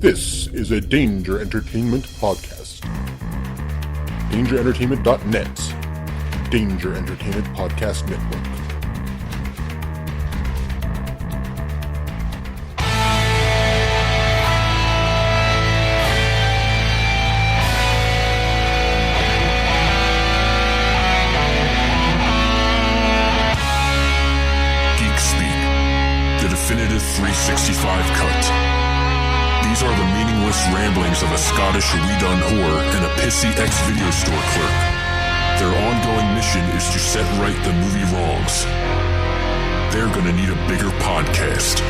This is a Danger Entertainment podcast. DangerEntertainment.net. Danger Entertainment Podcast Network. Geek Speak, the definitive 365 cut. These are the meaningless ramblings of a Scottish redone whore and a pissy ex-video store clerk. Their ongoing mission is to set right the movie wrongs. They're gonna need a bigger podcast.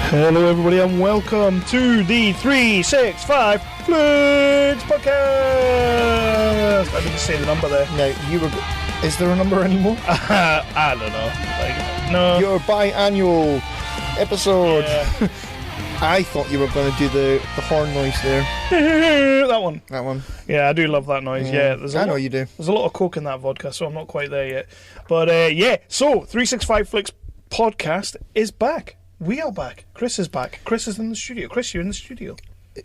Hello everybody and welcome to the 365 Flicks Podcast! I didn't say the number there. No, is there a number anymore? I don't know. No. Your biannual episode. Yeah. I thought you were going to do the horn noise there. That one. Yeah, I do love that noise. Yeah, I know you do. There's a lot of coke in that vodka, so I'm not quite there yet. But so 365 Flicks Podcast is back. We are back. Chris is back. Chris is in the studio. Chris, you're in the studio.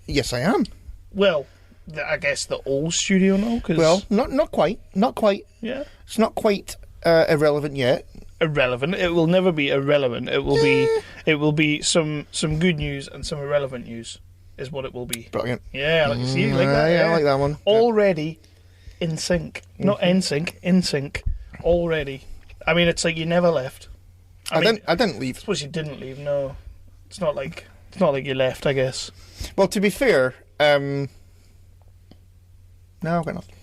Yes, I am. Well, I guess the old studio now. Well, not quite. Yeah. It's not quite irrelevant yet. Irrelevant. It will never be irrelevant. It will be some good news and some irrelevant news is what it will be. Brilliant. Yeah, like you see, like that. Yeah, I like that one. Already in sync. Not in sync, in sync. Already. I mean, it's like you never left. I didn't leave. I suppose you didn't leave. No, it's not like you left, I guess. Well, to be fair, no, I've got nothing.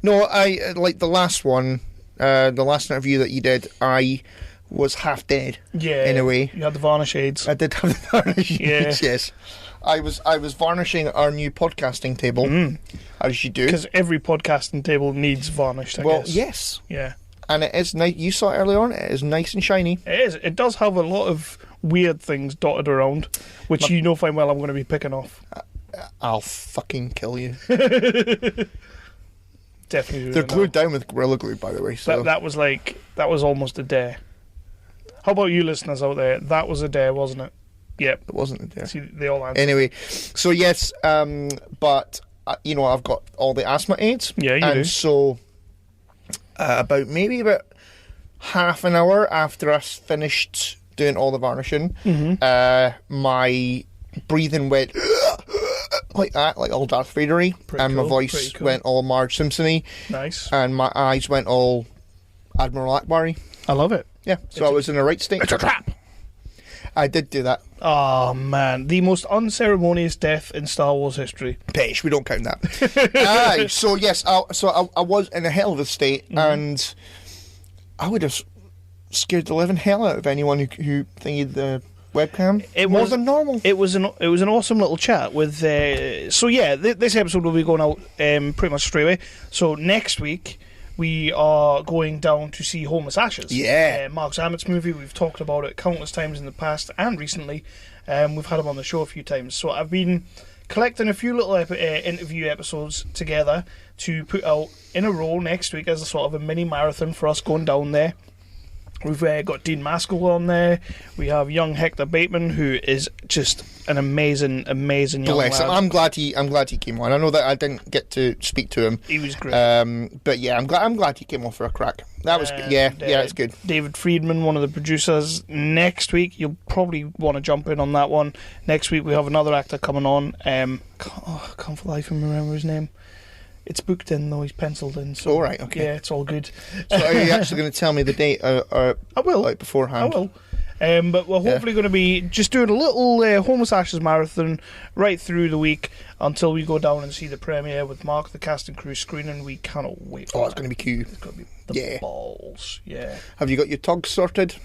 No. I like the last one. The last interview that you did, I was half dead. Yeah, in a way. You had the varnish aids. I did have the varnish aids. Yes, I was varnishing our new podcasting table, as you do, because every podcasting table needs varnished. I guess. Yes. Yeah. And it is nice. You saw it earlier on. It is nice and shiny. It is. It does have a lot of weird things dotted around, which you know fine well I'm going to be picking off. I'll fucking kill you. Definitely. They're glued down with Gorilla Glue, by the way. So that was almost a dare. How about you listeners out there? That was a dare, wasn't it? Yep. It wasn't a dare. See, they all answered. Anyway, so yes, but I've got all the asthma aids. Yeah, you do. And so about half an hour after I finished doing all the varnishing, my breathing went like that, like all Darth Vader-y, and my voice went all Marge Simpson-y. Nice. And my eyes went all Admiral Akbar-y. I love it. Yeah, so I was in the right state. It's a trap! I did do that. Oh, man. The most unceremonious death in Star Wars history. Pish, we don't count that. So yes, I was in a hell of a state, and I would have scared the living hell out of anyone who thingied the webcam. It was more than normal. It was an awesome little chat with. So yeah, this episode will be going out pretty much straight away. So next week we are going down to see Homeless Ashes. Yeah, Mark Zammett's movie. We've talked about it countless times in the past and recently. We've had him on the show a few times. So I've been collecting a few little interview episodes together to put out in a row next week as a sort of a mini marathon for us going down there. We've got Dean Maskell on there. We have young Hector Bateman, who is just an amazing young Bless lad. him. I'm glad he came on. I know that I didn't get to speak to him. He was great. But yeah, I'm glad he came on for a crack. That was good. Yeah, it's good. David Friedman, one of the producers. Next week, you'll probably want to jump in on that one. Next week, we have another actor coming on. I can't for the life of me remember his name. It's booked in, though. He's penciled in. So, all right, okay. Yeah, it's all good. So are you actually going to tell me the date I will. Like beforehand? I will. But we're hopefully going to be just doing a little Homeless Ashes marathon right through the week until we go down and see the premiere with Mark, the cast and crew screening. We cannot wait. Oh, it's going to be cute. It's going to be the balls. Yeah. Have you got your togs sorted?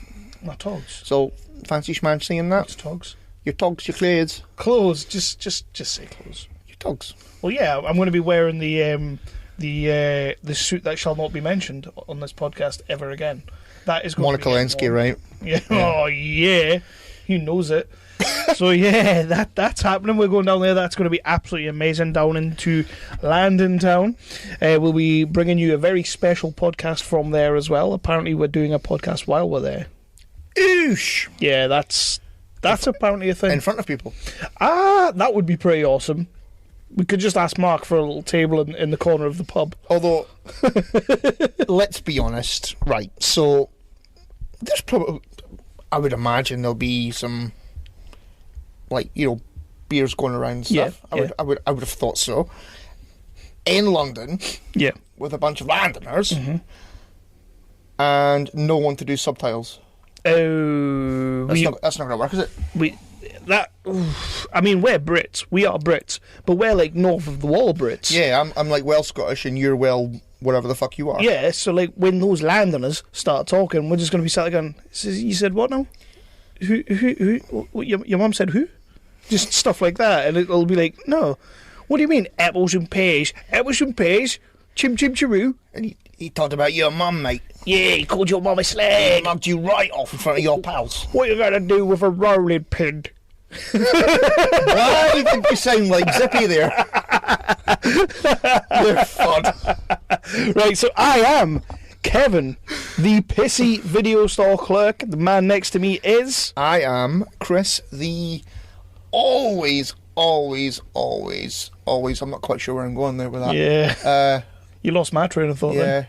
My togs. So, fancy schman seeing that? What's togs? Your togs, your clothes. Clothes. Just say clothes. Your togs. Well, yeah, I'm going to be wearing the suit that shall not be mentioned on this podcast ever again. That is going Monica Lewinsky, right? Yeah. Oh yeah, he knows it. So yeah, that's happening. We're going down there. That's going to be absolutely amazing down into Landon Town. We'll be bringing you a very special podcast from there as well. Apparently, we're doing a podcast while we're there. Oosh! Yeah, that's apparently a thing. In front of people. That would be pretty awesome. We could just ask Mark for a little table in the corner of the pub. Although, let's be honest, right, so there's probably, I would imagine there'll be some, like, beers going around and stuff. Yeah, I would have thought so. In London, Yeah. with a bunch of Londoners, and no one to do subtitles. Oh, That's not going to work, is it? I mean, we're Brits. We are Brits, but we're like north of the wall Brits. Yeah, I'm like well Scottish, and you're well whatever the fuck you are. Yeah, so like when those Londoners start talking, we're just going to be sat there going, "You said what now? Who? Your mum said who?" Just stuff like that, and it'll be like, "No, what do you mean apples and pears? Apples and pears? Chim chim chiroo?" And he talked about your mum, mate. Yeah, he called your mum a He slag. mugged you right off in front of your pals. What you gonna do with a rolling pin? Why did you sound like Zippy there? You're fun. Right, so I am Kevin, the pissy video store clerk. The man next to me is... I am Chris, the always, I'm not quite sure where I'm going there with that. Yeah. You lost my train of thought then.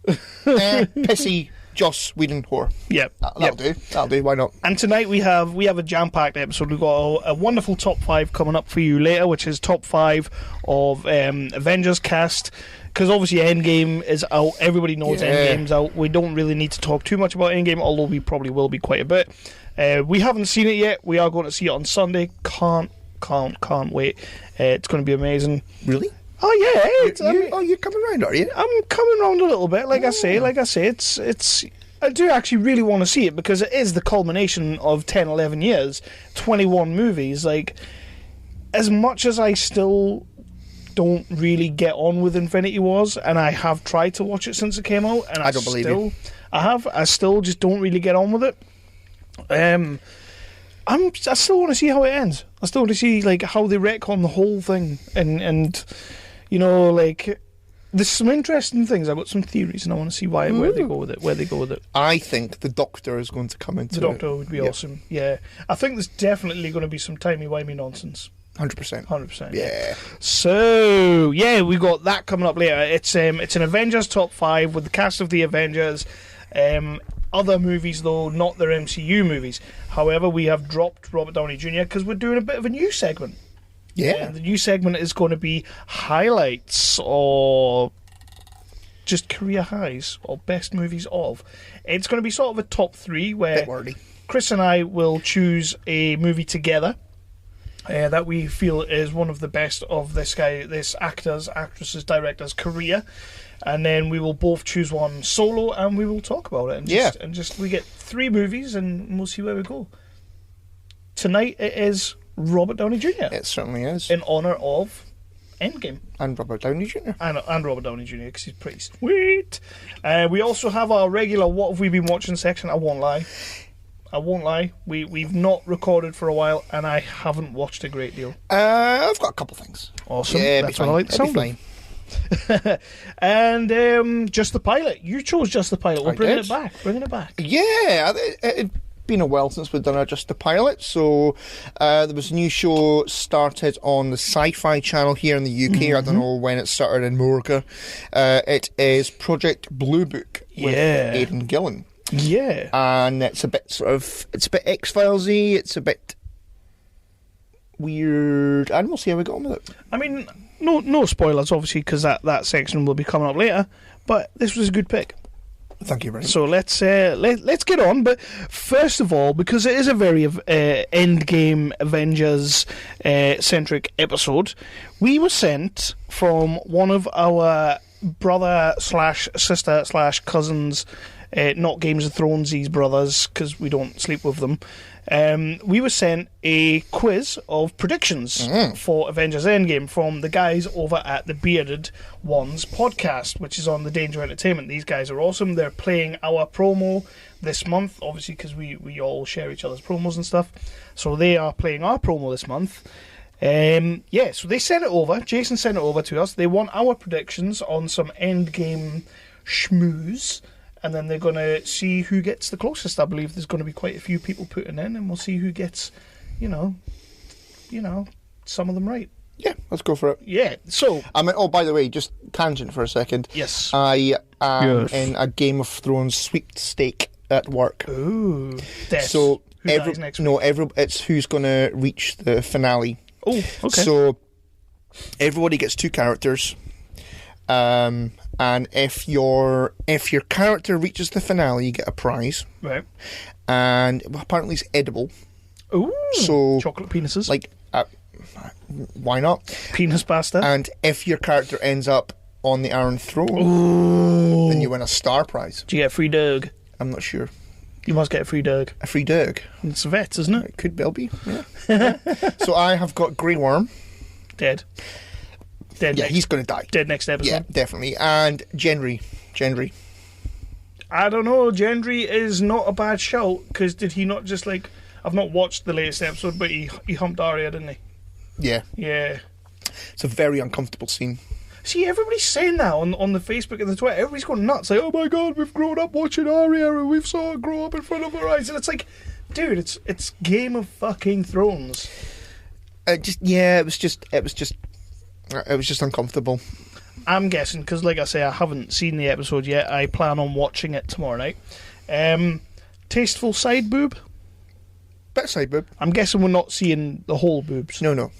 Yeah. Pissy Joss Whedon whore. Yep. That'll do, why not? And tonight we have a jam-packed episode. We've got a wonderful top 5 coming up for you later, which is top 5 of Avengers cast. Because obviously Endgame is out. Everybody knows Endgame's out. We don't really need to talk too much about Endgame, although we probably will be quite a bit. We haven't seen it yet. We are going to see it on Sunday. Can't wait. It's going to be amazing. Really? Oh yeah, you're coming round, are you? I'm coming round a little bit. Like I say, it's. I do actually really want to see it because it is the culmination of 10, 11 years, 21 movies. Like, as much as I still don't really get on with Infinity Wars, and I have tried to watch it since it came out, and I don't believe you. I still just don't really get on with it. I still want to see how it ends. I still want to see like how they retcon the whole thing, and like there's some interesting things. I've got some theories, and I want to see where they go with it. I think the Doctor is going to come into the Doctor would be awesome. Yeah, I think there's definitely going to be some timey-wimey nonsense. 100%. Yeah. So yeah, we got that coming up later. It's an Avengers top 5 with the cast of the Avengers. Other movies, though, not their MCU movies. However, we have dropped Robert Downey Jr. because we're doing a bit of a new segment. Yeah. The new segment is going to be highlights or just career highs or best movies of. It's going to be sort of a top 3 where Chris and I will choose a movie together that we feel is one of the best of this actor's, actress's, director's career. And then we will both choose one solo, and we will talk about it. And we get 3 movies, and we'll see where we go. Tonight it is Robert Downey Jr. It certainly is. In honour of Endgame. And Robert Downey Jr. And Robert Downey Jr. because he's pretty sweet. We also have our regular What Have We Been Watching section. I won't lie. We've not recorded for a while, and I haven't watched a great deal. I've got a couple things. Awesome. Yeah, that's what I like the sound of. And Just the Pilot. You chose Just the Pilot. We're bringing it back. Yeah, it'd been a while since we've done a Just the Pilot. So there was a new show started on the Sci-Fi Channel here in the UK. I don't know when it started in America. It is Project Blue Book with Aidan Gillen. Yeah, and it's a bit X-Files-y. It's a bit weird, and we'll see how we get on with it. I mean, no spoilers, obviously, because that section will be coming up later. But this was a good pick. Thank you very much. So let's get on. But first of all, because it is a very Endgame Avengers centric episode, we were sent from one of our brother / sister / cousins. Not Games of Thrones' brothers, because we don't sleep with them. We were sent a quiz of predictions for Avengers Endgame from the guys over at the Bearded Ones podcast, which is on the Danger Entertainment. These guys are awesome. They're playing our promo this month, obviously, because we all share each other's promos and stuff. So they are playing our promo this month. So they sent it over. Jason sent it over to us. They want our predictions on some Endgame schmooze. and then they're going to see who gets the closest. I believe there's going to be quite a few people putting in, and we'll see who gets, some of them right. Yeah, let's go for it. Yeah, so... by the way, just tangent for a second. Yes. I am in a Game of Thrones sweepstake at work. Ooh. Death. So, who dies next week? it's who's going to reach the finale. Oh, okay. So, everybody gets 2 characters. And if your character reaches the finale, you get a prize. Right. And apparently it's edible. Ooh. So, chocolate penises. Like... why not? Penis pasta. And if your character ends up on the Iron Throne, then you win a star prize. Do you get a free dog? I'm not sure. You must get a free dog. A free dog? It's a vet, isn't it? It could well be, yeah. So I have got Grey Worm. Dead. Yeah, he's going to die. Dead next episode. Yeah, definitely. And Gendry. I don't know. Gendry is not a bad shout, because did he not just, I've not watched the latest episode, but he humped Arya, didn't he? Yeah. Yeah. It's a very uncomfortable scene. See, everybody's saying that on the Facebook and the Twitter. Everybody's going nuts. Like, oh my God, we've grown up watching Arya and we've saw her grow up in front of our eyes. And it's like, dude, it's Game of fucking Thrones. It was just uncomfortable. I'm guessing, because like I say, I haven't seen the episode yet. I plan on watching it tomorrow night. Tasteful side boob? Bit of side boob. I'm guessing we're not seeing the whole boobs. No.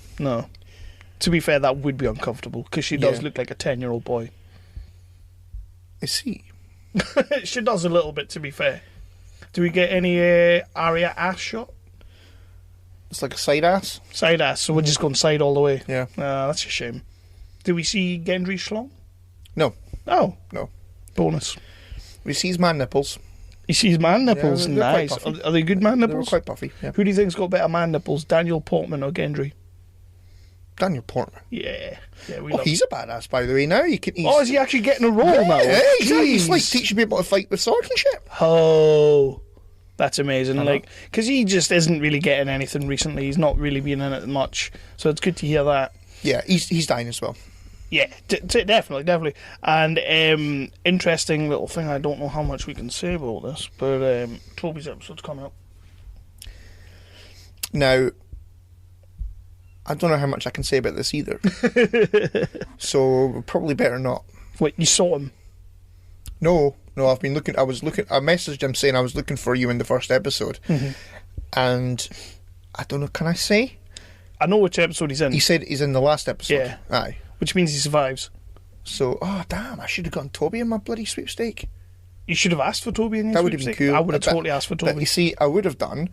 To be fair, that would be uncomfortable, because she does look like a 10-year-old boy. Is he? She does a little bit, to be fair. Do we get any Arya ass shot? It's like a side ass. Side ass, so we're just going side all the way. Yeah. That's a shame. Do we see Gendry schlong? No. Oh. No. Bonus. We see his man nipples. He sees man nipples. Yeah, they're nice. quite puffy. Are they good man They were nipples? quite puffy, yeah. Who do you think's got better man nipples, Daniel Portman or Gendry? Daniel Portman. Yeah. We Oh, love he's a badass, by the way, now. He's is he actually getting a role now? Yeah, he's Jeez. like teaching people to fight with swords and shit. Oh, that's amazing. Uh-huh. Because he just isn't really getting anything recently. He's not really been in it much. So it's good to hear that. Yeah, he's dying as well. Yeah, definitely. And interesting little thing, I don't know how much we can say about this, but Toby's episode's coming up. Now, I don't know how much I can say about this either. So, probably better not. Wait, you saw him? No, I've been looking. I messaged him saying I was looking for you in the first episode. Mm-hmm. And, I don't know, can I say? I know which episode he's in. He said he's in the last episode. Yeah. Aye. Which means he survives. So, damn, I should have gotten Toby in my bloody sweepstake. You should have asked for Toby in your That would have been sweepstake. cool. I would have totally asked for But Toby. you see, I would have done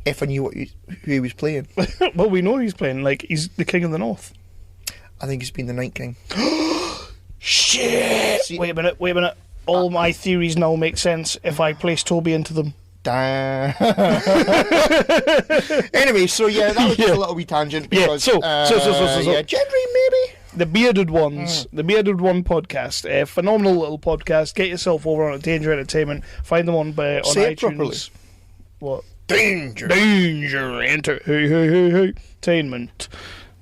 if I knew who he was playing. Well, we know he's playing. He's the King of the North. I think he's been the Night King. Shit! See- Wait a minute. All my theories now make sense if I place Toby into them. Damn. Anyway, so yeah, that was just a little wee tangent because so. yeah, Gendry maybe. The Bearded Ones, the Bearded One podcast, a phenomenal little podcast. Get yourself over on Danger Entertainment. Find them on Say it iTunes. properly. What? Danger. Entertainment.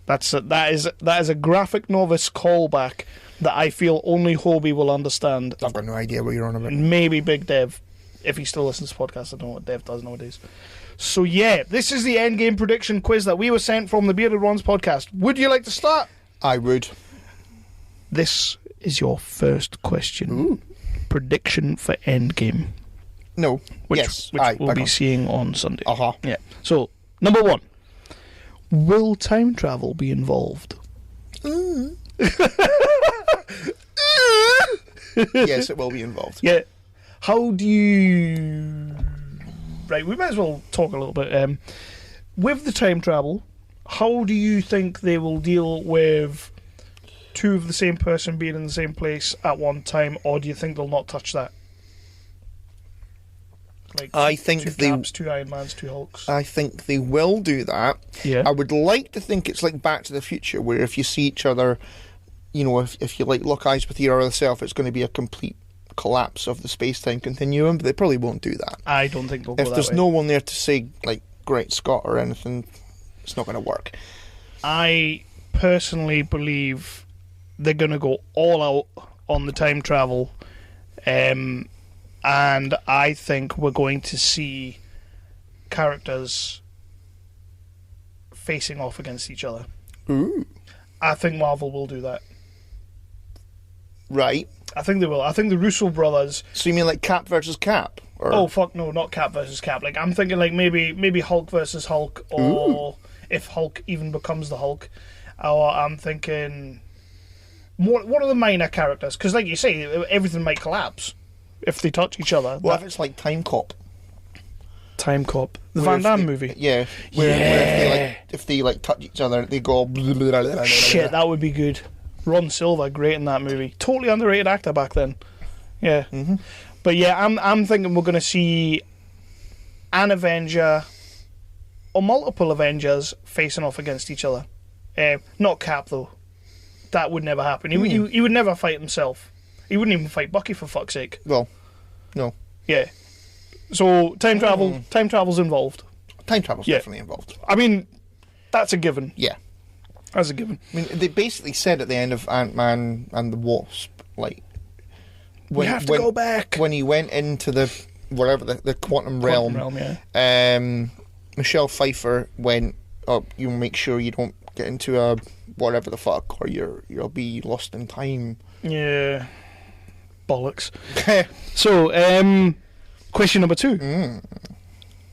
That is a graphic novice callback that I feel only Hobie will understand. I've got no idea what you're on about. And maybe Big Dev, if he still listens to podcasts. I don't know what Dev does nowadays. So yeah, this is the Endgame prediction quiz that we were sent from the Bearded Ones podcast. Would you like to start? I would. This is your first question. Ooh. Prediction for Endgame. No. Which Aye, we'll back be on. seeing on Sunday. Uh-huh. Yeah. So, number 1. Will time travel be involved? Yes, it will be involved. Yeah. How do you... Right, we might as well talk a little bit. With the time travel, how do you think they will deal with 2 of the same person being in the same place at one time, or do you think they'll not touch that? I think 2 they... Caps, 2 Iron Mans, 2 Hulks. I think they will do that. Yeah. I would like to think it's like Back to the Future, where if you see each other, you know, if you lock eyes with your other self, it's going to be a complete collapse of the space-time continuum, but they probably won't do that. I don't think they'll go If that there's way. no one there to say, Great Scott or anything, it's not going to work. I personally believe they're going to go all out on the time travel. and I think we're going to see characters facing off against each other. Ooh. I think Marvel will do that. Right. I think they will. I think the Russo brothers... So you mean like Cap versus Cap? Or... Oh, fuck no, not Cap versus Cap. Like, I'm thinking like maybe Hulk versus Hulk, or if Hulk even becomes the Hulk. Or I'm thinking... What are the minor characters? Because like you say, everything might collapse if they touch each other. What if it's like Time Cop? Time Cop. The Van Damme movie. Yeah. Where if they touch each other, they go... Shit, that would be good. Ron Silver, great in that movie. Totally underrated actor back then. Yeah. Mm-hmm. But yeah, I'm thinking we're going to see an Avenger or multiple Avengers facing off against each other. Not Cap, though. That would never happen. He would never fight himself. He wouldn't even fight Bucky, for fuck's sake. Well, no. Yeah. So time travel's involved. Time travel's definitely involved. I mean, that's a given. Yeah. That's a given. I mean, they basically said at the end of Ant-Man and the Wasp, like... We have to go back. When he went into the quantum realm, Michelle Pfeiffer went, "Oh, you make sure you don't get into a whatever the fuck, or you'll be lost in time." Yeah, bollocks. So, question number 2.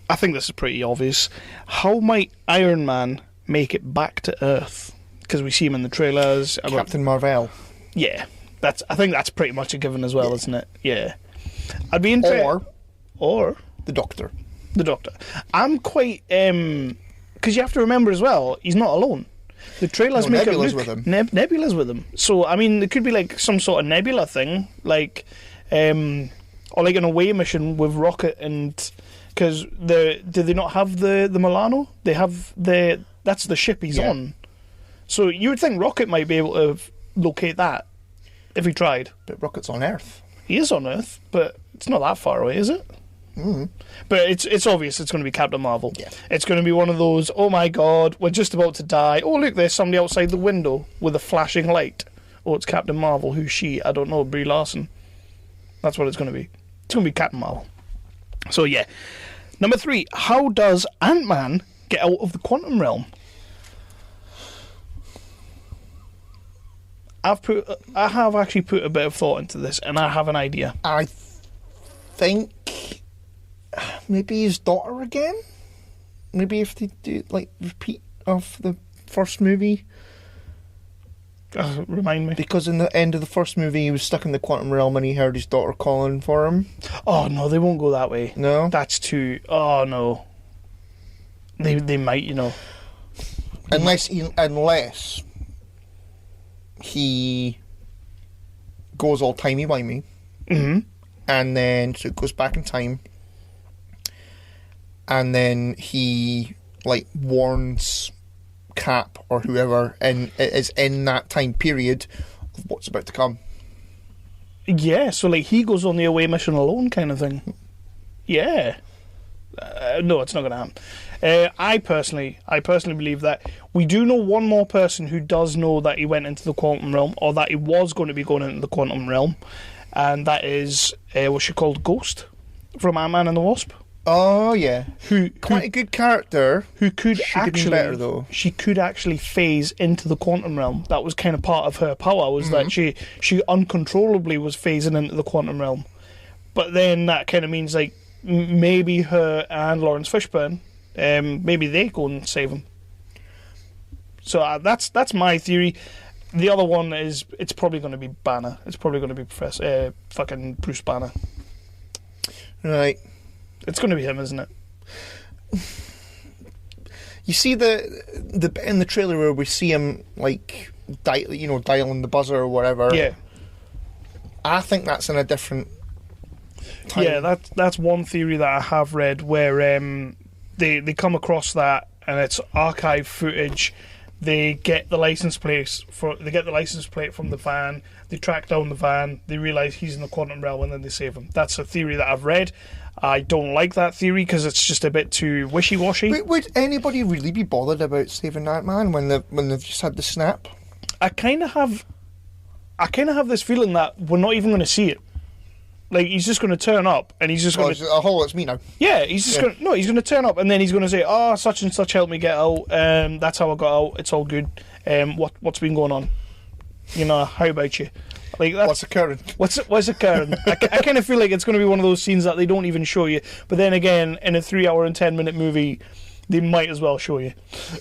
I think this is pretty obvious. How might Iron Man make it back to Earth? Because we see him in the trailers. Captain Marvel. Yeah. I think that's pretty much a given as well, isn't it? Yeah. I'd be interested. Or the Doctor. The Doctor. I'm quite... because you have to remember as well, he's not alone. The trailers make it look... Nebula's with him. Nebula's with him. So, I mean, it could be like some sort of Nebula thing. Like... or like an away mission with Rocket and... Because do they not have the Milano? They have the... That's the ship he's on. So you would think Rocket might be able to locate that. If he tried. But Rocket's on Earth. He is on Earth, but it's not that far away, is it? Mm. But it's obvious it's going to be Captain Marvel. Yeah. It's going to be one of those, oh my god, we're just about to die. Oh, look, there's somebody outside the window with a flashing light. Oh, it's Captain Marvel. Who's she? I don't know, Brie Larson. That's what it's going to be. It's going to be Captain Marvel. So, yeah. Number 3, how does Ant-Man get out of the quantum realm? I have actually put a bit of thought into this, and I have an idea. I think maybe his daughter again. Maybe if they do repeat of the first movie. Remind me. Because in the end of the first movie, he was stuck in the quantum realm, and he heard his daughter calling for him. Oh no, they won't go that way. No, that's too. Oh no. They might, you know. Unless he goes all timey-wimey, and then so it goes back in time, and then he warns Cap or whoever, and it is in that time period of what's about to come. Yeah, so he goes on the away mission alone, kind of thing. Yeah. No, it's not going to happen. I personally believe that we do know one more person who does know that he went into the quantum realm, or that he was going to be going into the quantum realm, and that is what's she called, Ghost from Ant-Man and the Wasp. Oh yeah, quite a good character. Who could she actually could be better though. She could actually phase into the quantum realm. That was kind of part of her power. Was that she uncontrollably was phasing into the quantum realm, but then that kind of means maybe her and Lawrence Fishburne, maybe they go and save him. So that's my theory. The other one is it's probably going to be Banner. It's probably going to be fucking Bruce Banner. Right. It's going to be him, isn't it? You see the bit in the trailer where we see him dialing the buzzer or whatever. Yeah. I think that's in a different time. Yeah, that's one theory that I have read where they come across that and it's archive footage. They get the license plate from the van. They track down the van. They realise he's in the quantum realm, and then they save him. That's a theory that I've read. I don't like that theory because it's just a bit too wishy-washy. But would anybody really be bothered about saving that man when they've just had the snap? I kind of have this feeling that we're not even going to see it. Like, he's just going to turn up, and he's just going to... Oh, it's me now. Yeah, he's just going to... No, he's going to turn up, and then he's going to say, oh, such and such helped me get out. That's how I got out. It's all good. What's been going on? You know, how about you? Like, What's occurring? What's occurring? I kind of feel like it's going to be one of those scenes that they don't even show you. But then again, in a 3-hour and 10-minute movie, they might as well show you.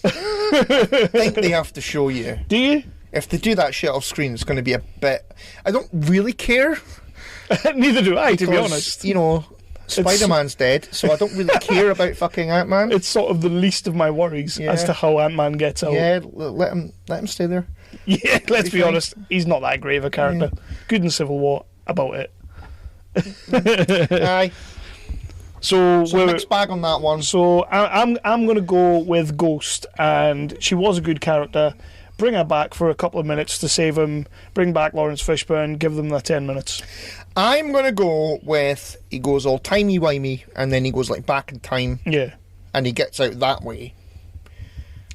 I think they have to show you. Do you? If they do that shit off screen, it's going to be a bit... I don't really care. Neither do I, because, to be honest. You know, Spider-Man's dead, so I don't really care about fucking Ant-Man. It's sort of the least of my worries as to how Ant-Man gets out. Yeah, let him stay there. Yeah, let's be honest, he's not that great of a character. Yeah. Good in Civil War, about it. Aye. So mixed bag on that one. So I'm going to go with Ghost, and she was a good character. Bring her back for a couple of minutes to save him. Bring back Lawrence Fishburne. Give them the 10 minutes. I'm going to go with, he goes all timey-wimey, and then he goes like back in time. Yeah. And he gets out that way.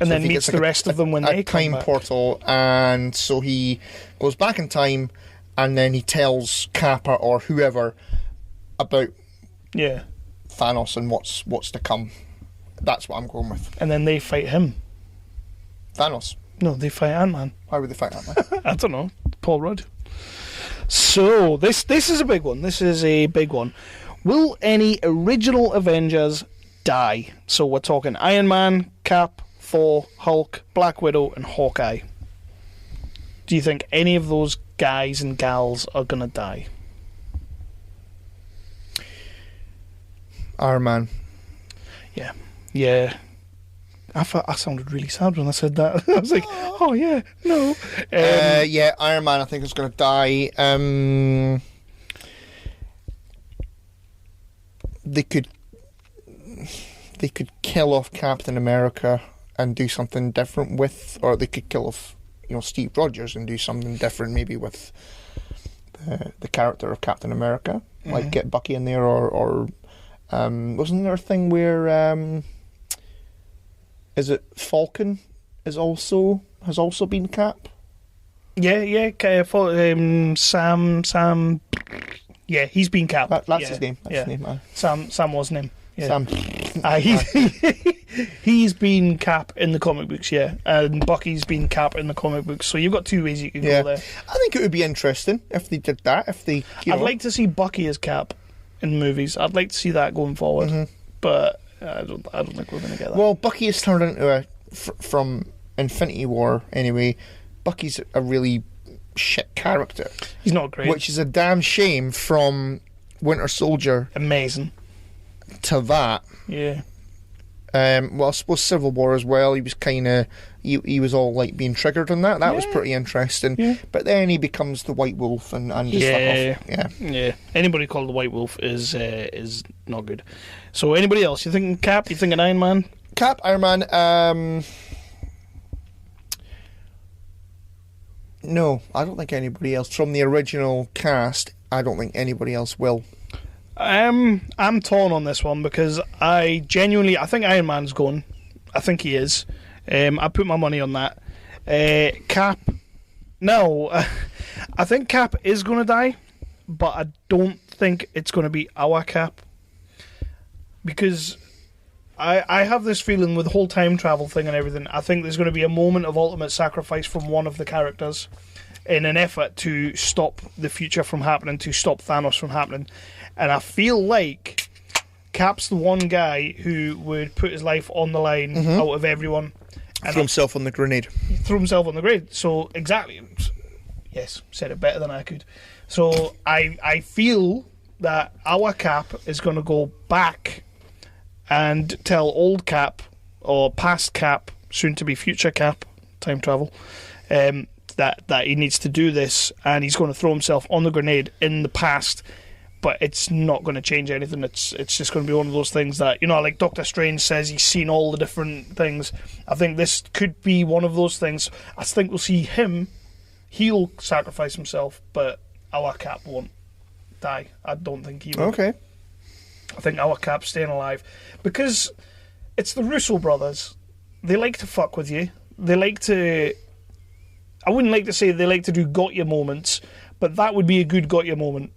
And so then meets the rest of them when they come back. A time portal, and so he goes back in time, and then he tells Kappa or whoever about Thanos and what's to come. That's what I'm going with. And then they fight him. Thanos. No, they fight Ant-Man. Why would they fight Ant-Man? I don't know. Paul Rudd. So, this is a big one. This is a big one. Will any original Avengers die? So we're talking Iron Man, Cap, Thor, Hulk, Black Widow, and Hawkeye. Do you think any of those guys and gals are going to die? Iron Man. Yeah. Yeah. I sounded really sad when I said that. I was like, oh yeah, no. Yeah, Iron Man I think is going to die. They could kill off Captain America and do something different with, or they could kill off, Steve Rogers and do something different maybe with the character of Captain America. Like get Bucky in there, or wasn't there a thing where is it Falcon has also been Cap? Yeah. Sam. Yeah, he's been Cap. That's his name. That's his name, man. Sam was his name. Yeah. Sam. He's been Cap in the comic books, yeah, and Bucky's been Cap in the comic books. So you've got two ways you could go there. I think it would be interesting if they did that. I'd like to see Bucky as Cap in movies. I'd like to see that going forward, but I don't think we're going to get that. Well, Bucky is turned into from Infinity War anyway. Bucky's a really shit character. He's not great, which is a damn shame. From Winter Soldier, amazing, to that. Yeah. Well, I suppose Civil War as well. He was kind of he was all like being triggered on that. That was pretty interesting. Yeah. But then he becomes the White Wolf and just fuck off. Yeah. Anybody called the White Wolf is not good. So anybody else? You thinking Cap? You thinking Iron Man? Cap, Iron Man. No, I don't think anybody else from the original cast. I don't think anybody else will. I'm torn on this one because I think Iron Man's gone. I think he is. I put my money on that. Cap, no. I think Cap is going to die, but I don't think it's going to be our Cap. Because I have this feeling with the whole time travel thing and everything, I think there's going to be a moment of ultimate sacrifice from one of the characters in an effort to stop the future from happening, to stop Thanos from happening. And I feel like Cap's the one guy who would put his life on the line out of everyone. And throw himself on the grenade. Throw himself on the grenade. So, exactly. Yes, said it better than I could. So, I feel that our Cap is going to go back and tell old Cap, or past Cap, soon to be future Cap, time travel, that he needs to do this, and he's going to throw himself on the grenade in the past. But it's not going to change anything. It's just going to be one of those things that, like Doctor Strange says, he's seen all the different things. I think this could be one of those things. I think we'll see him. He'll sacrifice himself, but our Cap won't die. I don't think he will. Okay. I think our Cap's staying alive. Because it's the Russo brothers. They like to fuck with you. They like to... I wouldn't like to say they like to do got-you moments, but that would be a good got-you moment.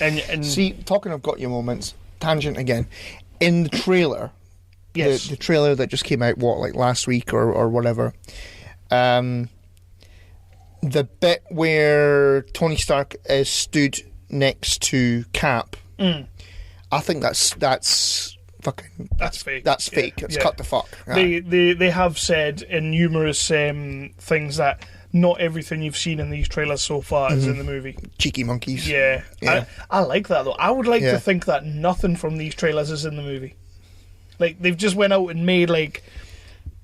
And See, talking of got your moments, tangent again. In the trailer, yes, the trailer that just came out, last week or whatever, the bit where Tony Stark is stood next to Cap, I think that's fucking... That's fake. That's fake. It's cut the fuck. They have said in numerous things that not everything you've seen in these trailers so far is in the movie. Cheeky monkeys. Yeah. I like that, though. I would like to think that nothing from these trailers is in the movie. Like, they've just went out and made,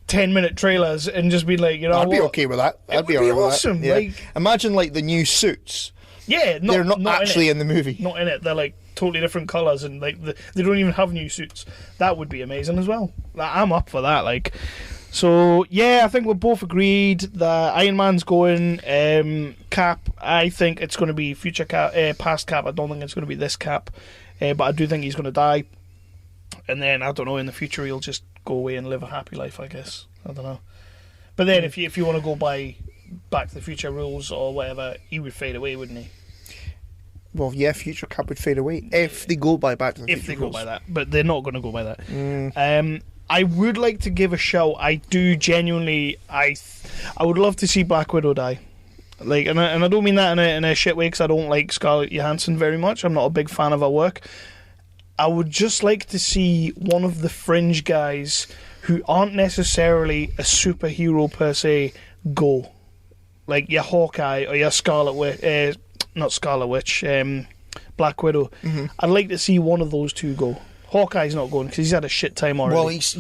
10-minute trailers and just been like, I'd be okay with that. I'd be alright with awesome. that. Yeah. Imagine, the new suits. Yeah, they're not actually in the movie. Not in it. They're, totally different colours and, they don't even have new suits. That would be amazing as well. I'm up for that, So, yeah, I think we're both agreed that Iron Man's going. Cap, I think it's going to be future Cap, past Cap. I don't think it's going to be this Cap. But I do think he's going to die. And then, I don't know, in the future he'll just go away and live a happy life, I guess. I don't know. But then if you want to go by Back to the Future rules or whatever, he would fade away, wouldn't he? Well, yeah, future Cap would fade away if they go by Back to the Future If they go rules. by that. But they're not going to go by that. I would like to give a shout. I do genuinely. I would love to see Black Widow die. And I don't mean that in a shit way, because I don't like Scarlett Johansson very much. I'm not a big fan of her work. I would just like to see one of the fringe guys who aren't necessarily a superhero per se go. Like your Hawkeye or your Scarlet Witch, not Scarlet Witch, Black Widow. I'd like to see one of those two go. Hawkeye's not going because he's had a shit time already. Well, he's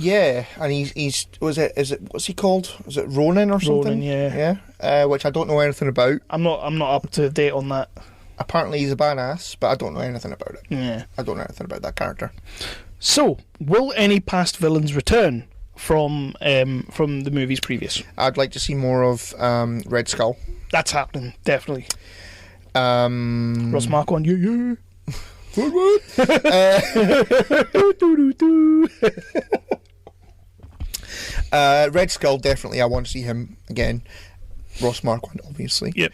what's he called? Is it Ronin or something? Ronin, yeah. Which I don't know anything about. I'm not up to date on that. Apparently he's a badass, but I don't know anything about it. Yeah. I don't know anything about that character. So, will any past villains return from the movies previous? I'd like to see more of Red Skull. That's happening, definitely. Ross Marquand, yeah. Red Skull, definitely. I want to see him again. Ross Marquand, obviously. Yep.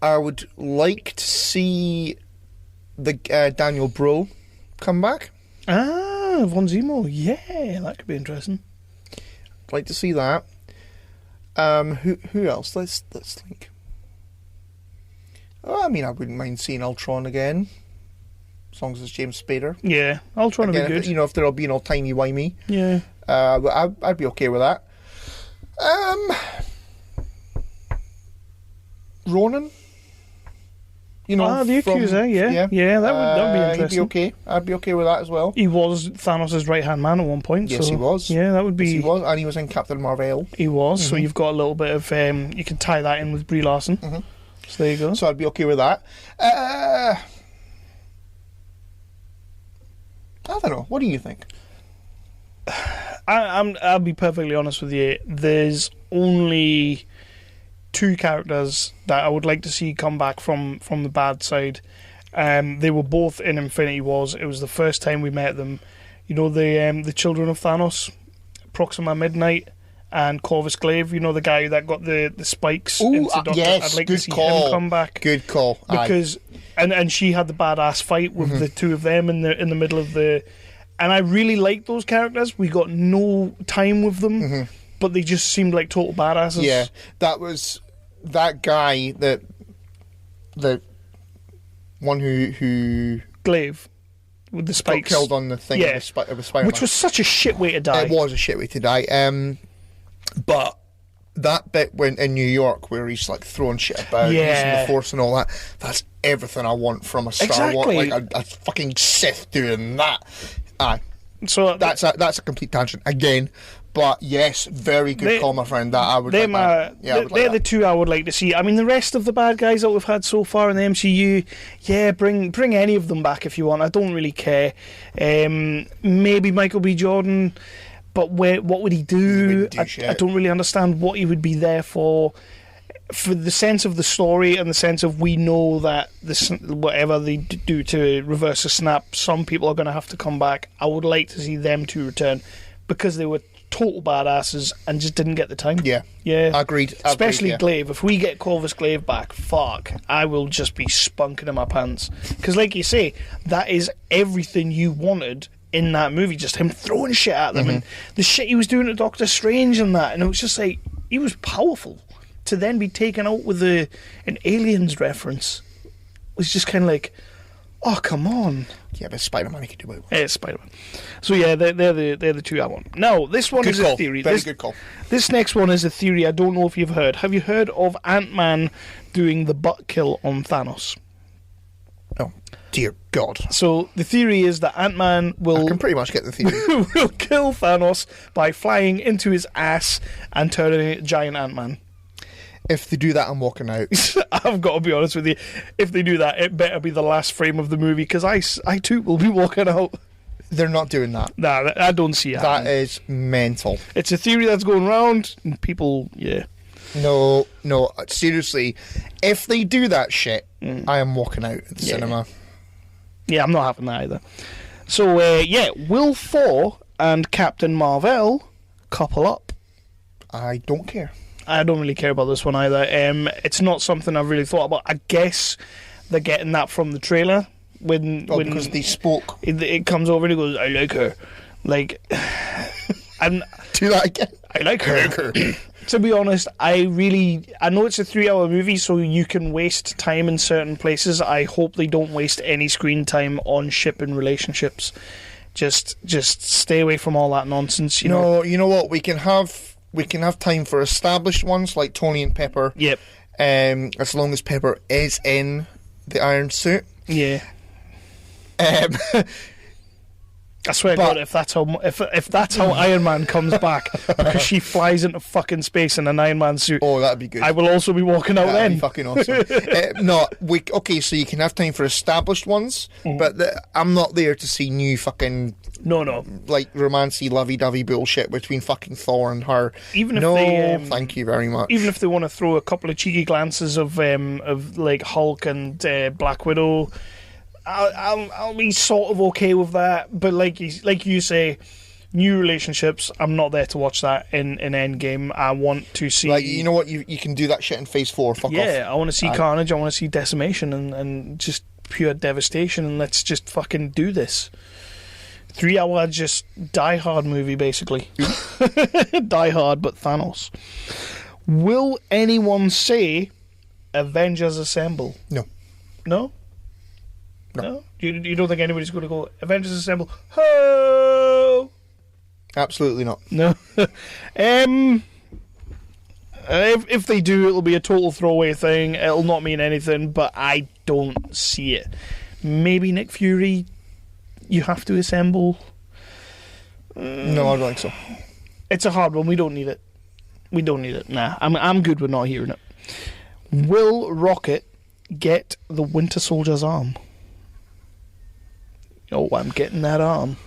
I would like to see the Daniel Bro come back. Von Zemo, yeah, that could be interesting. I'd like to see that. Who else? Let's think. Oh, I mean, I wouldn't mind seeing Ultron again, as long as it's James Spader. Yeah, Ultron would be good. If they're all being all timey-wimey. Yeah. I'd be okay with that. Ronan? The Accuser, yeah, that would be interesting. He'd be okay. I'd be okay with that as well. He was Thanos' right-hand man at one point. Yes, so, he was. Yeah, that would be... Yes, he was, and he was in Captain Marvel. He was, so you've got a little bit of... you can tie that in with Brie Larson. So there you go. So I'd be okay with that. I don't know. What do you think? I'll be perfectly honest with you. There's only two characters that I would like to see come back from the bad side. They were both in Infinity Wars. It was the first time we met them. The children of Thanos, Proxima Midnight, and Corvus Glaive. The guy that got the spikes. Ooh, yes, I'd like to see him come back. Good call. Because and she had the badass fight with the two of them in the middle of the. And I really liked those characters. We got no time with them, but they just seemed like total badasses. Yeah, that was that guy the one who Glaive with the spikes got killed on the thing. Yeah, of Spider-Man. which was such a shit way to die. It was a shit way to die. But that bit when in New York where he's throwing shit about, using the Force and all that—that's everything I want from a Star Wars, a fucking Sith doing that. So that's a complete tangent again. But yes, very good call, my friend. That I would. They're the two I would like to see. I mean, the rest of the bad guys that we've had so far in the MCU, bring any of them back if you want. I don't really care. Maybe Michael B. Jordan, but what would he do? I don't really understand what he would be there for. For the sense of the story and the sense of we know that whatever they do to reverse a snap, some people are going to have to come back. I would like to see them two return because they were total badasses and just didn't get the time. Yeah. Agreed. Especially yeah. Glaive. If we get Corvus Glaive back, fuck, I will just be spunking in my pants. Because, like you say, that is everything you wanted in that movie. Just him throwing shit at them and the shit he was doing to Doctor Strange and that. And it was just like, he was powerful. To then be taken out with an Aliens reference was just kind of like, oh, come on. Yeah, but Spider-Man, he could do it. Yeah, it's Spider-Man. So yeah, they're the two I want. Now, this one is a theory. Very good call. This next one is a theory I don't know if you've heard. Have you heard of Ant-Man doing the butt kill on Thanos? Oh, dear God. So the theory is that Ant-Man I can pretty much get the theory. will kill Thanos by flying into his ass and turning a giant Ant-Man. If they do that, I'm walking out. I've got to be honest with you. If they do that, it better be the last frame of the movie, because I too will be walking out. They're not doing that. Nah, I don't see it. That is mental. It's a theory that's going around, and people, yeah. No, seriously. If they do that shit, I am walking out of the cinema. Yeah, I'm not having that either. So, will Thor and Captain Marvel couple up? I don't care. I don't really care about this one either. It's not something I've really thought about. I guess they're getting that from the trailer. Because they spoke. It comes over and he goes, I like her. Like, do that again. I like her. To be honest, I know it's a 3-hour movie, so you can waste time in certain places. I hope they don't waste any screen time on shipping relationships. Just stay away from all that nonsense. You know? You know what? We can have time for established ones like Tony and Pepper. Yep. As long as Pepper is in the iron suit. Yeah. I swear to God, if that's how Iron Man comes back, because she flies into fucking space in an Iron Man suit. Oh, that'd be good. I will also be walking out that'd then. Be fucking awesome. Okay, so you can have time for established ones, but I'm not there to see new fucking like romancy, lovey-dovey bullshit between fucking Thor and her. Even if they, thank you very much. Even if they want to throw a couple of cheeky glances of like Hulk and Black Widow. I'll be sort of okay with that, but like you say, new relationships, I'm not there to watch that in Endgame. I want to see... Like, you know what, you can do that shit in Phase 4, fuck off. Yeah, I want to see carnage, I want to see decimation and just pure devastation, and let's just fucking do this. 3-hour just Die Hard movie, basically. Die Hard, but Thanos. Will anyone say Avengers Assemble? No. No? No? You don't think anybody's going to go Avengers Assemble? Ho! Absolutely not. No. If they do, it'll be a total throwaway thing. It'll not mean anything, but I don't see it. Maybe Nick Fury, you have to assemble. No, I don't think so. It's a hard one. We don't need it. Nah, I'm good with not hearing it. Will Rocket get the Winter Soldier's arm? Oh, I'm getting that arm.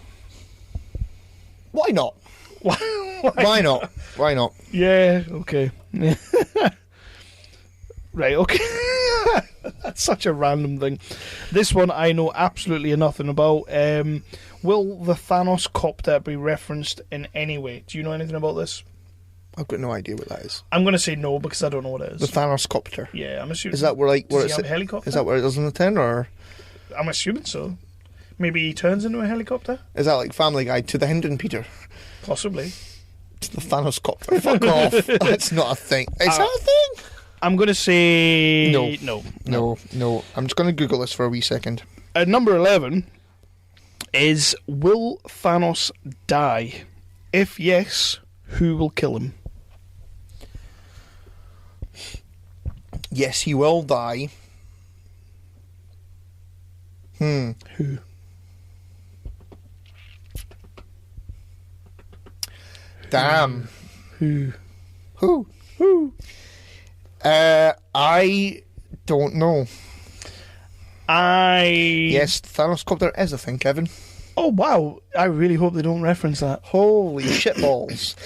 Why not? Why not? Why not? Yeah, okay. Right, okay. That's such a random thing. This one I know absolutely nothing about. Will the Thanos copter be referenced in any way? Do you know anything about this? I've got no idea what that is. I'm going to say no because I don't know what it is. The Thanos copter. Yeah, I'm assuming. Is that where Does he have a helicopter? Is that where it does in the 10, or? I'm assuming so. Maybe he turns into a helicopter? Is that like Family Guy to the Hendon Peter? Possibly. It's the Thanos copter. Fuck off. That's not a thing. Is that a thing? I'm going to say... No. I'm just going to Google this for a wee second. At number 11 is, will Thanos die? If yes, who will kill him? Yes, he will die. Who? Damn. Who? I don't know. Yes, Thanos copter is a thing, Kevin. Oh, wow. I really hope they don't reference that. Holy shitballs.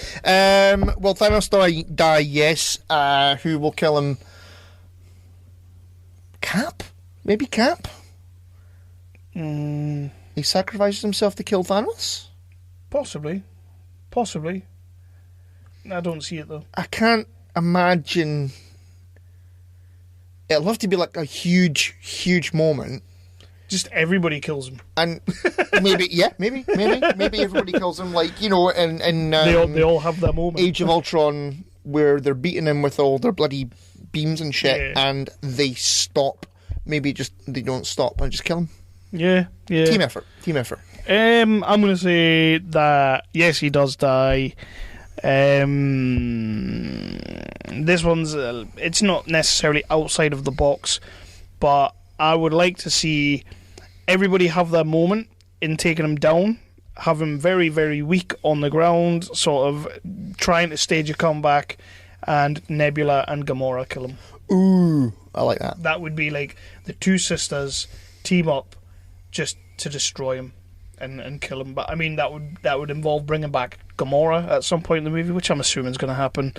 Well, Thanos die, yes. Who will kill him? Cap? Maybe Cap? He sacrifices himself to kill Thanos? Possibly. I don't see it though. I can't imagine. It'll have to be like a huge, huge moment. Just everybody kills him. And maybe everybody kills him. Like, you know, in They all have their moment. Age of Ultron, where they're beating him with all their bloody beams and shit, and they stop. Maybe just they don't stop and just kill him. Yeah. Team effort. I'm going to say that yes, he does die. This one's it's not necessarily outside of the box, but I would like to see everybody have their moment in taking him down, have him very, very weak on the ground, sort of trying to stage a comeback, and Nebula and Gamora kill him. Ooh, I like that. That would be like the two sisters team up just to destroy him and kill him. But I mean, that would involve bringing back Gamora at some point in the movie, which I'm assuming is going to happen.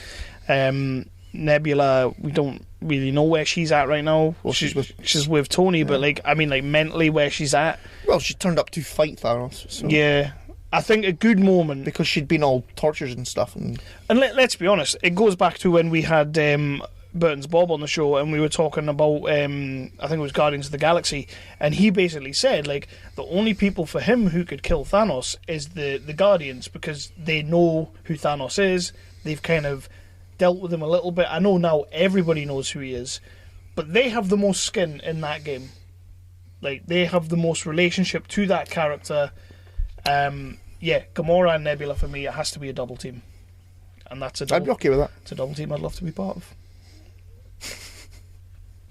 Nebula, we don't really know where she's at right now. Well, she's with Tony, but like, I mean, like mentally where she's at. Well, she turned up to fight Thanos. So. Yeah, I think a good moment, because she'd been all tortured and stuff. And let's be honest, it goes back to when we had Burton's Bob on the show, and we were talking about I think it was Guardians of the Galaxy, and he basically said like the only people for him who could kill Thanos is the Guardians, because they know who Thanos is. They've kind of dealt with him a little bit. I know now everybody knows who he is, but they have the most skin in that game. Like, they have the most relationship to that character. Yeah, Gamora and Nebula for me, it has to be a double team, and that's a double, I'd be okay with that. It's a double team I'd love to be part of.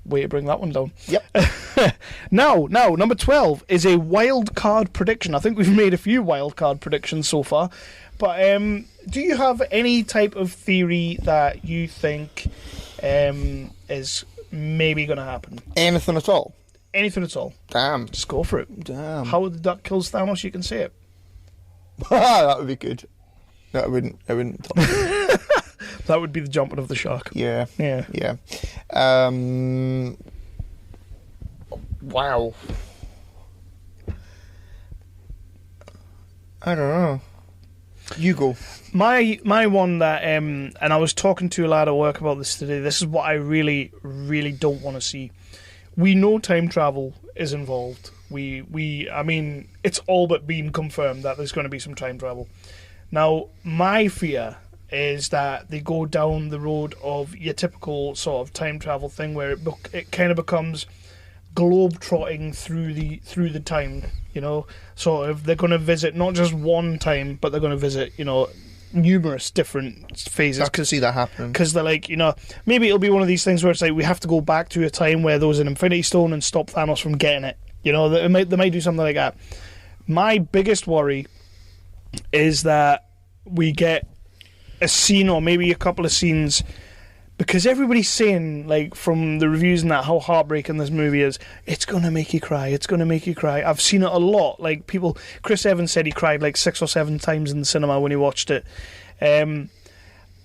Way to bring that one down. Yep. Now, number 12 is a wild card prediction. I think we've made a few wild card predictions so far. But do you have any type of theory that you think is maybe going to happen? Anything at all? Anything at all. Damn. Just go for it. Damn. Howard the Duck kills Thanos, you can say it. That would be good. No, I wouldn't. That would be the jumping of the shark. Yeah. Wow. I don't know. You go. My one that and I was talking to a lad at work about this today. This is what I really, really don't want to see. We know time travel is involved. I mean, it's all but been confirmed that there's going to be some time travel. Now, my fear is that they go down the road of your typical sort of time travel thing, where it kind of becomes globe-trotting through the time, you know. Sort of, they're going to visit not just one time, but they're going to visit, you know, numerous different phases. I can see that happening. Because they're like, you know, maybe it'll be one of these things where it's like we have to go back to a time where there was an Infinity Stone and stop Thanos from getting it. You know, they might do something like that. My biggest worry is that we get a scene or maybe a couple of scenes, because everybody's saying, like, from the reviews and that, how heartbreaking this movie is. It's going to make you cry. It's going to make you cry. I've seen it a lot. Like, people... Chris Evans said he cried like 6 or 7 times in the cinema when he watched it.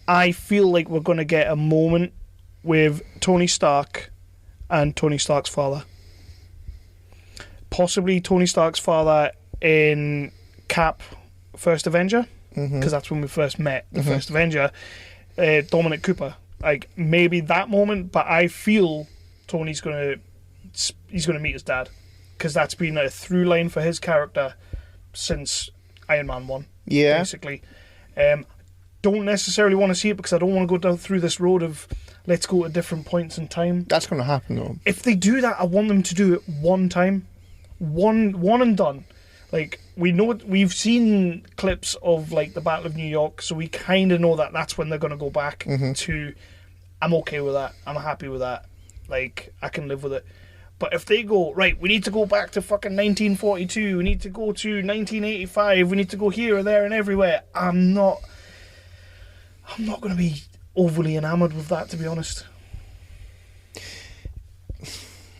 I feel like we're going to get a moment with Tony Stark and Tony Stark's father. Possibly Tony Stark's father in Cap First Avenger, because that's when we first met the First Avenger. Dominic Cooper. Like, maybe that moment, but I feel Tony's gonna meet his dad, because that's been a through line for his character since Iron Man 1. Yeah. Basically. Don't necessarily want to see it, because I don't want to go down through this road of let's go to different points in time. That's going to happen, though. If they do that, I want them to do it one time. One and done. Like, we've seen clips of, like, the Battle of New York, so we kind of know that that's when they're going to go back to... I'm okay with that. I'm happy with that. Like, I can live with it. But if they go, right, we need to go back to fucking 1942, we need to go to 1985, we need to go here and there and everywhere, I'm not going to be overly enamoured with that, to be honest.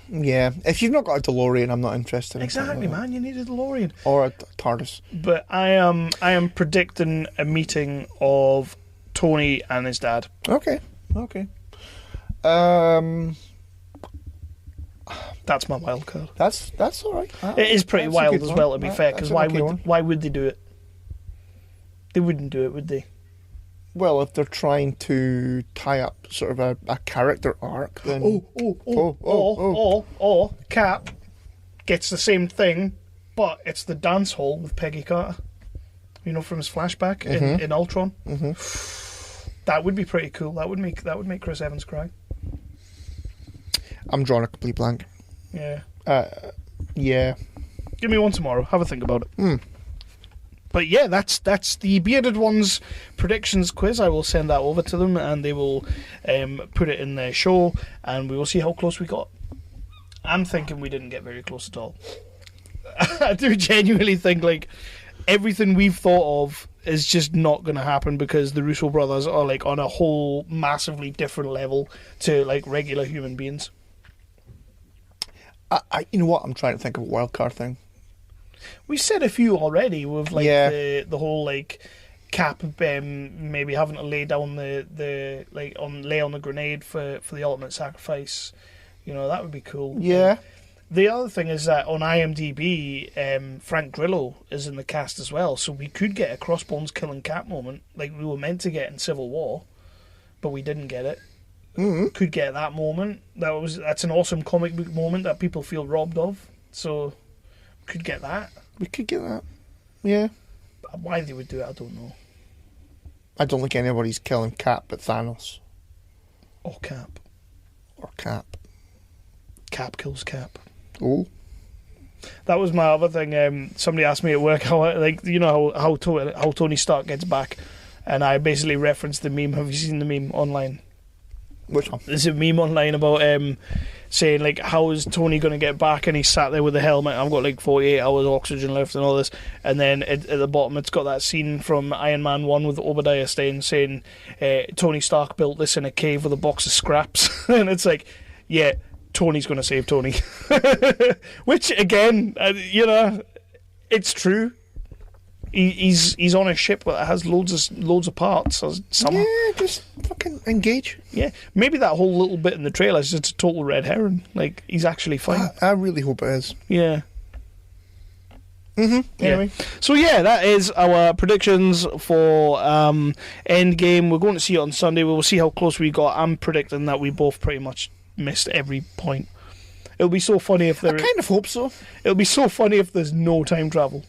Yeah, if you've not got a DeLorean, I'm not interested. Exactly, man. You need a DeLorean or a TARDIS. But I am predicting a meeting of Tony and his dad. Okay. That's my wild card. That's all right. It is pretty wild as well, to be fair. Because why one. would they do it? They wouldn't do it, would they? Well, if they're trying to tie up sort of a character arc, then... Or Cap gets the same thing, but it's the dance hall with Peggy Carter. You know, from his flashback in Ultron. Mm-hmm. That would be pretty cool. That would make Chris Evans cry. I'm drawing a complete blank. Yeah. Yeah. Give me one tomorrow. Have a think about it. But yeah, that's the Bearded Ones predictions quiz. I will send that over to them, and they will put it in their show, and we will see how close we got. I'm thinking we didn't get very close at all. I do genuinely think, like, everything we've thought of is just not going to happen because the Russo brothers are, like, on a whole massively different level to, like, regular human beings. You know what? I'm trying to think of a wild card thing. We said a few already with, like, the whole, like, Cap maybe having to lay down lay on the grenade for the ultimate sacrifice. You know, that would be cool. Yeah. The other thing is that on IMDb, Frank Grillo is in the cast as well, so we could get a Crossbones killing Cap moment, like we were meant to get in Civil War, but we didn't get it. Mm-hmm. Could get that moment. That's an awesome comic book moment that people feel robbed of. So, could get that. We could get that. Yeah. Why they would do it, I don't know. I don't think anybody's killing Cap but Thanos. Or Cap. Or Cap. Cap kills Cap. Oh. That was my other thing. Somebody asked me at work how Tony Stark gets back, and I basically referenced the meme. Have you seen the meme online? Which one? There's a meme online about saying, like, how is Tony going to get back, and he sat there with the helmet. I've got like 48 hours oxygen left and all this, and then at the bottom it's got that scene from Iron Man 1 with Obadiah Stane saying Tony Stark built this in a cave with a box of scraps. And it's like, yeah, Tony's going to save Tony. Which, again, it's true. He's on a ship that has loads of parts. Yeah, just fucking engage. Yeah, maybe that whole little bit in the trailer is just a total red herring. Like, he's actually fine. I really hope it is. Yeah. Mm-hmm. Anyway. So yeah, that is our predictions for Endgame. We're going to see it on Sunday. We will see how close we got. I'm predicting that we both pretty much missed every point. It'll be so funny if there. I kind of hope so. It'll be so funny if there's no time travel.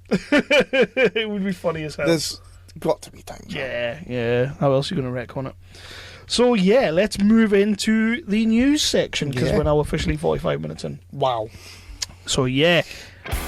It would be funny as hell. There's got to be time travel. Yeah. How else are you going to retcon it? So yeah, let's move into the news section because we're now officially 45 minutes in. Wow. So yeah.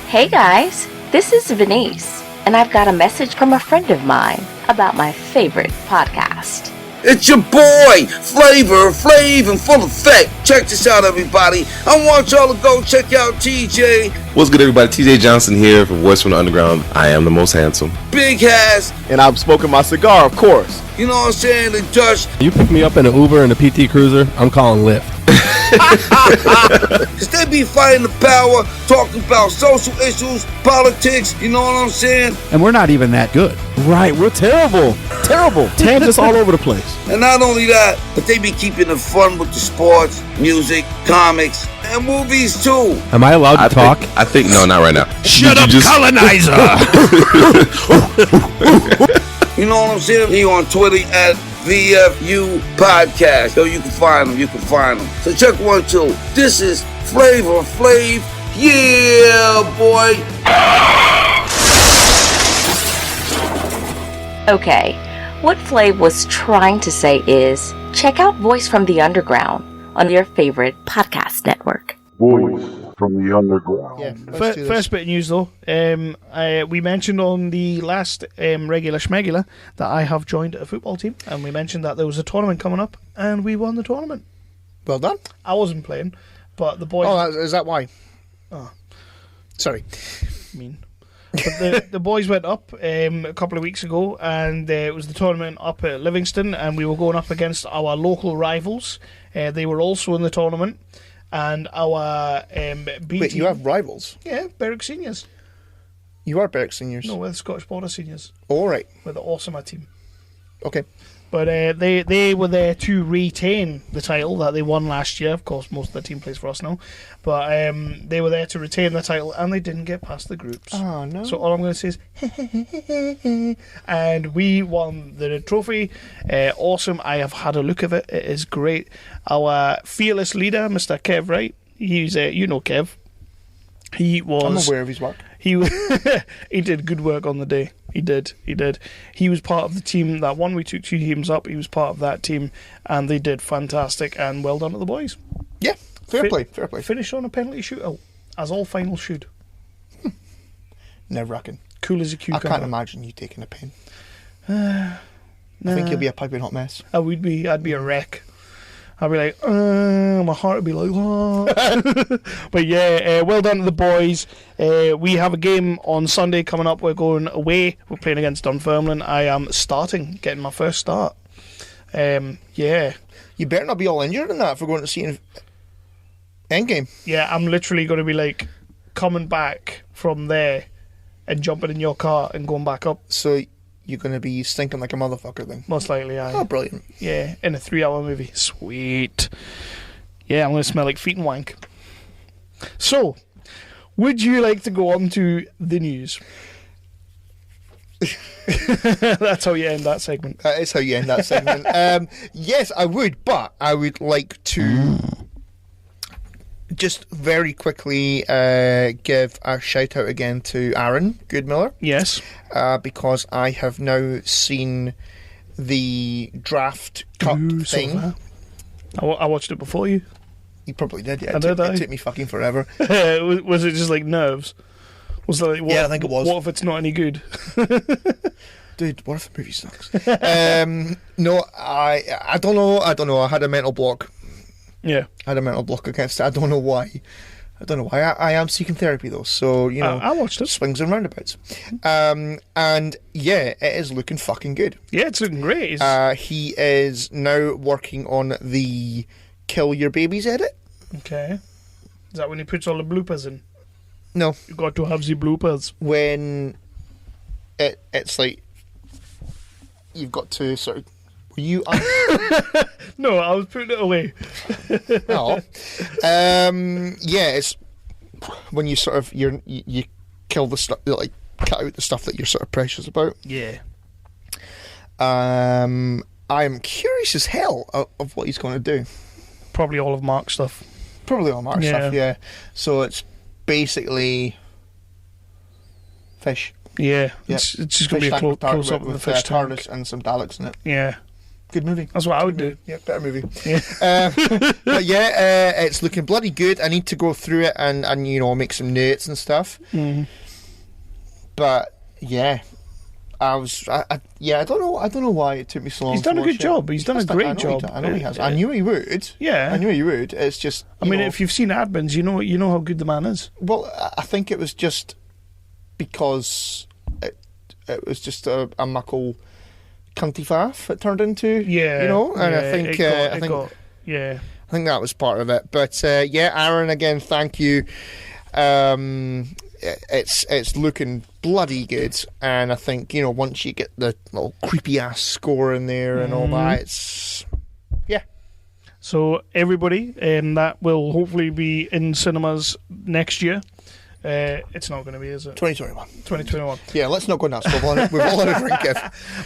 Hey guys, this is Venice, and I've got a message from a friend of mine about my favorite podcast. It's your boy, Flavor Flav in full effect. Check this out, everybody. I want y'all to go check out TJ. What's good, everybody? TJ Johnson here for Voice from the Underground. I am the most handsome. Big Has. And I'm smoking my cigar, of course. You know what I'm saying? The Dutch. You pick me up in an Uber and a PT Cruiser, I'm calling Lyft. Cause they be fighting the power, talking about social issues, politics, you know what I'm saying? And we're not even that good. Right, we're terrible. Terrible. Tangents all over the place. And not only that, but they be keeping it fun with the sports, music, comics, and movies too. Am I allowed to talk? I think no, not right now. Shut up, colonizer! You know what I'm saying? He on Twitter at VFU Podcast. Yo, you can find them. So check 1, 2. This is Flavor Flav. Yeah, boy. Okay, what Flav was trying to say is, check out Voice from the Underground on your favorite podcast network. Voice from the Underground. Yeah, First bit of news though, we mentioned on the last regular schmegula that I have joined a football team, and we mentioned that there was a tournament coming up, and we won the tournament. Well done. I wasn't playing, but the boys. Oh, is that why? Oh, sorry. Mean. But the boys went up a couple of weeks ago, and it was the tournament up at Livingston, and we were going up against our local rivals. They were also in the tournament. And our B Wait, team, you have rivals? Yeah, Berwick Seniors. You are Berwick Seniors? No, we're the Scottish Border Seniors. All right. We're the Awesome team. Okay. But they were there to retain the title that they won last year. Of course, most of the team plays for us now. But they were there to retain the title, and they didn't get past the groups. Oh, no. So all I'm going to say is, and we won the trophy. Awesome. I have had a look at it. It is great. Our fearless leader, Mr. Kev, right? He's, you know Kev. He was... I'm aware of his work. He he did good work on the day. He did. He was part of the team that won. We took 2 teams up. He was part of that team, and they did fantastic. And well done to the boys. Yeah, fair play. Finished on a penalty shootout, as all finals should. Nerve-wracking. Cool as a cucumber. I can't imagine you taking a pen. I think you'll be a piping hot mess. I'd be a wreck. I'd be like, my heart would be like, oh. But yeah, well done to the boys. We have a game on Sunday coming up. We're going away. We're playing against Dunfermline. I am getting my first start. Yeah. You better not be all injured in that if we're going to see an Endgame. Yeah, I'm literally going to be like coming back from there and jumping in your car and going back up. So you're going to be stinking like a motherfucker then? Most likely, aye. Oh, brilliant. Yeah, in a 3-hour movie. Sweet. Yeah, I'm going to smell like feet and wank. So, would you like to go on to the news? That's how you end that segment. That is how you end that segment. Yes, I would, but I would like to just very quickly give a shout out again to Aaron Goodmiller. Yes. Because I have now seen the draft cut thing. I watched it before you. You probably did, yeah. It took me fucking forever. Was it just like nerves? Was it like, what, yeah, I think it was. What if it's not any good? Dude, what if the movie sucks? No, I don't know. I had a mental block. Yeah. I had a mental block against it. I don't know why. I am seeking therapy though, so you know. I watched it. Swings and roundabouts. And yeah, it is looking fucking good. Yeah, it's looking great. He is now working on the Kill Your Babies edit. Okay. Is that when he puts all the bloopers in? No. You got to have the bloopers. When it's like you've got to sort of. Were you? No, I was putting it away. Oh. Yeah, it's when you sort of you kill the stuff, like cut out the stuff that you're sort of precious about. Yeah. I'm curious as hell of what he's going to do. Probably all of Mark's stuff. Stuff, yeah. So it's basically fish. Yeah, Yep. it's just going to be a close up of the fish tank. TARDIS and some Daleks in it. Yeah. Good movie. That's what I would do. Yeah, better movie. Yeah. But yeah, it's looking bloody good. I need to go through it and you know, make some notes and stuff. Mm. But yeah, I don't know why it took me so long. He's done to a good watch job. it. He's done a great job. I know he has. I knew he would. Yeah. I knew he would. It's just. I mean, if you've seen Admins, you know how good the man is. Well, I think it was just because it was just a muckle cunty faff it turned into. Yeah. You know, and yeah, I think yeah. I think that was part of it. But yeah, Aaron, again, thank you. It's looking bloody good, and I think, you know, once you get the little creepy ass score in there and all that, it's So everybody, that will hopefully be in cinemas next year. It's not going to be, is it? 2021. 2021. Yeah, let's not go nuts. We've all had a drink.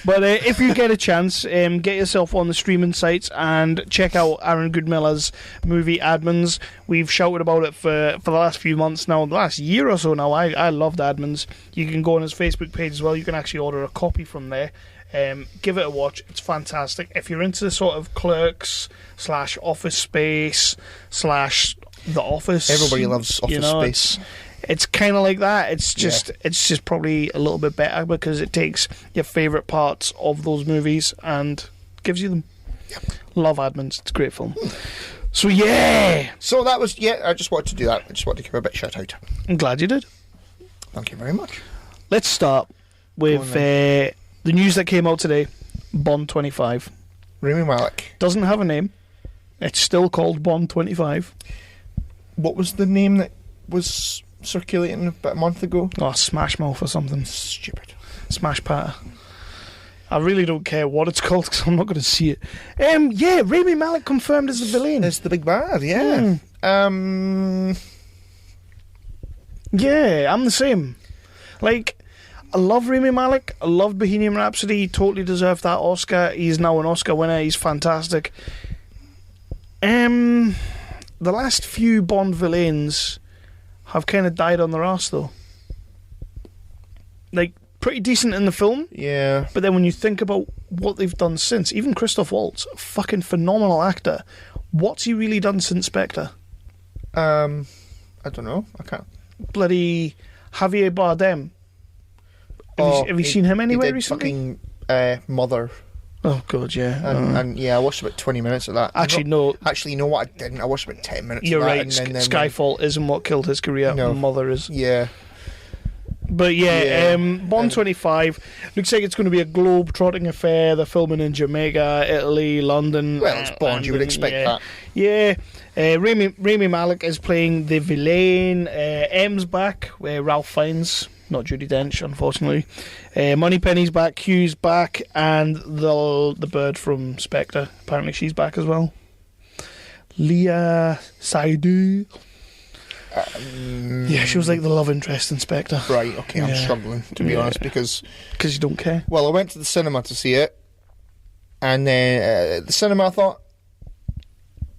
But if you get a chance, get yourself on the streaming sites and check out Aaron Goodmiller's movie Admins. We've shouted about it for the last few months now, the last year or so now. I loved Admins. You can go on his Facebook page as well. You can actually order a copy from there. Give it a watch. It's fantastic. If you're into the sort of Clerks / Office Space / The Office, Everybody loves Office Space. It's kind of like that. It's just probably a little bit better because it takes your favourite parts of those movies and gives you them. Yep. Love Admins. It's a great film. So yeah. So that was I just wanted to do that. I just wanted to give a bit of shout out. I'm glad you did. Thank you very much. Let's start with the news that came out today. Bond 25. Rami Malek doesn't have a name. It's still called Bond 25. What was the name that was circulating about a month ago? Oh, Smash Mouth or something. Stupid. Smash Patter. I really don't care what it's called because I'm not going to see it. Yeah, Rami Malek confirmed as the villain. It's the big bad, yeah. Yeah, I'm the same. Like, I love Rami Malek. I loved Bohemian Rhapsody. He totally deserved that Oscar. He's now an Oscar winner. He's fantastic. The last few Bond villains have kind of died on their arse, though. Like, pretty decent in the film. Yeah. But then when you think about what they've done since, even Christoph Waltz, a fucking phenomenal actor, what's he really done since Spectre? I don't know. I can't. Bloody Javier Bardem. Have you seen him anywhere recently? Fucking Mother. Oh god, yeah. And yeah, I watched about 20 minutes of that. Actually, no. Actually, you know what? I didn't. I watched about 10 minutes. You're of that, right. and then Skyfall isn't what killed his career. No. Mother is. Yeah. But yeah, Bond 25 looks like it's going to be a globe-trotting affair. They're filming in Jamaica, Italy, London. Well, it's Bond. You would expect that. Yeah. Rami Malek is playing the villain. M's back. Ralph Fiennes, not Judi Dench, unfortunately. Moneypenny's back. Q's back, and the bird from Spectre. Apparently, she's back as well. Leah Seydoux. Yeah, she was like the love interest in Spectre. Right, okay, I'm struggling, to be honest, because you don't care. Well, I went to the cinema to see it, and then at the cinema I thought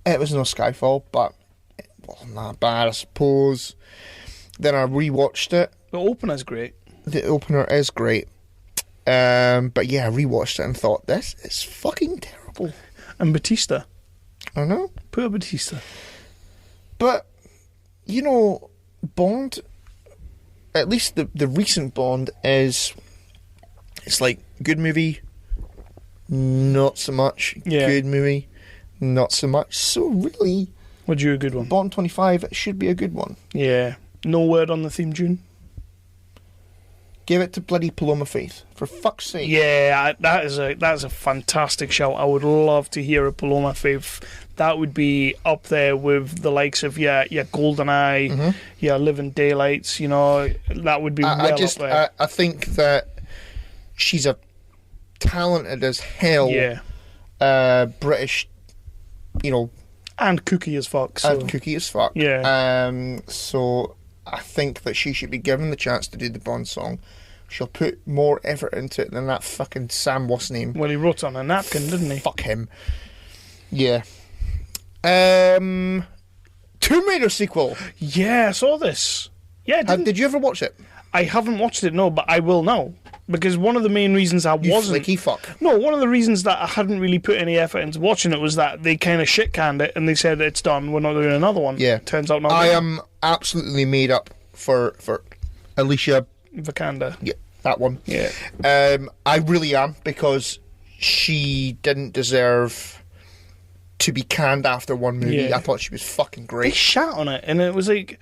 it was no Skyfall, but it wasn't that bad, I suppose. Then I rewatched it. The opener's great. The opener is great. But yeah, I rewatched it and thought, this is fucking terrible. And Batista. I know. Poor Batista. But you know, Bond, at least the recent Bond, it's like good movie, not so much. Yeah. Good movie, not so much. So really, would you a good one? Bond 25 should be a good one. Yeah. No word on the theme tune? Give it to bloody Paloma Faith, for fuck's sake. Yeah, that is a fantastic shout. I would love to hear a Paloma Faith. That would be up there with the likes of your GoldenEye, your Living Daylights. You know, that would be up there. I think that she's a talented as hell. Yeah. British, you know, and kooky as fuck. So. And kooky as fuck. Yeah. So I think that she should be given the chance to do the Bond song. She'll put more effort into it than that fucking Sam what's name. Well, he wrote on a napkin, didn't he? Fuck him. Yeah. Tomb Raider sequel. Yeah, I saw this. Yeah, did you ever watch it? I haven't watched it, no, but I will now. Because one of the main reasons I wasn't... flaky fuck. No, one of the reasons that I hadn't really put any effort into watching it was that they kind of shit-canned it and they said, it's done, we're not doing another one. Yeah. Turns out not. I am absolutely made up for Alicia Vikander. Yeah, that one. Yeah. I really am, because she didn't deserve to be canned after one movie. Yeah. I thought she was fucking They great. shat on it, and it was like...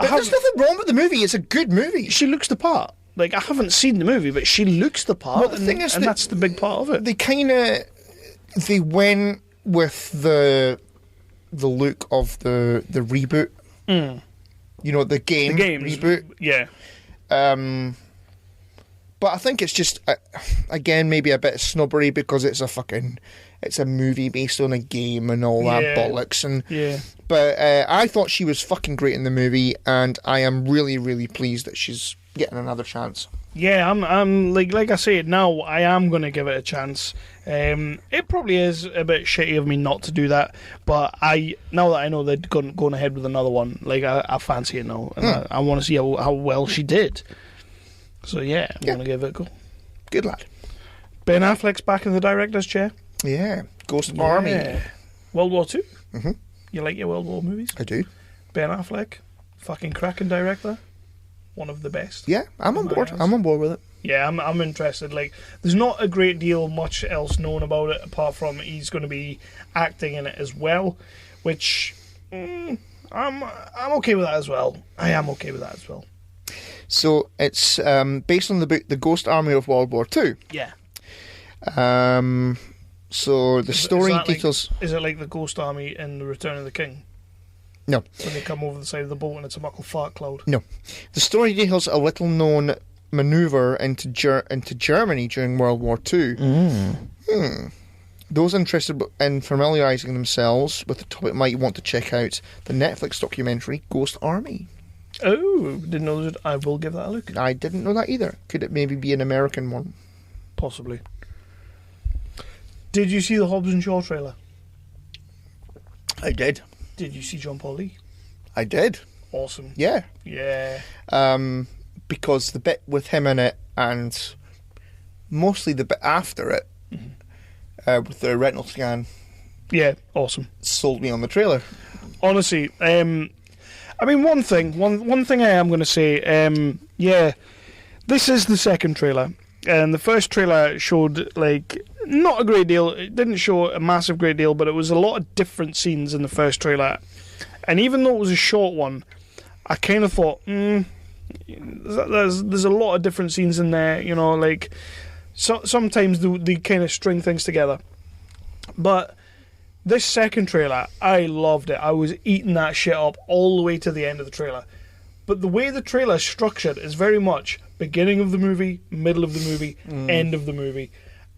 There's nothing wrong with the movie. It's a good movie. She looks the part. Like, I haven't seen the movie, but she looks the part. Well, the thing is and that's the big part of it. They went with the look of the reboot. Mm. You know, the game reboot. Yeah. But I think it's just again maybe a bit of snobbery because it's a movie based on a game and all that bollocks. And but I thought she was fucking great in the movie, and I am really, really pleased that she's getting another chance. Yeah, I'm like I said, now I am going to give it a chance. It probably is a bit shitty of me not to do that, but now that I know they're going ahead with another one, like I fancy it now, and I want to see how well she did. So yeah, I'm going to give it a go. Good lad. Ben Affleck's back in the director's chair. Yeah, Ghost Army. World War II. Mm-hmm. You like your World War movies? I do. Ben Affleck, fucking cracking director. One of the best. Yeah, I'm on board. I'm on board with it. Yeah, I'm interested. Like, there's not a great deal much else known about it apart from he's going to be acting in it as well, which I'm okay with that as well. I am okay with that as well. So it's based on the book The Ghost Army of World War II. Yeah. So the story details. Is it like the Ghost Army in The Return of the King? No. When they come over the side of the boat and it's a muckle fart cloud. No. The story details a little known maneuver into Germany during World War II. Those interested in familiarising themselves with the topic might want to check out the Netflix documentary Ghost Army. Oh, didn't know that. I will give that a look. I didn't know that either. Could it maybe be an American one? Possibly. Did you see the Hobbs and Shaw trailer? I did. Did you see John Paul Lee? I did. Awesome. Yeah. Yeah. Because the bit with him in it, and mostly the bit after it, with the retinal scan, Yeah, awesome. sold me on the trailer. Honestly, I mean, one thing I am going to say, this is the second trailer, and the first trailer showed, like, not a great deal. It didn't show a massive great deal, but it was a lot of different scenes in the first trailer, and even though it was a short one, I kind of thought, there's a lot of different scenes in there, you know, like, sometimes they kind of string things together, but this second trailer, I loved it. I was eating that shit up all the way to the end of the trailer. But the way the trailer is structured is very much beginning of the movie, middle of the movie, end of the movie.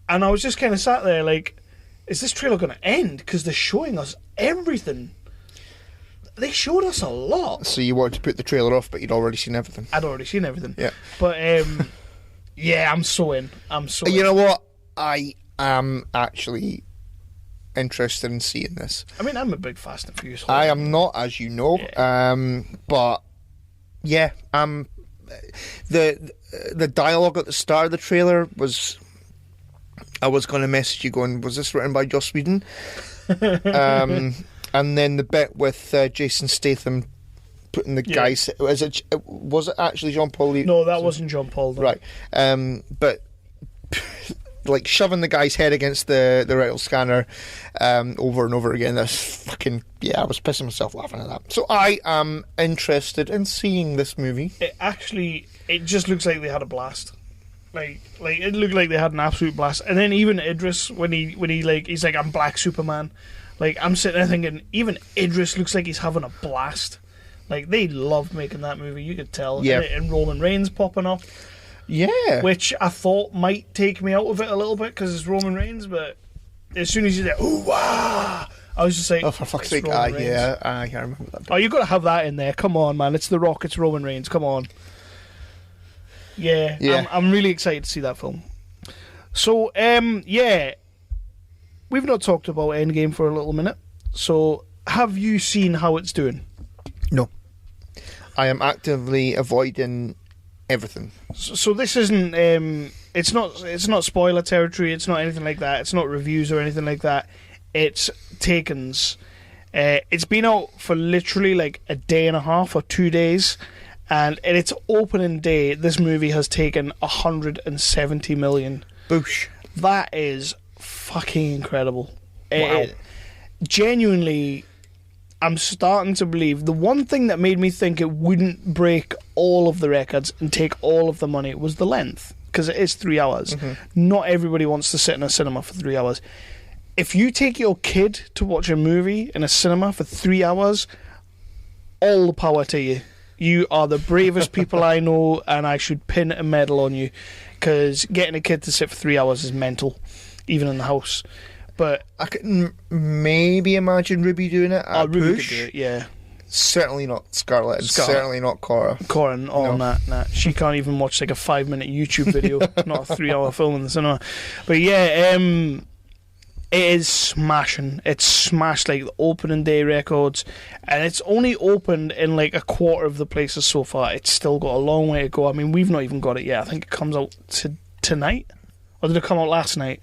And I was just kind of sat there like, is this trailer going to end? Because they're showing us everything. They showed us a lot. So you wanted to put the trailer off, but you'd already seen everything. I'd already seen everything. Yeah. But, yeah, I'm so in. You know what? I am actually interested in seeing this. I mean, I'm a big Fast and Furious. I am not, as you know. Yeah. But yeah, the dialogue at the start of the trailer was. I was going to message you going, was this written by Joss Whedon? And then the bit with Jason Statham putting the guys. Was it actually Jean Paul? No, that wasn't Jean Paul. Though. Right, but. Like shoving the guy's head against the retinal scanner over and over again. That's fucking I was pissing myself laughing at that. So I am interested in seeing this movie. It just looks like they had a blast. Like it looked like they had an absolute blast. And then even Idris, when he he's like, I'm Black Superman. Like I'm sitting there thinking, even Idris looks like he's having a blast. Like they loved making that movie. You could tell. Yeah. And Roman Reigns popping up. Yeah. Which I thought might take me out of it a little bit because it's Roman Reigns, but as soon as he's like, ooh, ah, I was just like, oh, for fuck's sake, I can't remember that. Oh, you've got to have that in there. Come on, man. It's The Rock, it's Roman Reigns. Come on. Yeah. I'm really excited to see that film. So, we've not talked about Endgame for a little minute. So, have you seen how it's doing? No. I am actively avoiding everything. So this isn't it's not spoiler territory, it's not anything like that, it's not reviews or anything like that, it's takens. It's been out for literally like a day and a half or 2 days, and in its opening day this movie has taken 170 million. Boosh. That is fucking incredible. Wow. Genuinely, I'm starting to believe the one thing that made me think it wouldn't break all of the records and take all of the money was the length, because it is 3 hours. Not everybody wants to sit in a cinema for 3 hours. If you take your kid to watch a movie in a cinema for 3 hours, all the power to you. You are the bravest people I know, and I should pin a medal on you, because getting a kid to sit for 3 hours is mental, even in the house. But I could maybe imagine Ruby doing it. Ruby push. could do it, yeah. Certainly not Scarlett. Certainly not Cora. Corin, nah. She can't even watch like a 5-minute YouTube video, not a 3-hour film in the cinema. But yeah, it is smashing. It's smashed like the opening day records, and it's only opened in like a quarter of the places so far. It's still got a long way to go. I mean, we've not even got it yet. I think it comes out tonight, or did it come out last night?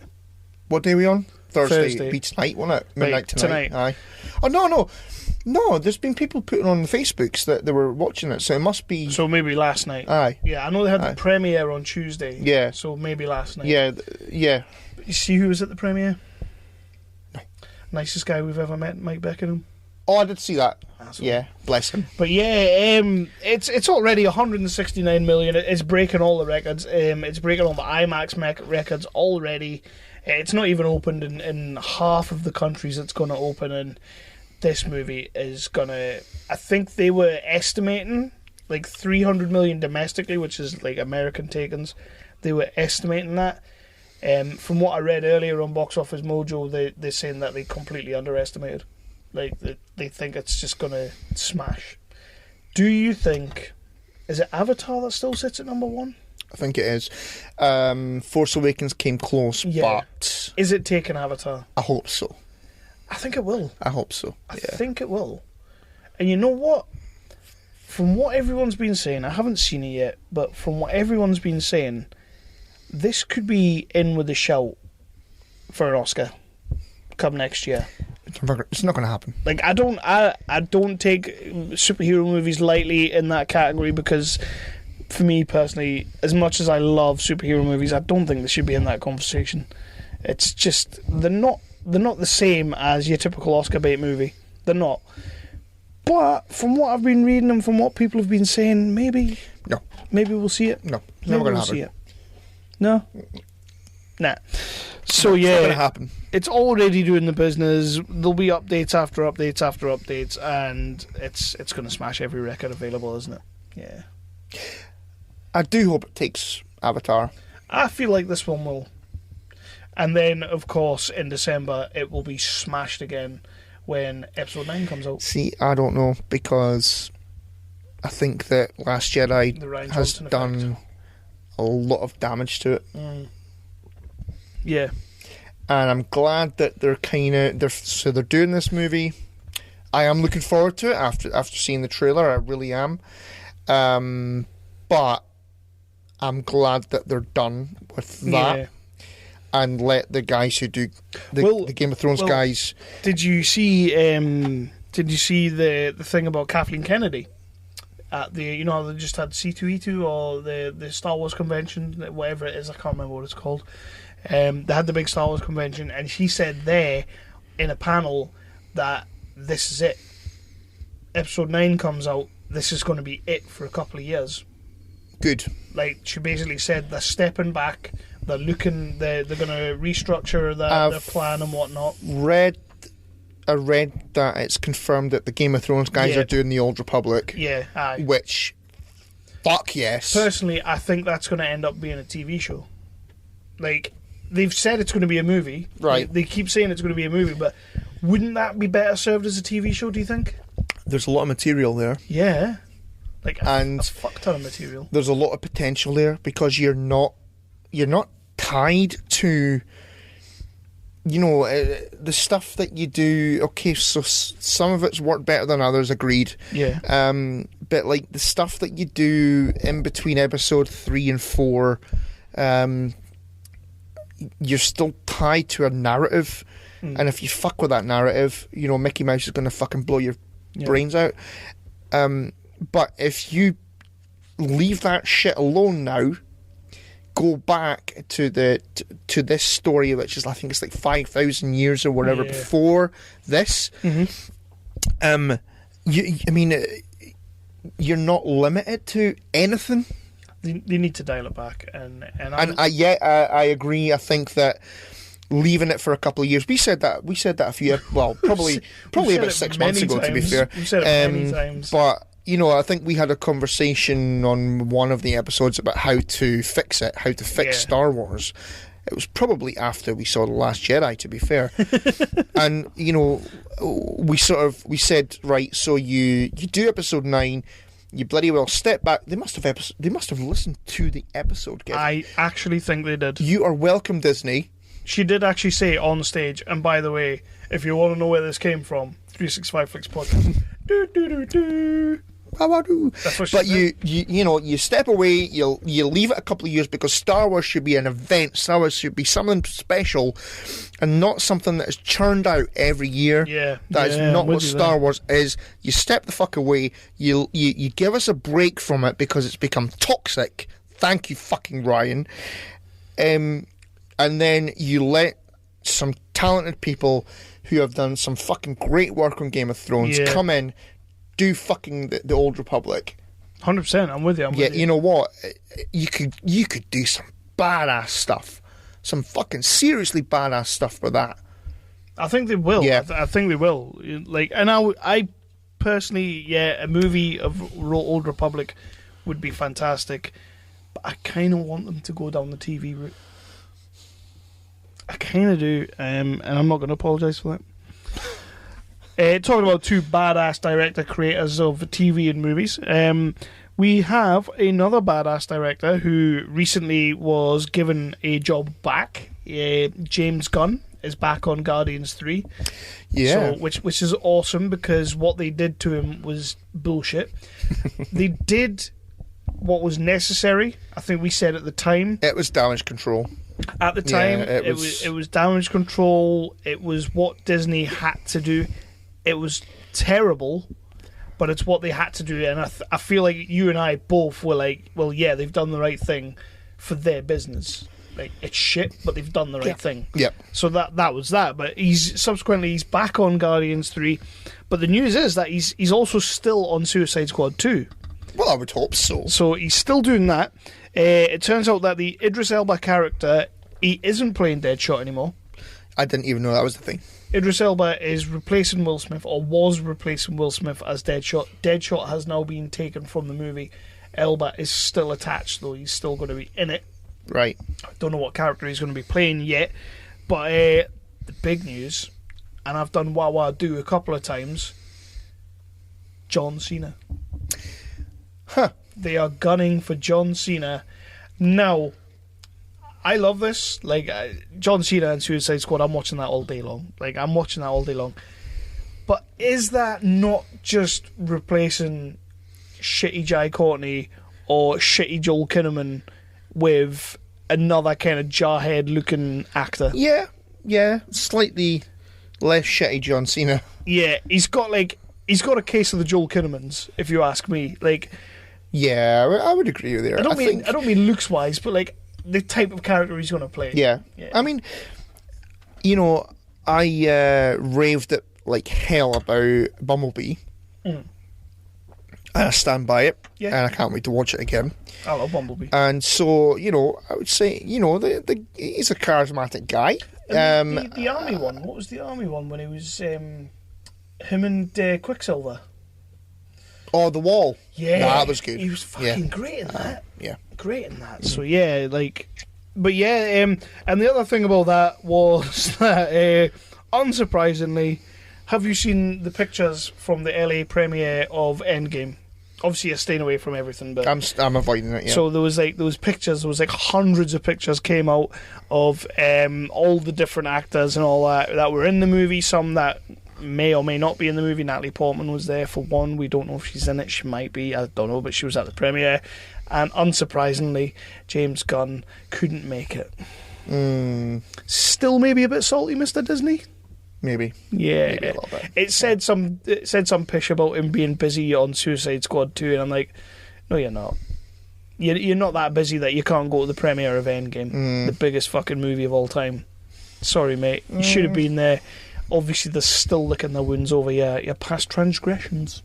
What day are we on? Thursday. Thursday. Be tonight, won't it? Midnight Right, tonight. tonight. Aye. Oh no. There's been people putting on Facebooks that they were watching it, so it must be. So maybe last night. Aye. Yeah, I know they had the premiere on Tuesday. Yeah. So maybe last night. Yeah. You see who was at the premiere? No. Nicest guy we've ever met, Mike Beckenham. Oh, I did see that. Asshole. Yeah, bless him. But yeah, it's already 169 million. It's breaking all the records. It's breaking all the IMAX records already. It's not even opened in half of the countries it's going to open in. This movie is going to... I think they were estimating like 300 million domestically, which is like American takings. They were estimating that. From what I read earlier on Box Office Mojo, they're saying that they completely underestimated. Like, they think it's just going to smash. Do you think... Is it Avatar that still sits at number 1? I think it is. Force Awakens came close, but... Is it taking Avatar? I hope so. I think it will. I hope so. I think it will. And you know what? From what everyone's been saying, I haven't seen it yet, but from what everyone's been saying, this could be in with a shout for an Oscar come next year. It's not going to happen. Like, I don't take superhero movies lightly in that category, because for me personally, as much as I love superhero movies, I don't think they should be in that conversation. It's just they're not the same as your typical Oscar bait movie. They're not. But from what I've been reading and from what people have been saying, maybe we'll see it. No, it's never going to happen. See it. No, nah. So it's not going to happen. It's already doing the business. There'll be updates after updates after updates, and it's going to smash every record available, isn't it? Yeah. I do hope it takes Avatar. I feel like this one will. And then, of course, in December, it will be smashed again when Episode 9 comes out. See, I don't know, because I think that Last Jedi has done a lot of damage to it. Yeah. And I'm glad that they're doing this movie. I am looking forward to it after seeing the trailer. I really am. But I'm glad that they're done with that. Yeah. And let the guys who do the Game of Thrones guys. Did you see the thing about Kathleen Kennedy at the they just had C2E2 or the Star Wars convention, whatever it is, I can't remember what it's called. They had the big Star Wars convention, and she said there in a panel that this is it. Episode 9 comes out, this is going to be it for a couple of years. Good. Like, she basically said they're stepping back. They're going to restructure their plan and whatnot. I read that it's confirmed that the Game of Thrones guys are doing the Old Republic. Yeah, aye. Which, fuck yes. Personally, I think that's going to end up being a TV show. Like, they've said it's going to be a movie. Right. They keep saying it's going to be a movie, but wouldn't that be better served as a TV show, do you think? There's a lot of material there. Yeah. Like, and a fuck ton of material. There's a lot of potential there, because you're not tied to, the stuff that you do. Okay, so some of it's worked better than others, agreed. Yeah. But like the stuff that you do in between episode 3 and 4, you're still tied to a narrative, and if you fuck with that narrative, Mickey Mouse is going to fucking blow your brains out. But if you leave that shit alone now, go back to this story, which is, I think it's like 5,000 years or whatever before this. Mm-hmm. You're not limited to anything. They need to dial it back, and I agree. I think that leaving it for a couple of years. We said that a few. Well, probably about 6 months ago. Times. To be fair, We've said it many times. But I think we had a conversation on one of the episodes about how to fix it, how to fix Star Wars. It was probably after we saw The Last Jedi, to be fair. And we said, right, so you do episode 9. You bloody well step back. They must have listened to the episode. Kevin. I actually think they did. You are welcome, Disney. She did actually say on stage, and by the way, if you want to know where this came from, 365 Flicks podcast. Do do do do. That's what she but said. you step away. You leave it a couple of years, because Star Wars should be an event. Star Wars should be something special, and not something that is churned out every year. Yeah, that is not what Star Wars is. You step the fuck away. You give us a break from it, because it's become toxic. Thank you, fucking Ryan. And then you let some talented people who have done some fucking great work on Game of Thrones come in. Do fucking the Old Republic. 100%. I'm with you. You know what? You could do some badass stuff, some fucking seriously badass stuff with that. I think they will. Yeah. I think they will. Like, and I personally, yeah, a movie of Old Republic would be fantastic. But I kind of want them to go down the TV route. I kind of do, and I'm not going to apologise for that. Talking about two badass director creators of TV and movies, we have another badass director who recently was given a job back. James Gunn is back on Guardians 3. Yeah. So, which is awesome, because what they did to him was bullshit. They did what was necessary. I think we said at the time. It was damage control. At the time, Yeah, it was damage control. It was what Disney had to do. It was terrible, but it's what they had to do. And I feel like you and I both were like, well, yeah, they've done the right thing for their business. Like, it's shit, but they've done the right thing. Yep. So that was that. But he's back on Guardians 3. But the news is that he's also still on Suicide Squad 2. Well, I would hope so. So he's still doing that. It turns out that the Idris Elba character, he isn't playing Deadshot anymore. I didn't even know that was the thing. Idris Elba is replacing Will Smith, or was replacing Will Smith as Deadshot. Deadshot has now been taken from the movie. Elba is still attached, though. He's still going to be in it. Right. I don't know what character he's going to be playing yet. But the big news, and I've done Wah Do a couple of times, John Cena. Huh. They are gunning for John Cena. Now, I love this. Like, John Cena and Suicide Squad, I'm watching that all day long. But is that not just replacing shitty Jai Courtney or shitty Joel Kinnaman with another kind of jarhead-looking actor? Yeah. Slightly less shitty John Cena. Yeah, he's got a case of the Joel Kinnamans, if you ask me. Like, yeah, I would agree with you. I don't mean looks wise, but like the type of character he's going to play. Yeah. I mean, you know, I raved it like hell about Bumblebee. And I stand by it. Yeah. And I can't wait to watch it again. I love Bumblebee. And so, you know, I would say, you know, he's a charismatic guy. The army one. What was the army one when it was him and Quicksilver? Oh, The Wall. Yeah, that was good. He was fucking great in that. Yeah, great in that. So yeah, but yeah, and the other thing about that was that, unsurprisingly, have you seen the pictures from the LA premiere of Endgame? Obviously, you're staying away from everything, but I'm avoiding it. Yeah. So there was pictures. There was hundreds of pictures came out of all the different actors and all that were in the movie. Some that may or may not be in the movie. Natalie Portman was there for one. We don't know if she's in it. She might be. I don't know, but she was at the premiere. And unsurprisingly, James Gunn couldn't make it. Still maybe a bit salty, Mr. Disney? Maybe. Yeah. Maybe a little bit. It said some pish about him being busy on Suicide Squad 2, and I'm like, no, you're not. You're not that busy that you can't go to the premiere of Endgame, the biggest fucking movie of all time. Sorry, mate. You should have been there. Obviously, they're still licking their wounds over your past transgressions.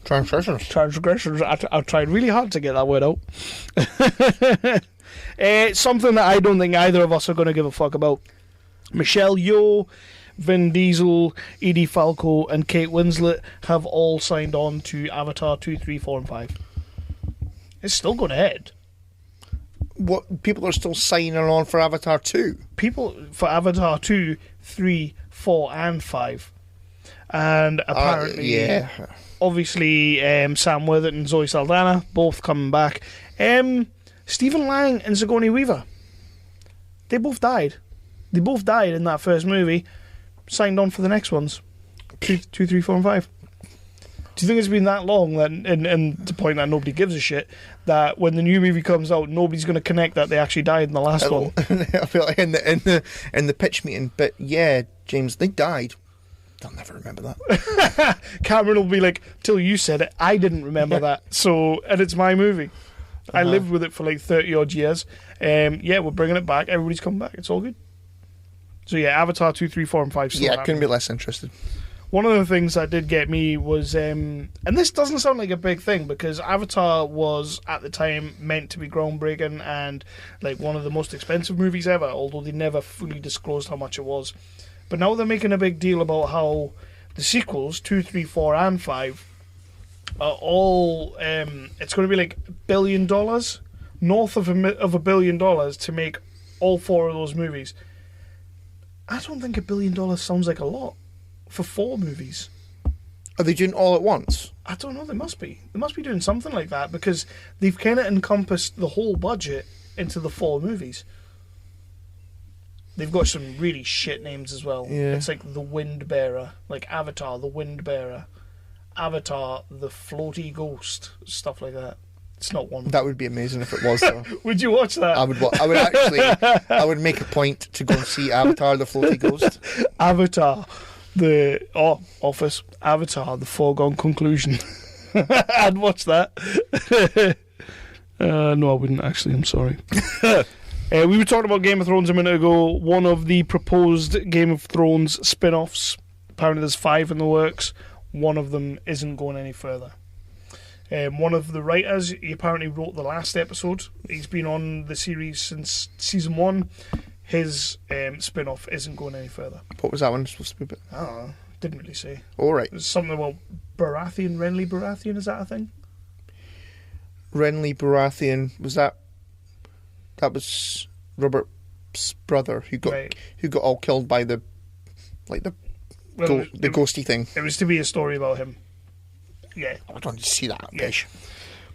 Transgressions. I tried really hard to get that word out. Something that I don't think either of us are going to give a fuck about. Michelle Yeoh, Vin Diesel, Edie Falco, and Kate Winslet have all signed on to Avatar 2, 3, 4, and 5. It's still going ahead. What, people are still signing on for Avatar 2? People for Avatar 2, 3, 4, and 5. And apparently, obviously, Sam Worthington and Zoe Saldana, both coming back. Stephen Lang and Sigourney Weaver, they both died. They both died in that first movie. Signed on for the next ones. 2, 3, 4, and 5. Do you think it's been that long that, and the point that nobody gives a shit, that when the new movie comes out, nobody's going to connect that they actually died in the last one? I feel like in the pitch meeting, but yeah, James, they died. I'll never remember that. Cameron will be like, till you said it, I didn't remember that. So, and it's my movie. I lived with it for like 30 odd years. We're bringing it back. Everybody's coming back. It's all good. So yeah, Avatar 2, 3, 4, and 5. Yeah, I couldn't be less interested. One of the things that did get me was, and this doesn't sound like a big thing because Avatar was at the time meant to be groundbreaking and like one of the most expensive movies ever, although they never fully disclosed how much it was. But now they're making a big deal about how the sequels, 2, 3, 4, and 5, are all. It's going to be like $1 billion, north of $1 billion to make all 4 of those movies. I don't think $1 billion sounds like a lot for 4 movies. Are they doing all at once? I don't know. They must be. They must be doing something like that because they've kind of encompassed the whole budget into the 4 movies. They've got some really shit names as well. Yeah. It's like The Wind Bearer, like Avatar, The Wind Bearer, Avatar, The Floaty Ghost, stuff like that. It's not one. That would be amazing if it was, though. Would you watch that? I would actually. I would make a point to go and see Avatar: The Floaty Ghost. Avatar, the Office. Avatar, The Foregone Conclusion. I'd watch that. No, I wouldn't actually. I'm sorry. We were talking about Game of Thrones a minute ago. One of the proposed Game of Thrones spin-offs. Apparently, there's 5 in the works. One of them isn't going any further. One of the writers, he apparently wrote the last episode. He's been on the series since season 1. His spin-off isn't going any further. What was that one supposed to be about? I don't know. Didn't really say. All right. There's something about Baratheon, Renly Baratheon. Is that a thing? Renly Baratheon, was that? That was Robert's brother who got all killed by the ghosty thing. It was to be a story about him. Yeah. I don't need to see that fish.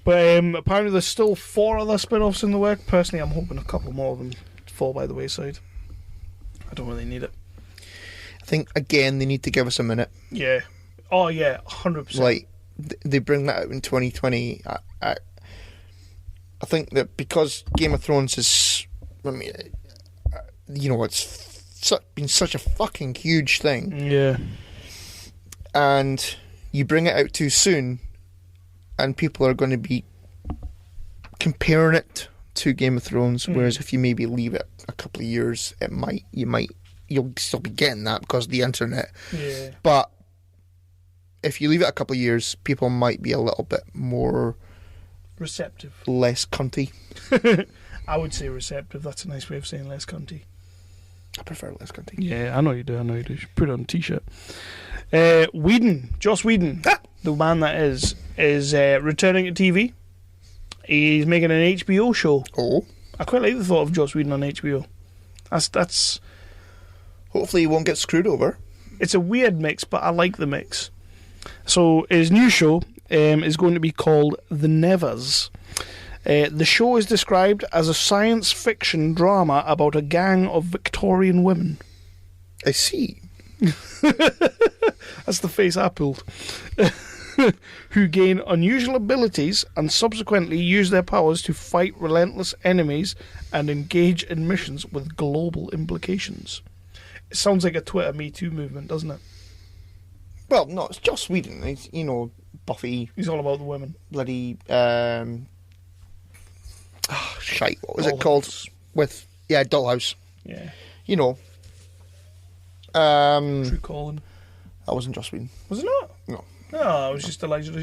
But apparently there's still 4 other spin-offs in the work. Personally, I'm hoping a couple more of them fall by the wayside. I don't really need it. I think, again, they need to give us a minute. Yeah. Oh, yeah, 100%. Like, they bring that out in 2020. I think that because Game of Thrones is, I mean, it's been such a fucking huge thing. Yeah. And you bring it out too soon, and people are going to be comparing it to Game of Thrones. Whereas if you maybe leave it a couple of years, you'll still be getting that because of the internet. Yeah. But if you leave it a couple of years, people might be a little bit more receptive, less cunty. I would say receptive. That's a nice way of saying less cunty. I prefer less cunty. Yeah, I know you do. You should put it on a t-shirt. Joss Whedon, the man that is returning to TV. He's making an HBO show. Oh, I quite like the thought of Joss Whedon on HBO. That's. Hopefully, he won't get screwed over. It's a weird mix, but I like the mix. So his new show is going to be called The Nevers. The show is described as a science fiction drama about a gang of Victorian women. I see. That's the face I pulled. Who gain unusual abilities and subsequently use their powers to fight relentless enemies and engage in missions with global implications. It sounds like a Twitter Me Too movement, doesn't it? Well, no, it's Joss Whedon. He's, Buffy. He's all about the women. Bloody, shite. What was Dollhouse. It called? Dollhouse. Yeah. True Calling. That wasn't Joss Whedon. Was it not? No. No, I was just Elijah. Yeah,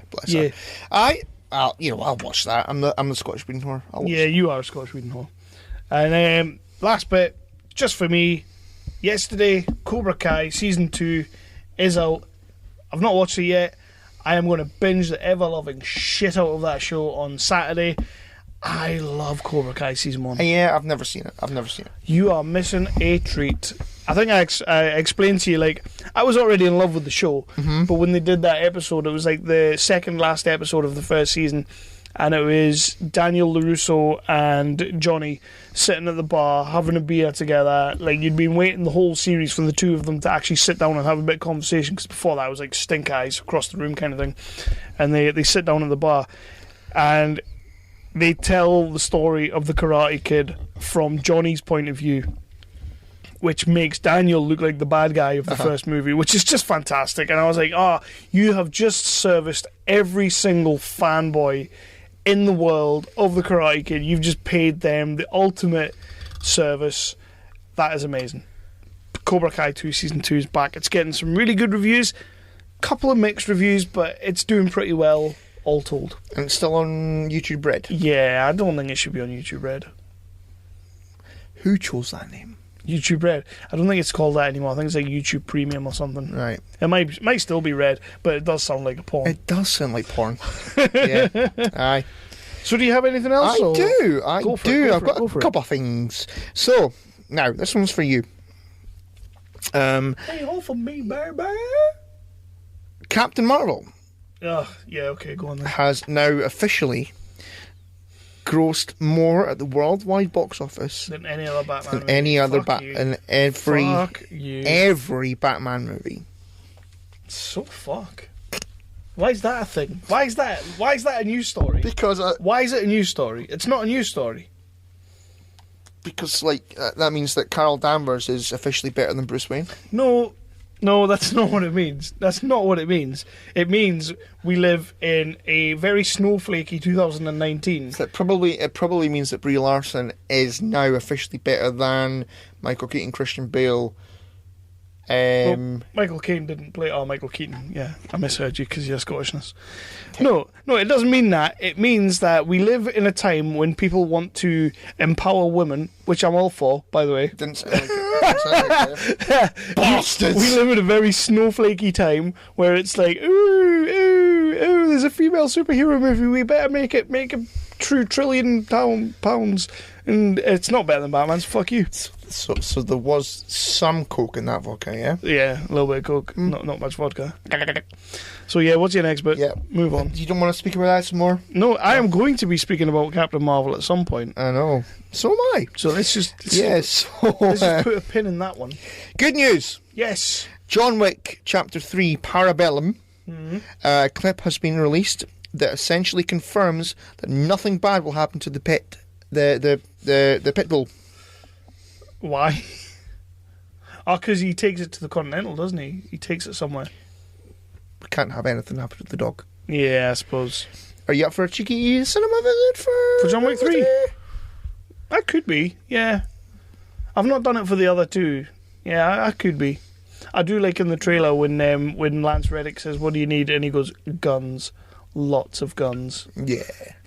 bless her. I'll watch that. I'm the Scottish Whedon whore. Yeah, you are a Scottish Whedon whore. And last bit, just for me, yesterday, Cobra Kai Season 2 is out. I've not watched it yet. I am going to binge the ever-loving shit out of that show on Saturday. I love Cobra Kai Season 1. Yeah, I've never seen it. You are missing a treat. I think I explained to you, I was already in love with the show, but when they did that episode, it was like the second last episode of the first season, and it was Daniel LaRusso and Johnny sitting at the bar having a beer together. Like, you'd been waiting the whole series for the two of them to actually sit down and have a bit of conversation, because before that it was like stink eyes across the room kind of thing. And they sit down at the bar and they tell the story of the Karate Kid from Johnny's point of view, which makes Daniel look like the bad guy of the first movie, which is just fantastic. And I was like, you have just serviced every single fanboy in the world of the Karate Kid. You've just paid them the ultimate service. That is amazing. Cobra Kai 2 Season 2 is back. It's getting some really good reviews. Couple of mixed reviews, but it's doing pretty well, all told. And it's still on YouTube Red. Yeah, I don't think it should be on YouTube Red. Who chose that name? YouTube Red. I don't think it's called that anymore. I think it's like YouTube Premium or something. Right. It might still be red, but it does sound like a porn. It does sound like porn. Yeah. Aye. So do you have anything else? I do. I've got a couple of things. So, now, this one's for you. Hey, all for me, baby. Captain Marvel Oh, yeah, okay, go on then. has now officially grossed more at the worldwide box office Than any other Batman than movie. any other Fuck you. in Fuck you. every Batman movie. So fuck. Why is that a thing? Why is that a news story? Because Why is it a news story? It's not a news story. that means that Carol Danvers is officially better than Bruce Wayne. No, that's not what it means. That's not what it means. It means we live in a very snowflakey 2019. It probably means that Brie Larson is now officially better than Michael Keaton, Christian Bale. Well, Michael Caine didn't play. Oh, Michael Keaton. Yeah, I misheard you because you're Scottishness. No, it doesn't mean that. It means that we live in a time when people want to empower women, which I'm all for, by the way. Didn't sound like it. Bastards! We live in a very snowflakey time where it's like, ooh, there's a female superhero movie. We better make a true £1 trillion pounds, and it's not better than Batman's. Fuck you. So there was some coke in that vodka, yeah? Yeah, a little bit of coke, not much vodka. So yeah, what's your next bit? Yeah. Move on. You don't want to speak about that some more? No, I am going to be speaking about Captain Marvel at some point. I know. So am I. So let's just Let's just put a pin in that one. Good news. Yes. John Wick Chapter 3 Parabellum clip has been released that essentially confirms that nothing bad will happen to the pit bull. Why? Oh, because he takes it to the Continental, doesn't he? He takes it somewhere. We can't have anything happen to the dog. Yeah, I suppose. Are you up for a cheeky cinema visit for John Wick 3? I could be, yeah. I've not done it for the other two. Yeah, I could be. I do like in the trailer when Lance Reddick says, "What do you need?" and he goes, "Guns. Lots of guns." Yeah.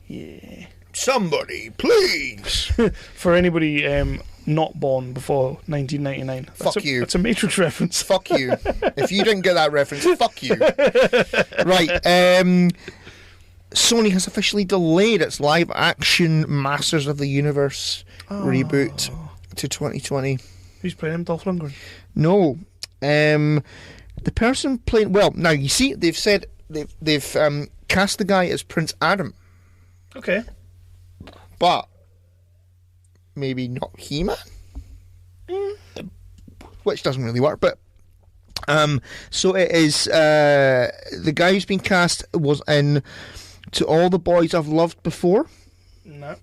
Yeah. Somebody, please. For anybody not born before 1999. Fuck you. That's a Matrix reference. Fuck you. If you didn't get that reference, fuck you. Right. Sony has officially delayed its live-action Masters of the Universe reboot to 2020. Who's playing him? Dolph Lundgren? No. The person playing... Well, now, you see, they've said... They've cast the guy as Prince Adam. Okay. But... maybe not He-Man? Which doesn't really work, but... so it is... the guy who's been cast was in To All the Boys I've Loved Before. No.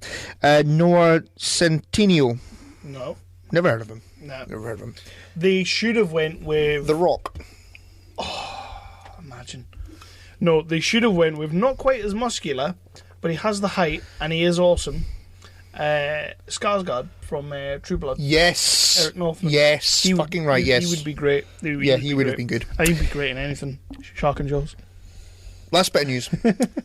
Noah Centineo. No. Never heard of him. No. Never heard of him. They should have went with... The Rock. Imagine. No, they should have went with not quite as muscular, but he has the height and he is awesome. Skarsgård from True Blood. Yes. Eric Northman. Yes. Fucking right, yes. He would be great. He would have been good. He'd be great in anything. Shark and Jaws. Last bit of news.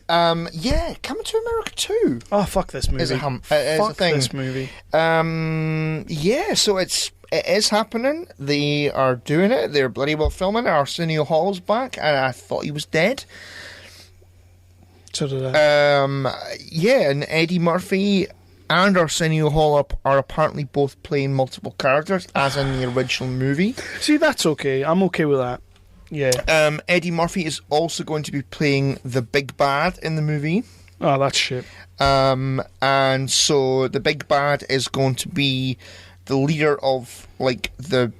Yeah, Coming to America 2. Oh, fuck this movie. Is a fuck a thing. this movie. Yeah, so it is happening. They are doing it. They're bloody well filming. Arsenio Hall's back, and I thought he was dead. So did I. Yeah, and Eddie Murphy and Arsenio Hall are apparently both playing multiple characters, as in the original movie. See, that's okay. I'm okay with that. Yeah. Eddie Murphy is also going to be playing the big bad in the movie. Oh, that's shit. And so the big bad is going to be the leader of, like, the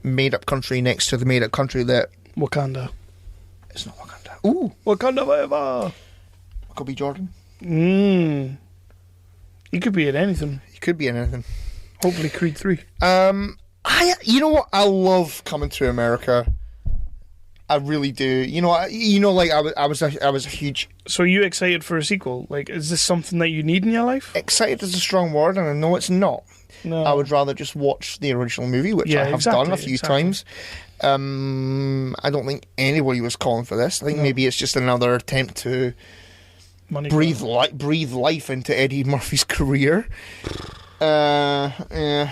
made-up country next to the made-up country that... Wakanda. It's not Wakanda. Ooh. Wakanda forever. Could be Jordan. He could be in anything. He could be in anything. Hopefully Creed 3. You know what? I love Coming to America. I really do. You know, I was a huge... So are you excited for a sequel? Like, is this something that you need in your life? Excited is a strong word, and I know it's not. No. I would rather just watch the original movie, which I have done a few times. I don't think anybody was calling for this. I think maybe it's just another attempt to breathe life into Eddie Murphy's career. Yeah.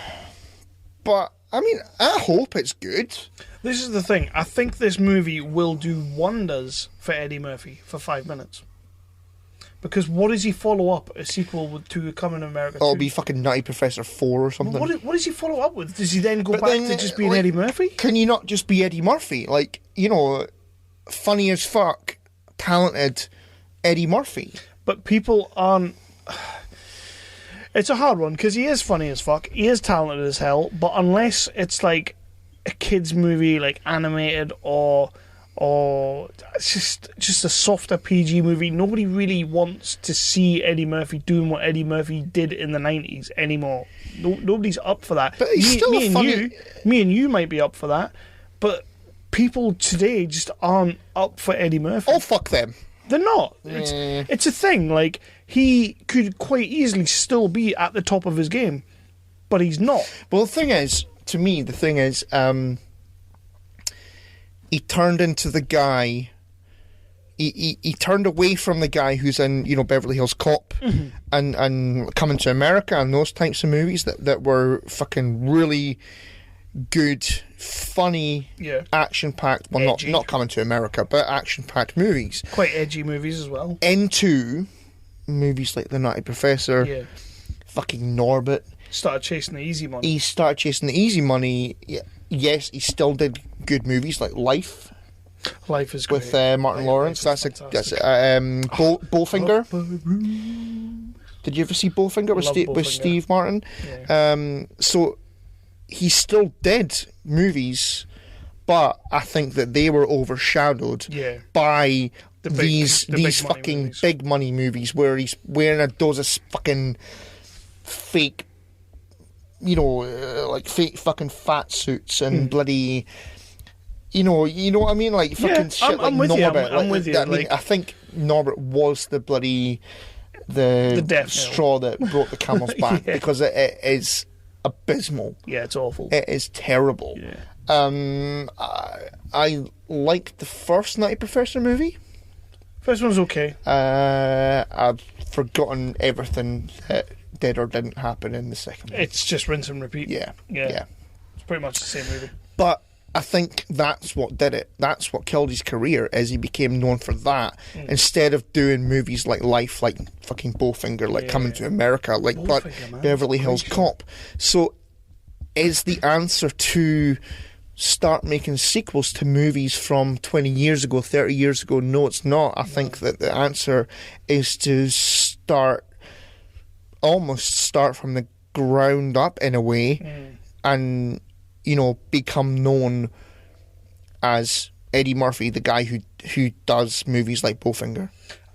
But I mean, I hope it's good. This is the thing. I think this movie will do wonders for Eddie Murphy for 5 minutes. Because what does he follow up a sequel to Coming to America? It'll be fucking Nutty Professor 4 or something. What does he follow up with? Does he then go But back then, to just being like, Eddie Murphy? Can you not just be Eddie Murphy? Like, you know, funny as fuck, talented Eddie Murphy. But people aren't... It's a hard one, because he is funny as fuck, he is talented as hell, but unless it's like a kid's movie, like animated, or it's just a softer PG movie, nobody really wants to see Eddie Murphy doing what Eddie Murphy did in the 90s anymore. Nobody's up for that. But he's still a funny... Me and you might be up for that, but people today just aren't up for Eddie Murphy. Oh, fuck them. They're not. It's a thing. Like, he could quite easily still be at the top of his game, but he's not. Well, the thing is, he turned into the guy. He turned away from the guy who's in, you know, Beverly Hills Cop and Coming to America and those types of movies that were fucking really good, funny, action-packed. Well, not Coming to America, but action-packed movies. Quite edgy movies as well. Into movies like The Nutty Professor, fucking Norbit. Started chasing the easy money. He started chasing the easy money. Yes, he still did good movies like Life. Life is great. With Martin Lawrence. That's Bowfinger. Did you ever see Bowfinger with Steve Martin? Yeah. So he still did movies, but I think that they were overshadowed by these fucking big money movies where he's wearing those fucking fake, you know, like fake fucking fat suits and bloody, you know what I mean, like fucking shit. I'm like with Norbert. you. I'm with you. I mean, I think Norbert was the straw that broke the camel's back because it is abysmal. Yeah, it's awful. It is terrible. Yeah. I liked the first Nutty Professor movie. First one's okay. I've forgotten everything that did or didn't happen in the second one. It's just rinse and repeat. Yeah. It's pretty much the same movie. But I think that's what did it. That's what killed his career, is he became known for that instead of doing movies like Life, like fucking Bowfinger, like Coming to America, like Beverly Hills Cop. So is the answer to start making sequels to movies from 20 years ago, 30 years ago? No, it's not. I think that the answer is to almost start from the ground up in a way and, you know, become known as Eddie Murphy, the guy who does movies like Bowfinger,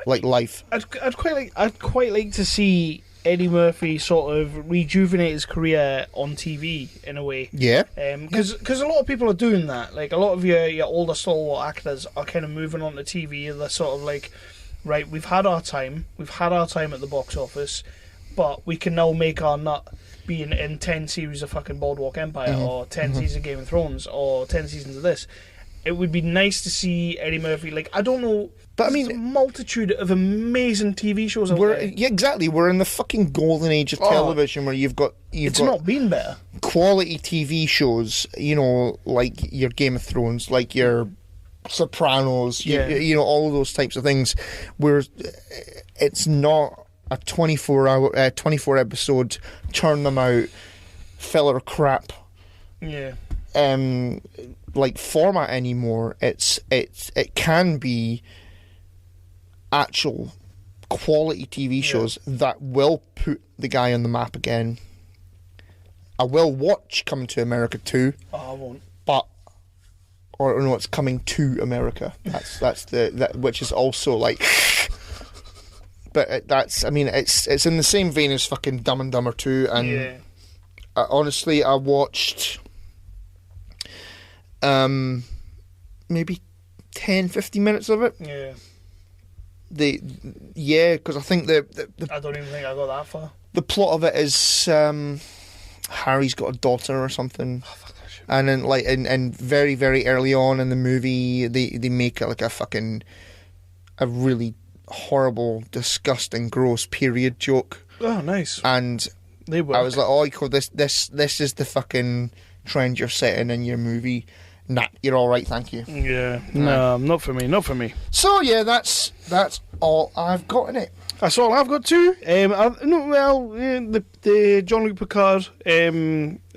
like Life. I'd quite like to see Eddie Murphy sort of rejuvenate his career on TV in a way. Yeah. Because a lot of people are doing that. Like, a lot of your older stalwart actors are kind of moving on to TV, and they're sort of like, right, we've had our time at the box office, but we can now make our nut being in 10 series of fucking Boardwalk Empire, or 10 seasons of Game of Thrones, or 10 seasons of this. It would be nice to see Eddie Murphy, like, I don't know, but I mean, a multitude of amazing TV shows out there. Yeah, exactly. We're in the fucking golden age of television where you've got not been better. Quality TV shows, you know, like your Game of Thrones, like your Sopranos, you know, all of those types of things, where it's not a 24 episode, churn them out, filler crap. Yeah. Like format anymore. It can be actual quality TV shows that will put the guy on the map again. I will watch Coming to America 2. Oh, I won't. But or no, it's Coming to America. That's which is also like. But it's in the same vein as fucking Dumb and Dumber 2, and honestly, I watched maybe 10-15 minutes of it. Because I think the I don't even think I got that far. The plot of it is Harry's got a daughter or something. Oh, fuck that shit. And then and very, very early on in the movie, they make it like a really horrible, disgusting, gross period joke. Oh, nice. And I was like, oh, this is the fucking trend you're setting in your movie. Nah, you're all right, thank you. Yeah, no, not for me, not for me. So yeah, that's all I've got in it. That's all I've got too. The Jean-Luc Picard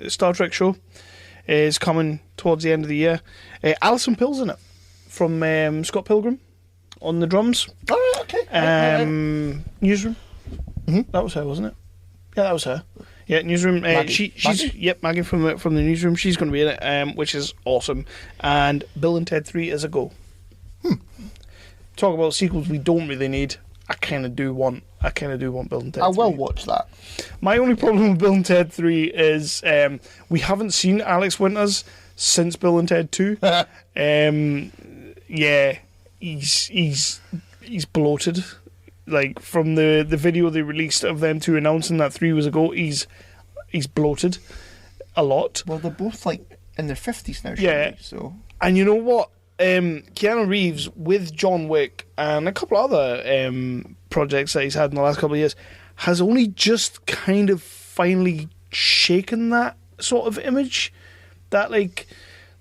Star Trek show is coming towards the end of the year. Alison Pill's in it from Scott Pilgrim on the drums. Oh, okay. Newsroom. Mm-hmm. That was her, wasn't it? Yeah, that was her. Yeah, Newsroom. Maggie. She's Maggie from the Newsroom. She's going to be in it, which is awesome. And Bill and Ted 3 is a go. Talk about sequels we don't really need. I kind of do want Bill and Ted 3. I will watch that. My only problem with Bill and Ted 3 is we haven't seen Alex Winters since Bill and Ted 2. Yeah, he's bloated. Like, from the video they released of them two announcing that 3 was a go, he's bloated a lot. Well, they're both like in their 50s now. Yeah. So. And you know what? Keanu Reeves with John Wick and a couple other projects that he's had in the last couple of years has only just kind of finally shaken that sort of image. That, like,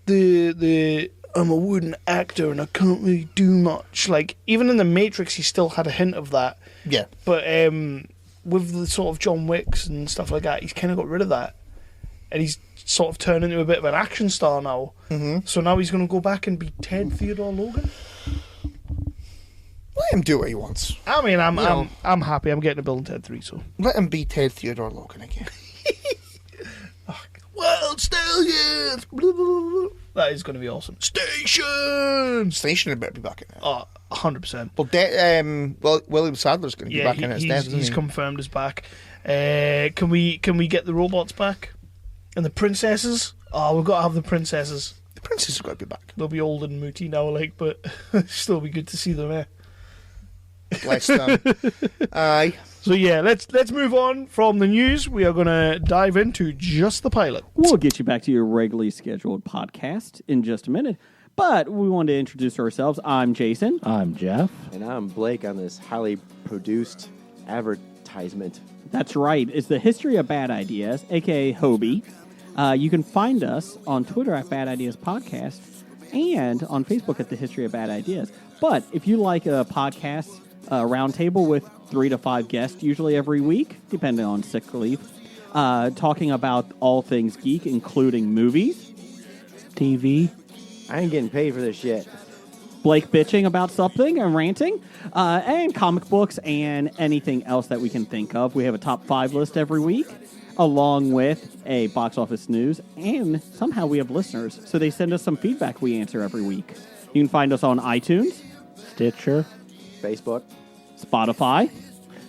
the I'm a wooden actor and I can't really do much. Like, even in The Matrix, he still had a hint of that. Yeah. But with the sort of John Wicks and stuff like that, he's kind of got rid of that. And he's sort of turned into a bit of an action star now. Mm-hmm. So now he's going to go back and be Ted Theodore Logan. Let him do what he wants. I mean, I'm happy. I'm getting a Bill and Ted 3, so. Let him be Ted Theodore Logan again. World Stallions! That is going to be awesome. Station had better be back in it. Oh, 100%. Well, William Sadler's going to be back in it as Death, isn't he? He's confirmed as back. Can we get the robots back? And the princesses? Oh, we've got to have the princesses. The princesses have got to be back. They'll be old and mooty now, like, but still be good to see them there. Bless them. Aye. So yeah, let's move on from the news. We are going to dive into just the pilot. We'll get you back to your regularly scheduled podcast in just a minute. But we wanted to introduce ourselves. I'm Jason. I'm Jeff. And I'm Blake on this highly produced advertisement. That's right. It's the History of Bad Ideas, a.k.a. Hobie. You can find us on Twitter at Bad Ideas Podcast and on Facebook at the History of Bad Ideas. But if you like a podcast roundtable with 3 to 5 guests, usually every week, depending on sick leave, talking about all things geek, including movies, TV. I ain't getting paid for this shit. Blake bitching about something and ranting, and comic books and anything else that we can think of. We have a top 5 list every week, along with a box office news, and somehow we have listeners, so they send us some feedback we answer every week. You can find us on iTunes, Stitcher, Facebook, Spotify,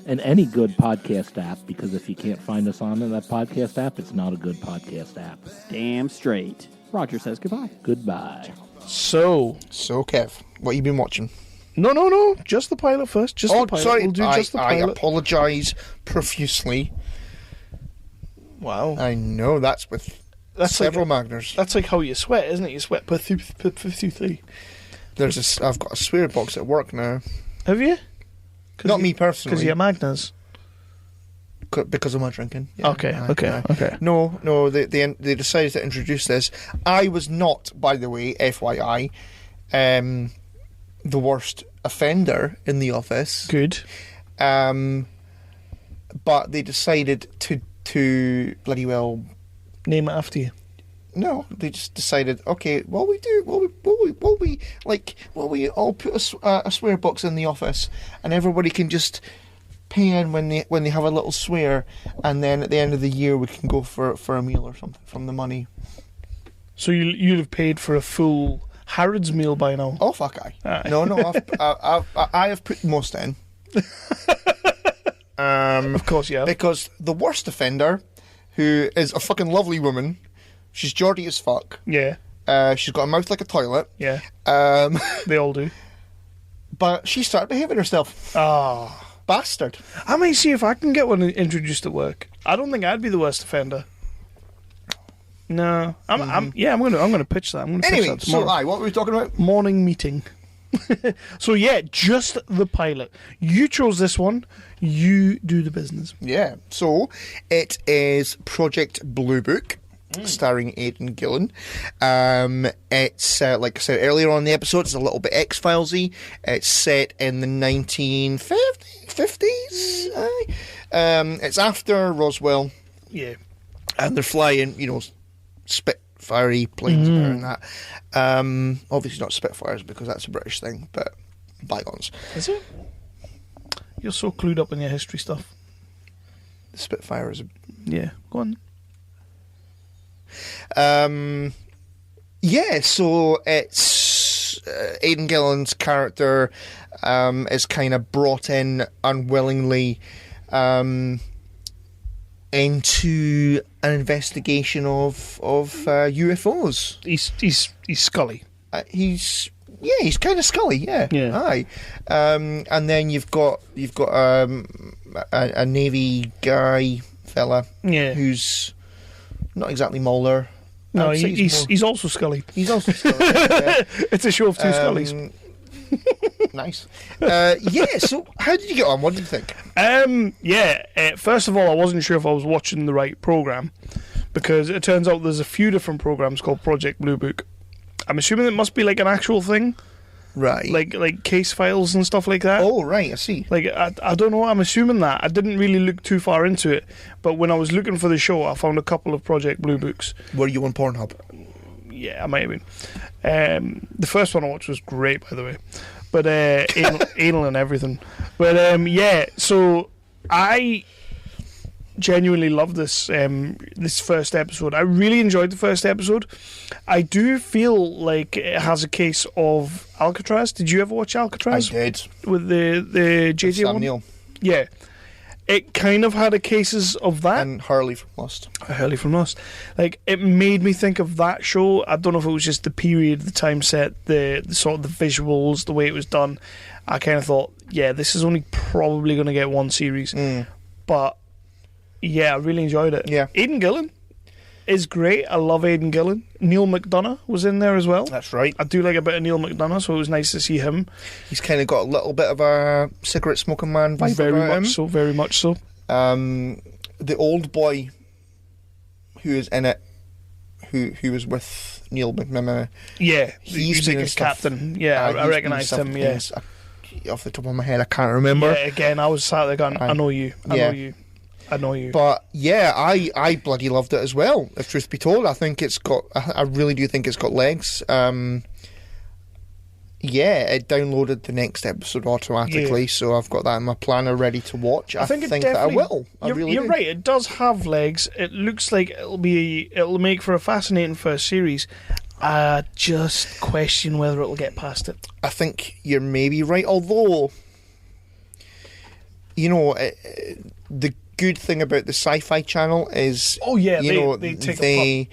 and any good podcast app, because if you can't find us on that podcast app, it's not a good podcast app. Damn straight. Roger says goodbye. Goodbye. So Kev, what you been watching? No, just the pilot first. Just the pilot. Sorry, We'll do just the pilot. I apologise profusely. Wow. I know, that's several Magners. That's like how you sweat, isn't it? You sweat profusely. I've got a swear box at work now. Have you? Not me personally. Because you're Magners. Because of my drinking. Yeah, Okay. No. They decided to introduce this. I was not, by the way, FYI, the worst offender in the office. Good. But they decided to bloody well name it after you. No, they just decided. Okay, will we all put a swear box in the office, and everybody can just pay in when they have a little swear, and then at the end of the year we can go for a meal or something from the money. So you'd have paid for a full Harrods meal by now. Oh fuck! No, I have put most in. Of course, yeah. Because the worst offender, who is a fucking lovely woman, she's Geordie as fuck. Yeah. She's got a mouth like a toilet. Yeah. They all do. But she started behaving herself. Ah. Bastard. I might see if I can get one introduced at work. I don't think I'd be the worst offender. No. I'm gonna pitch that. Anyway, so what were we talking about? Morning meeting. So yeah, just the pilot. You chose this one. You do the business. Yeah. So it is Project Blue Book. starring Aidan Gillen. It's, like I said earlier on in the episode, it's a little bit X-Files-y. It's set in the 1950s. It's after Roswell. Yeah. And they're flying, Spitfire planes and that. Obviously not Spitfires, because that's a British thing, but bygones. Is it? You're so clued up in your history stuff. The Spitfire is a... Yeah, go on. So it's Aidan Gillen's character is kind of brought in unwillingly into an investigation of UFOs. He's Scully. He's kind of Scully. Yeah. Aye. And then you've got a Navy fella. Yeah. Who's not exactly Mulder. No, he's also Scully. He's also Scully. Yeah. It's a show of two Scullys. Nice. So how did you get on? What did you think? First of all, I wasn't sure if I was watching the right programme, because it turns out there's a few different programmes called Project Blue Book. I'm assuming it must be like an actual thing. Right. Like case files and stuff like that. Oh, right, I see. Like, I don't know, I'm assuming that. I didn't really look too far into it, but when I was looking for the show, I found a couple of Project Blue Books. Were you on Pornhub? Yeah, I might have been. The first one I watched was great, by the way. But, anal and everything. But, so I genuinely love this this first episode. I really enjoyed the first episode. I do feel like it has a case of Alcatraz. Did you ever watch Alcatraz? I did. With the JJ Sam one? Neill. Yeah. It kind of had a cases of that. And Hurley from Lost. Like, it made me think of that show. I don't know if it was just the period, the time set, the sort of the visuals, the way it was done. I kind of thought, yeah, this is only probably going to get one series. But yeah, I really enjoyed it. Yeah. Aidan Gillen is great. I love Aidan Gillen. Neil McDonough was in there as well. That's right. I do like a bit of Neil McDonough, so it was nice to see him. He's kind of got a little bit of a cigarette smoking man vibe about him. Very much so. The old boy who is in it, who was with Neil McDonough. Yeah, he's like his captain. Yeah, I recognised him. Yeah. Off the top of my head, I can't remember. Yeah, again, I was sat there going, I know you. I know you. But yeah, I bloody loved it as well, if truth be told. I really do think it's got legs. It downloaded the next episode automatically, so I've got that in my planner ready to watch. I think that I will. You're right, it does have legs. It looks like it'll make for a fascinating first series. I just question whether it'll get past it. I think you're maybe right, although, the good thing about the Sci-Fi Channel is, they take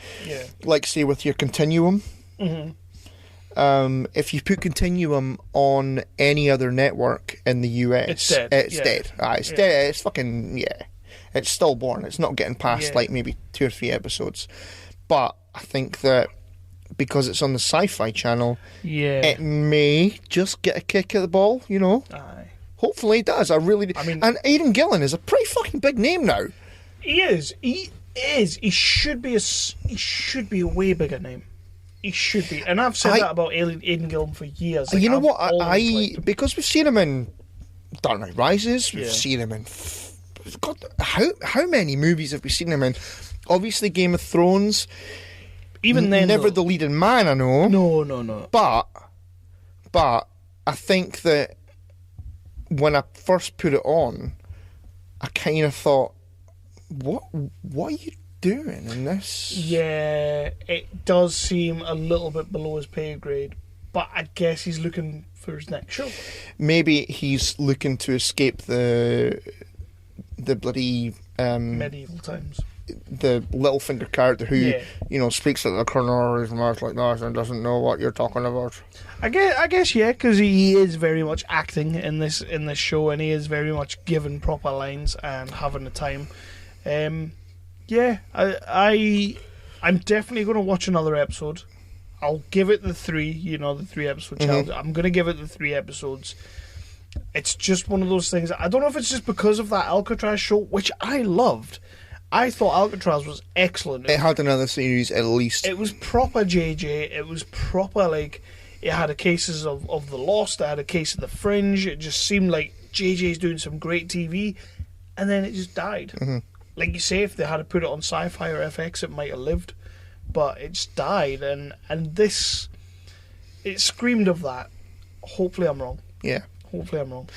like, say, with your Continuum, if you put Continuum on any other network in the US, it's dead. It's dead. It's dead. It's fucking, it's stillborn. It's not getting past like maybe 2 or 3 episodes. But I think that because it's on the Sci-Fi Channel, it may just get a kick at the ball, Aye. Hopefully it does. I really do. And Aidan Gillen is a pretty fucking big name now. He is. He should be a way bigger name. He should be. And I've said that about Aidan Gillen for years. Like, you know what? Because we've seen him in Dark Knight Rises. We've seen him in... God, how many movies have we seen him in? Obviously Game of Thrones. Even then, never the leading man, I know. No. But I think that when I first put it on, I kind of thought, what are you doing in this? Yeah, it does seem a little bit below his pay grade, but I guess he's looking for his next show. Maybe he's looking to escape the bloody... medieval times. The Littlefinger character who, speaks at the corner of his mouth like that and doesn't know what you're talking about. I guess, because he is very much acting in this show, and he is very much given proper lines and having the time. I'm definitely going to watch another episode. I'll give it the 3, the 3 episode challenge. I'm going to give it the 3 episodes. It's just one of those things. I don't know if it's just because of that Alcatraz show, which I loved. I thought Alcatraz was excellent. It had another series at least. It was proper JJ. It was proper, like, it had a cases of The Lost. It had a case of The Fringe. It just seemed like JJ's doing some great TV, and then it just died. Mm-hmm. Like you say, if they had to put it on Sci-Fi or FX, it might have lived, but it just died. And this, it screamed of that. Hopefully, I'm wrong. Yeah. Hopefully, I'm wrong.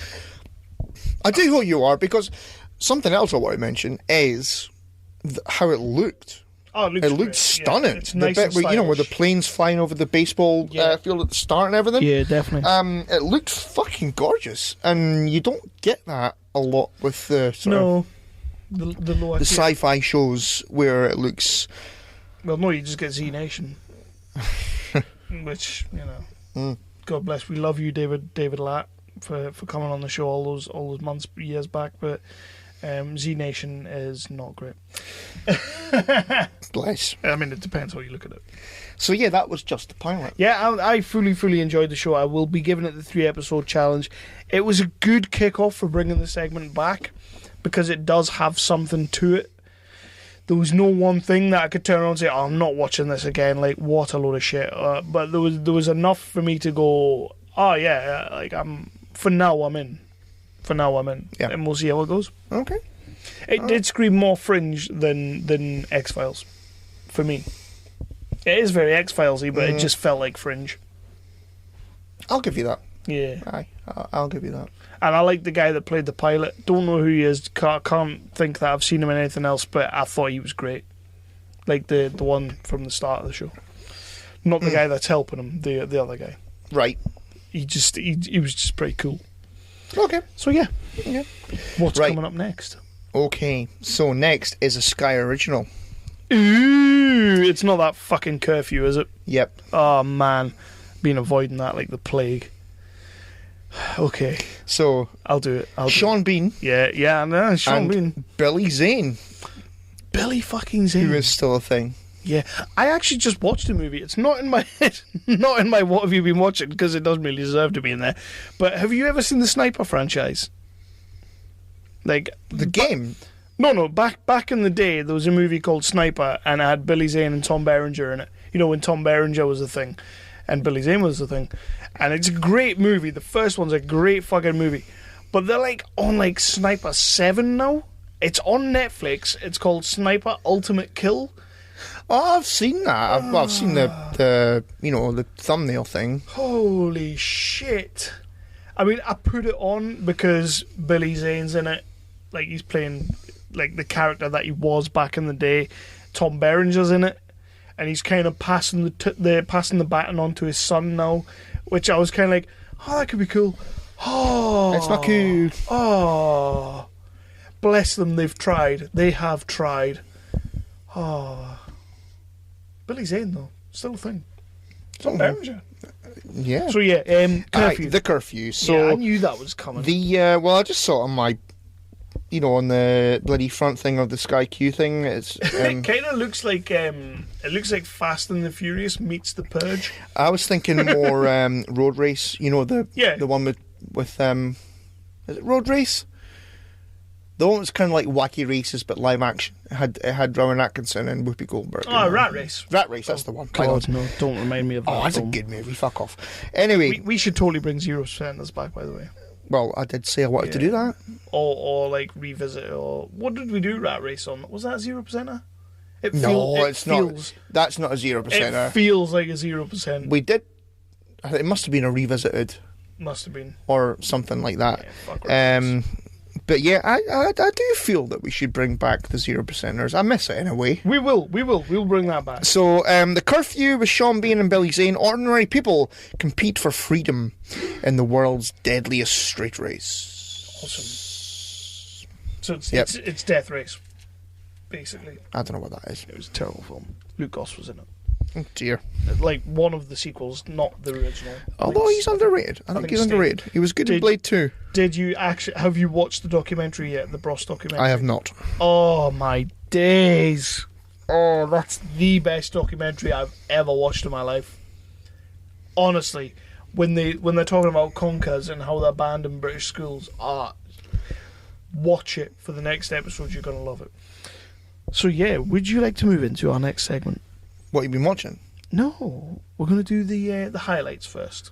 I do hope you are, because something else I want to mention is how it looked. Oh, it looked great. stunning. Yeah, it's nice the and bit where, where the stylish. planes flying over the baseball field at the start and everything. Yeah, definitely. It looked fucking gorgeous, and you don't get that a lot with the sort of the lower the tier. sci-fi shows where it looks. Well, no, you just get Z Nation, which God bless. We love you, David Latt, for coming on the show all those months, years back, but. Z Nation is not great. Bless. I mean, it depends how you look at it. So yeah, that was just the pilot. Yeah, I fully enjoyed the show. I will be giving it the 3-episode challenge. It was a good kick-off for bringing the segment back, because it does have something to it. There was no one thing that I could turn around and say, oh, I'm not watching this again, like, what a load of shit. But there was enough for me to go, oh yeah, like, for now I'm in. Yeah. And we'll see how it goes. Okay. It did scream more Fringe than X-Files, for me. It is very X-Filesy, but it just felt like Fringe. I'll give you that. Yeah. Aye, I'll give you that. And I like the guy that played the pilot. Don't know who he is. Can't think that I've seen him in anything else, but I thought he was great. Like the one from the start of the show. Not the guy that's helping him, the other guy. Right. He was just pretty cool. Okay. So yeah. What's Right. coming up next? Okay, so next is a Sky original. Ooh, it's not that fucking Curfew, is it? Yep. Oh man, been avoiding that like the plague. Okay, So I'll do it. Sean Bean Yeah, no, Sean and Bean. Billy Zane, Billy fucking Zane. who is still a thing. Yeah, I actually just watched the movie. It's not in my not in my what have you been watching, because it doesn't really deserve to be in there. But have you ever seen the Sniper franchise? Like The game. No. Back in the day, there was a movie called Sniper, and it had Billy Zane and Tom Berenger in it. You know, when Tom Berenger was the thing, and Billy Zane was the thing. And it's a great movie. The first one's a great fucking movie. But they're like on like Sniper 7 now. It's on Netflix. It's called Sniper Ultimate Kill. Oh, I've seen that. I've seen the the thumbnail thing. Holy shit. I mean, I put it on because Billy Zane's in it. Like, he's playing like the character that he was back in the day. Tom Berenger's in it, and he's kind of passing the baton on to his son now, which I was kind of like, oh, that could be cool. Oh, It's not cool. Oh, bless them. They've tried. They have tried. Oh, Billy Zane though, still a thing. Tom Berenger. Yeah. So yeah, Curfew. The Curfew. So yeah, I knew that was coming. well, I just saw it on my, on the bloody front thing of the Sky Q thing. It's It kind of looks like Fast and the Furious meets The Purge. I was thinking more Road Race. The one with is it Road Race? The one was kind of like Wacky Races, but live action. It had Rowan Atkinson and Whoopi Goldberg. Oh, Rat Race. Rat Race, that's the one. God, no, don't remind me of that. Oh, that's a good movie. Fuck off. Anyway, We should totally bring 0% back, by the way. well, I did say I wanted to do that. Or like revisit it. Or what did we do Rat Race on? Was that 0%? It's not. That's not a 0%. It feels like a 0%. We did. I think it must have been a revisited Must have been. or something like that. Yeah, fuck Rat Race. But yeah, I do feel that we should bring back the 0%ers. I miss it in a way. We will bring that back. So, the Curfew with Sean Bean and Billy Zane. Ordinary people compete for freedom in the world's deadliest straight race. Awesome. So Yep. it's Death Race, basically. I don't know what that is. It was a terrible film. Luke Goss was in it. Oh dear. Like one of the sequels, not the original. Although he's underrated. I think he's underrated. He was good in Blade 2. Did you have you watched the documentary yet? The Bros documentary? I have not. Oh my days. Oh, that's the best documentary I've ever watched in my life. Honestly, when they're talking about conkers and how they're banned in British schools, watch it for the next episode. You're gonna love it. So yeah, would you like to move into our next segment? What you been watching? No, we're going to do the highlights first.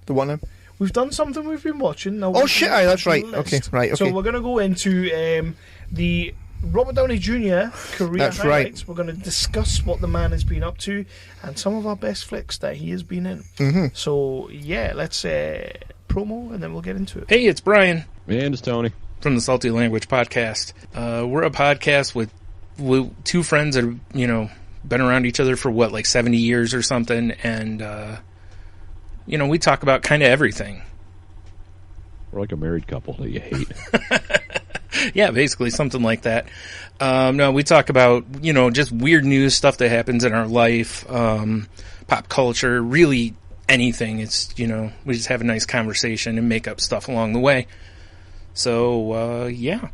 The one. We've done something we've been watching. Now Oh shit! Aye, that's right. Okay, right. Okay. So we're going to go into the Robert Downey Jr. career That's highlights. right. We're going to discuss what the man has been up to and some of our best flicks that he has been in. Mm-hmm. So yeah, let's promo and then we'll get into it. Hey, it's Brian. And it's Tony. From the Salty Language Podcast. We're a podcast with two friends that have, been around each other for like 70 years or something, and we talk about kind of everything. We're like a married couple that you hate. Yeah, basically something like that. No, we talk about just weird news, stuff that happens in our life, pop culture, really anything. It's we just have a nice conversation and make up stuff along the way. So yeah,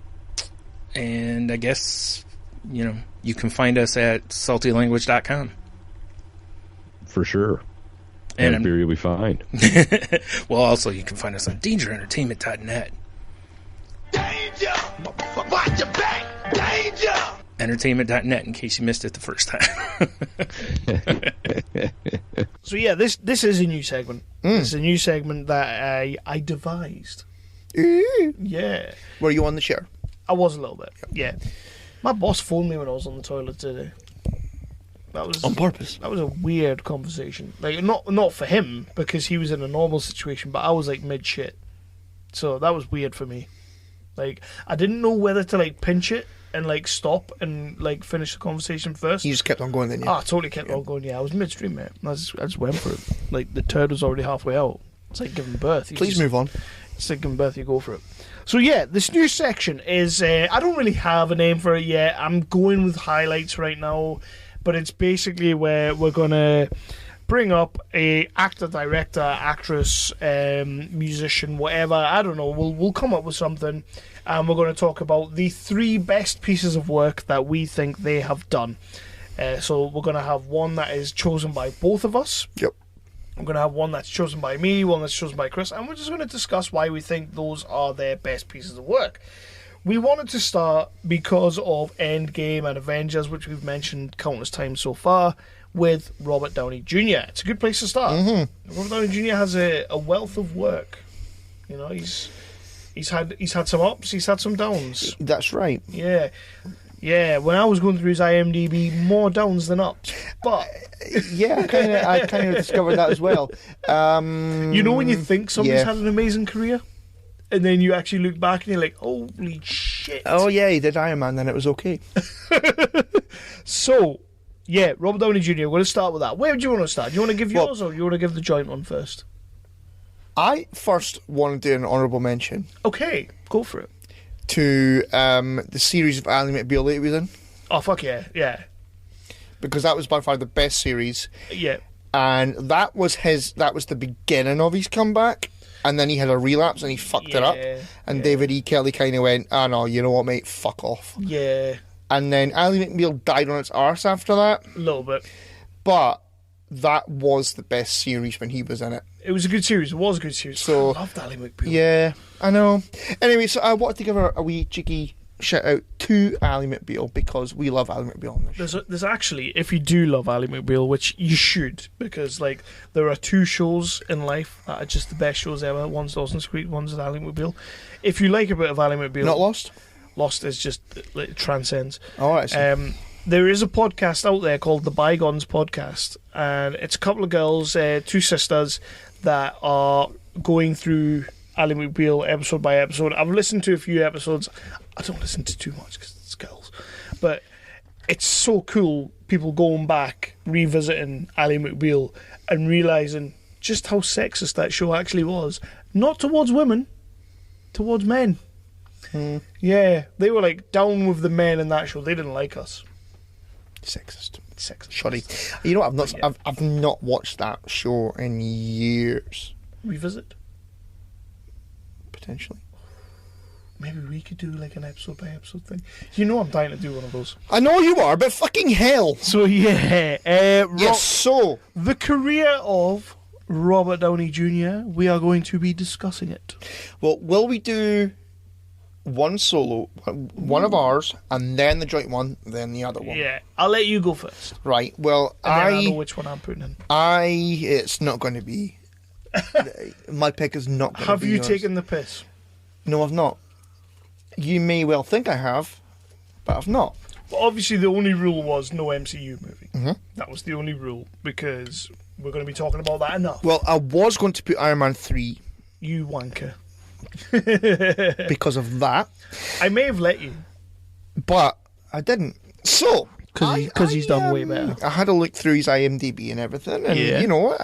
and I guess you can find us at saltylanguage.com. For sure. And I fear you'll be fine. Well, also you can find us on dangerentertainment.net. Danger! Watch your back! Danger! Entertainment.net in case you missed it the first time. So yeah, this is a new segment. This is a new segment that I devised. Yeah. Were you on the chair? I was a little bit. Yeah. My boss phoned me when I was on the toilet today. That was on purpose. That was a weird conversation. Like not for him because he was in a normal situation, but I was like mid shit. So that was weird for me. Like I didn't know whether to like pinch it and like stop and like finish the conversation first. You just kept on going then, yeah? I totally kept on going, yeah. I was midstream, mate. I just went for it. Like the turd was already halfway out. It's like giving birth. Please move on. It's like giving birth, you go for it. So yeah, this new section is, I don't really have a name for it yet. I'm going with highlights right now, but it's basically where we're going to bring up a actor, director, actress, musician, whatever. I don't know. We'll come up with something, and we're going to talk about the 3 best pieces of work that we think they have done. So we're going to have one that is chosen by both of us. Yep. I'm going to have one that's chosen by me, one that's chosen by Chris, and we're just going to discuss why we think those are their best pieces of work. We wanted to start because of Endgame and Avengers, which we've mentioned countless times so far, with Robert Downey Jr. It's a good place to start. Mm-hmm. Robert Downey Jr. has a wealth of work. He's had some ups, he's had some downs. That's right. Yeah, when I was going through his IMDb, more downs than ups. But yeah, I kind of discovered that as well. When you think somebody's had an amazing career, and then you actually look back and you're like, holy shit. Oh yeah, he did Iron Man, then it was okay. So, yeah, Robert Downey Jr., we're going to start with that. Where do you want to start? Do you want to give yours or do you want to give the joint one first? I first want to do an honourable mention. Okay, go for it. To the series of Ally McBeal that he was in. Oh, fuck yeah. Because that was by far the best series. Yeah. And that was the beginning of his comeback. And then he had a relapse and he fucked it up. And David E. Kelly kind of went, oh no, you know what, mate, fuck off. Yeah. And then Ally McBeal died on its arse after that. A little bit. But that was the best series when he was in it. It was a good series. It was a good series. So, I loved Ally McBeal. Yeah, I know. Anyway, so I wanted to give a wee cheeky shout out to Ally McBeal because we love Ally McBeal on this show. There's actually, if you do love Ally McBeal, which you should, because like there are 2 shows in life that are just the best shows ever. One's Dawson's Creek, one's Ally McBeal. If you like a bit of Ally McBeal, not Lost. Lost is just it transcends. All right. There is a podcast out there called the Bygones Podcast, and it's a couple of girls, 2 sisters, that are going through Ally McBeal episode by episode. I've listened to a few episodes. I don't listen to too much because it's girls, but it's so cool. People going back, revisiting Ally McBeal, and realizing just how sexist that show actually was. Not towards women, towards men. Yeah, they were like down with the men in that show. They didn't like us. Sexist. Shoddy. You know what? I've not watched that show in years. Revisit? Potentially. Maybe we could do like an episode by episode thing. You know I'm dying to do one of those. I know you are, but fucking hell. So yeah. So the career of Robert Downey Jr., we are going to be discussing it. Well, will we do one solo, one of ours, and then the joint one, then the other one. Yeah, I'll let you go first. Right. Well, and then I know which one I'm putting in. It's not going to be. My pick is not going to be. Have you yours. taken the piss? No, I've not. You may well think I have, but I've not. Well, obviously, the only rule was no MCU movie. Mm-hmm. That was the only rule, because we're going to be talking about that enough. Well, I was going to put Iron Man 3. You wanker. Because of that. I may have let you. But I didn't. So... Because he's done way better. I had a look through his IMDb and everything, and, you know...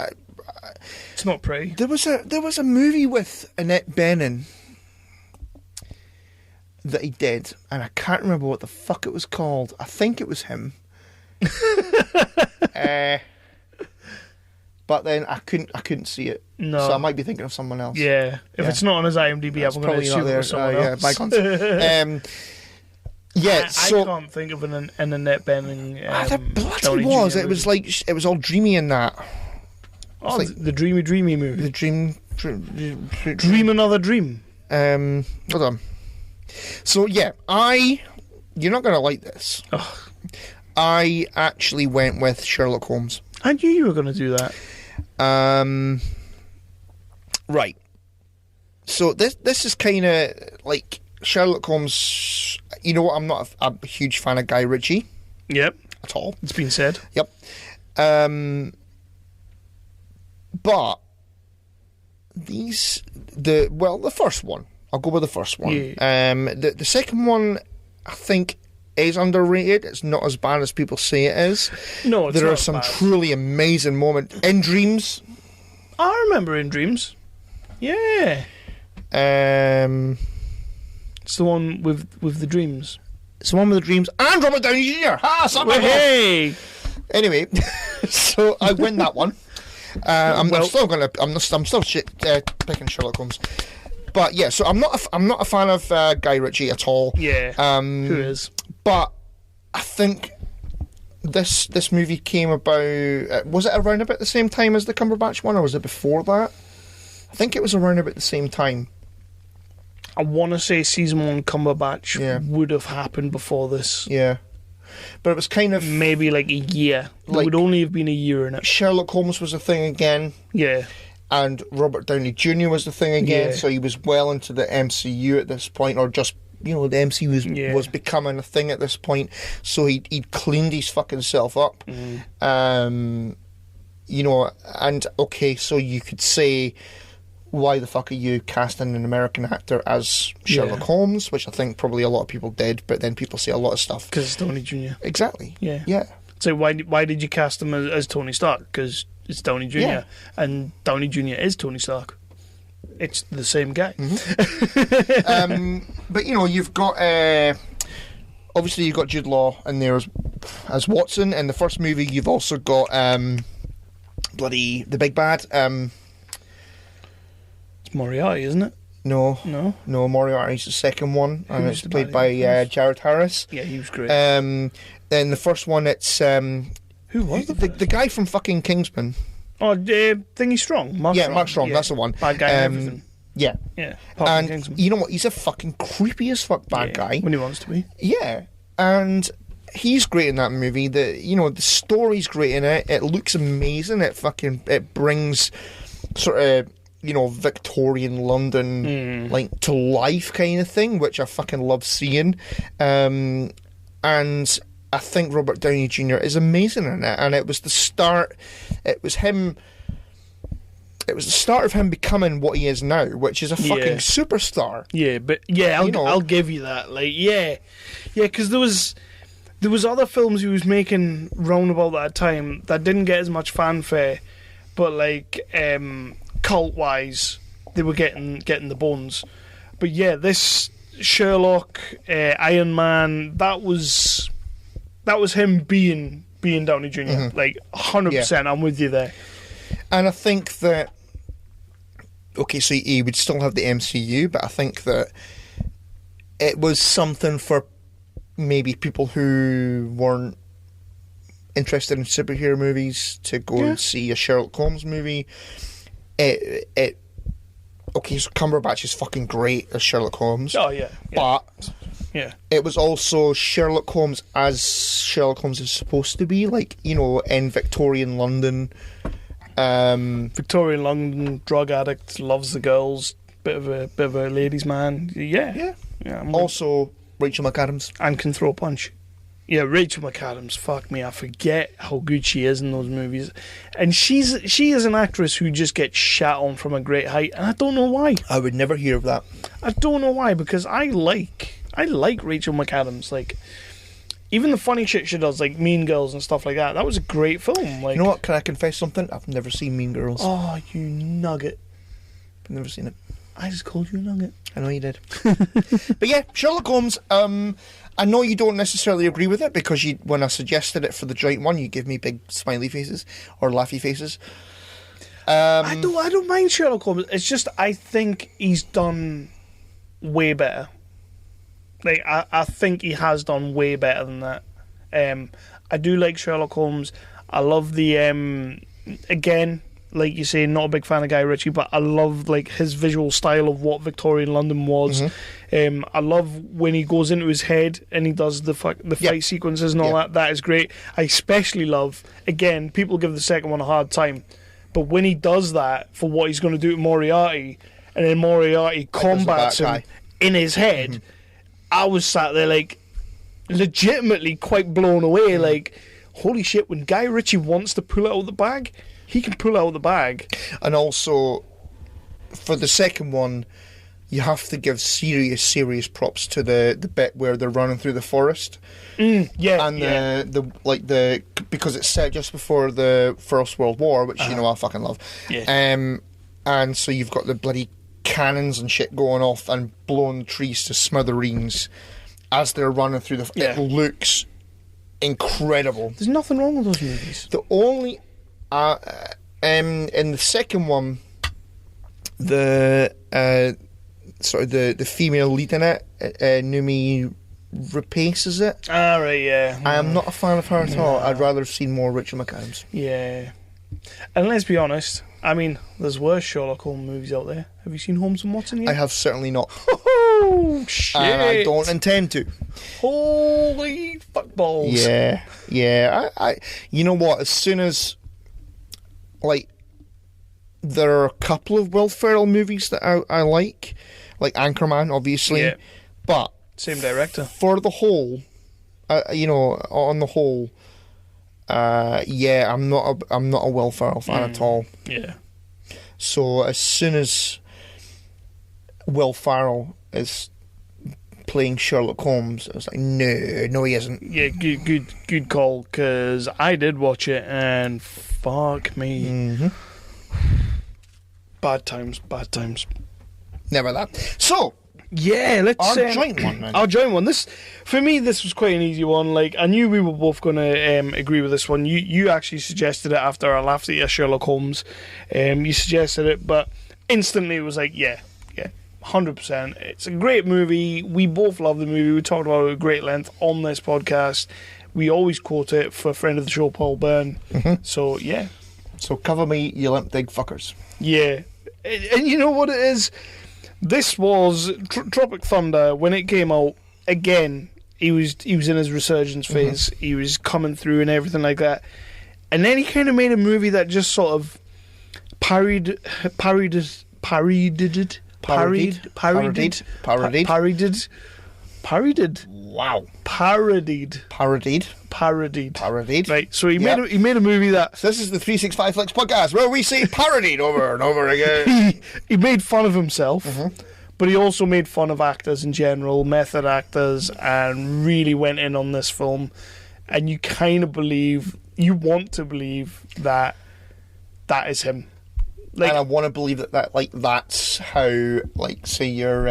it's not pretty. There was a movie with Annette Bening that he did, and I can't remember what the fuck it was called. I think it was him. But then I couldn't see it. No. So I might be thinking of someone else. Yeah. If it's not on his IMDb, I'm going to assume it was someone else. Yeah, bygones. Yeah, so... I can't think of an Annette Bening. There bloody was. It was like... It was all dreamy in that. Oh, like, the dreamy movie. The dream another dream. Hold on. So, yeah, you're not going to like this. Ugh. I actually went with Sherlock Holmes. I knew you were going to do that. Right. So this is kind of like Sherlock Holmes. You know what? I'm not a huge fan of Guy Ritchie. Yep. At all. It's been said. Yep. But the first one. I'll go with the first one. Yeah. The second one, I think, is underrated. It's not as bad as people say it is. No, it's there not are some bad. truly amazing moments in Dreams. I remember In Dreams. Yeah. It's the one with the dreams. It's the one with the dreams and Robert Downey Jr. Hey. Anyway, so I win that one. I'm still picking Sherlock Holmes. But yeah, so I'm not a fan of Guy Ritchie at all. Yeah. Who is? But I think this movie came about. Was it around about the same time as the Cumberbatch one, or was it before that? I think it was around about the same time. I want to say season 1 Cumberbatch would have happened before this. Yeah. But it was kind of... Maybe like a year. There would only have been a year in it. Sherlock Holmes was a thing again. Yeah. And Robert Downey Jr. was the thing again, Yeah. so he was well into the MCU at this point, or just, the MCU was becoming a thing at this point, so he'd cleaned his fucking self up. And okay, so you could say, why the fuck are you casting an American actor as Sherlock Holmes, which I think probably a lot of people did, but then people say a lot of stuff. Because it's Downey Jr. Exactly. Yeah. Yeah. So why did you cast him as Tony Stark? Because it's Downey Jr. Yeah. And Downey Jr. is Tony Stark. It's the same guy. But you've got obviously you've got Jude Law in there as Watson. In the first movie, you've also got the big bad. It's Moriarty, isn't it? No, Moriarty's the second one, and it's played by Jared Harris. Yeah, he was great. Then the first one, it's who was the guy from fucking Kingsman? Oh, Thingy Strong. Mark Strong. That's the one. Bad guy and everything. Yeah. Yeah. And you know what? He's a fucking creepy as fuck bad guy. When he wants to be. Yeah. And he's great in that movie. The story's great in it. It looks amazing. It brings sort of Victorian London like to life kind of thing, which I fucking love seeing. And I think Robert Downey Jr. is amazing in it. And it was the start. It was him. It was the start of him becoming what he is now, which is a fucking superstar. Yeah, but I'll give you that. Because there was other films he was making round about that time that didn't get as much fanfare, but cult wise, they were getting the bones. But yeah, this Sherlock, Iron Man, that was him being Downey Jr. 100%. I'm with you there. And I think that, okay, so he would still have the MCU, but I think that it was something for maybe people who weren't interested in superhero movies to go and see a Sherlock Holmes movie. It okay, so Cumberbatch is fucking great as Sherlock Holmes. Oh yeah. But yeah, it was also Sherlock Holmes as Sherlock Holmes is supposed to be, like, you know, in Victorian London. Victorian London, drug addict, loves the girls, bit of a ladies' man. Yeah. Also, Rachel McAdams. And can throw a punch. Yeah, Rachel McAdams, fuck me, I forget how good she is in those movies. And she is an actress who just gets shat on from a great height, and I don't know why. I would never hear of that. I don't know why, because I like Rachel McAdams. Like, even the funny shit she does, like Mean Girls and stuff like that, that was a great film. Like, you know what, can I confess something? I've never seen Mean Girls. Oh, you nugget. I've never seen it. I just called you a nugget. I know you did. But yeah, Sherlock Holmes, I know you don't necessarily agree with it, because when I suggested it for the joint one, you give me big smiley faces or laughy faces. I don't mind Sherlock Holmes. It's just I think he's done way better. Like I think he has done way better than that. I do like Sherlock Holmes. I love the again, like you say, not a big fan of Guy Ritchie, but I love like his visual style of what Victorian London was. I love when he goes into his head and he does the fight sequences and all that. That is great. I especially love, again, people give the second one a hard time, but when he does that for what he's going to do to Moriarty, and then Moriarty combats him in his head, I was sat there like legitimately quite blown away. Like, holy shit, when Guy Ritchie wants to pull it out of the bag, he can pull out of the bag. And also, for the second one, you have to give serious props to the bit where they're running through the forest. And because it's set just before the First World War, which you know I fucking love. And so you've got the bloody cannons and shit going off and blowing the trees to smithereens as they're running through the. It looks incredible. There's nothing wrong with those movies. The only in the second one, the female lead in it, Noomi Rapace, is it? Ah, right, yeah. I am not a fan of her at all. I'd rather have seen more Rachel McAdams. Yeah. And let's be honest, I mean, there's worse Sherlock Holmes movies out there. Have you seen Holmes and Watson yet? I have certainly not. Oh, shit. And I don't intend to. Holy fuckballs. Yeah. I you know what, as soon as, like, there are a couple of Will Ferrell movies that I like Anchorman, obviously, but same director. For the whole, on the whole, I'm not a Will Ferrell fan at all. Yeah. So as soon as Will Ferrell is playing Sherlock Holmes, I was like, no, he isn't. Yeah, good call, because I did watch it and fuck me. Bad times. Never that. So, yeah, let's our joint one, man. Our joint one. This, for me, this was quite an easy one. Like, I knew we were both going to agree with this one. You actually suggested it after I laughed at your Sherlock Holmes. You suggested it, but instantly it was like, yeah, 100%. It's a great movie. We both love the movie. We talked about it at great length on this podcast. We always quote it for a friend of the show, Paul Byrne. So, yeah. So cover me, you limp dig fuckers. Yeah. And you know what it is? This was Tropic Thunder. When it came out, again, he was in his resurgence phase. He was coming through and everything like that. And then he kind of made a movie that just sort of parodied. Wow. Parodied. Right. So he made a movie that. So this is the 365 Flicks podcast where we say parodied over and over again. He made fun of himself, but he also made fun of actors in general, method actors, and really went in on this film. And you kind of want to believe that is him. Like, and I want to believe that's how, like, say you're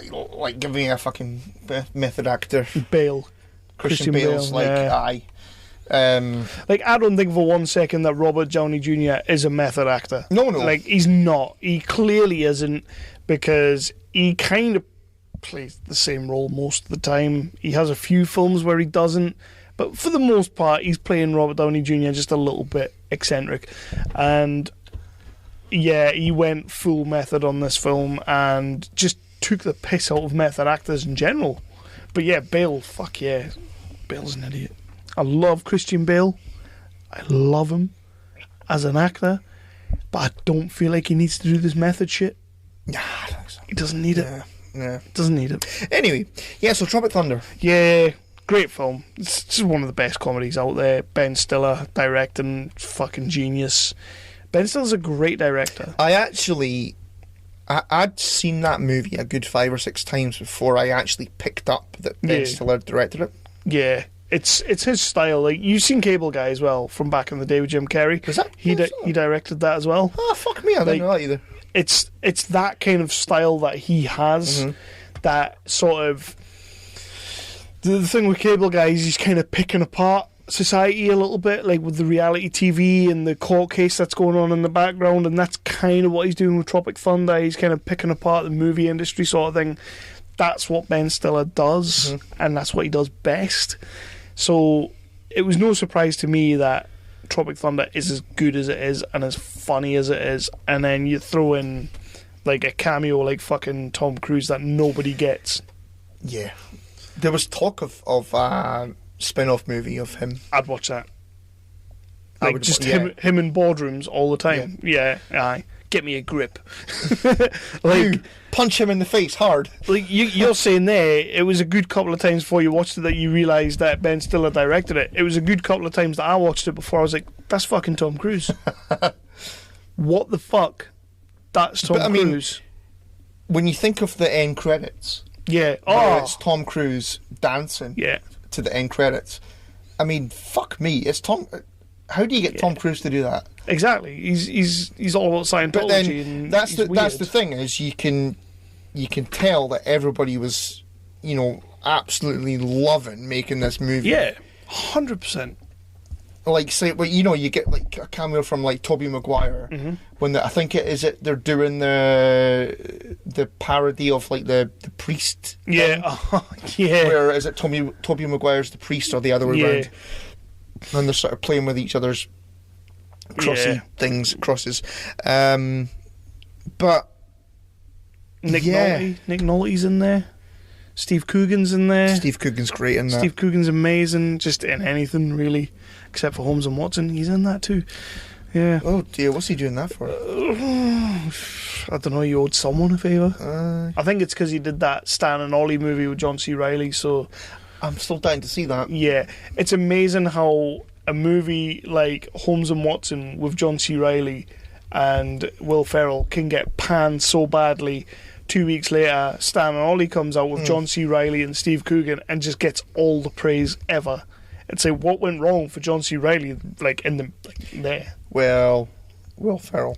like giving a fucking method actor Christian Bale's Bale, aye. Like, I don't think for 1 second that Robert Downey Jr. is a method actor. No. Like, he's not. He clearly isn't, because he kind of plays the same role most of the time. He has a few films where he doesn't, but for the most part, he's playing Robert Downey Jr. just a little bit eccentric. And Yeah, he went full method on this film and just took the piss out of method actors in general. But yeah, Bale, fuck yeah. Bale's an idiot. I love Christian Bale. I love him as an actor. But I don't feel like he needs to do this method shit. Nah, I don't think so. He doesn't need it. Yeah. Doesn't need it. Anyway, yeah, so Tropic Thunder. Yeah, great film. It's just one of the best comedies out there. Ben Stiller directing, fucking genius. Ben Stiller's a great director. I'd seen that movie a good 5 or 6 times before I actually picked up that Ben Stiller directed it. Yeah, it's his style. Like, you've seen Cable Guy as well from back in the day with Jim Carrey. Was that? He directed that as well. Oh, fuck me, I didn't know that either. It's that kind of style that he has. That sort of... The thing with Cable Guy is he's kind of picking apart society a little bit, like with the reality TV and the court case that's going on in the background, and that's kind of what he's doing with Tropic Thunder. He's kind of picking apart the movie industry sort of thing. That's what Ben Stiller does, and that's what he does best. So it was no surprise to me that Tropic Thunder is as good as it is and as funny as it is, and then you throw in like a cameo like fucking Tom Cruise that nobody gets. Yeah. There was talk of a spin-off movie of him. I'd watch that. Like, just him in boardrooms all the time. Yeah, aye. Get me a grip. Like, punch him in the face hard. Like you're saying there, it was a good couple of times before you watched it that you realised that Ben Stiller directed it. It was a good couple of times that I watched it before I was like, that's fucking Tom Cruise. What the fuck? That's Tom Cruise. When you think of the end credits, it's Tom Cruise dancing to the end credits. I mean, fuck me, it's Tom. How do you get Tom Cruise to do that? Exactly. He's all about Scientology. But then and that's the thing is you can tell that everybody was, absolutely loving making this movie. Yeah, 100%. Like, say, well, you get like a cameo from like Tobey Maguire when they're doing the parody of like the priest. Yeah, Where is it? Tobey Maguire's the priest or the other way around? And they're sort of playing with each other's crosses. But Nick Nolte's in there. Steve Coogan's in there. Steve Coogan's great in that. Steve Coogan's amazing, just in anything really, except for Holmes and Watson. He's in that too. Yeah. Oh dear, what's he doing that for? I don't know. He owed someone a favour. I think it's because he did that Stan and Ollie movie with John C. Reilly. So I'm still dying to see that. Yeah, it's amazing how a movie like Holmes and Watson with John C. Reilly and Will Ferrell can get panned so badly. 2 weeks later, Stan and Ollie comes out with John C. Reilly and Steve Coogan and just gets all the praise ever. And say, what went wrong for John C. Reilly, there? Well, Will Ferrell.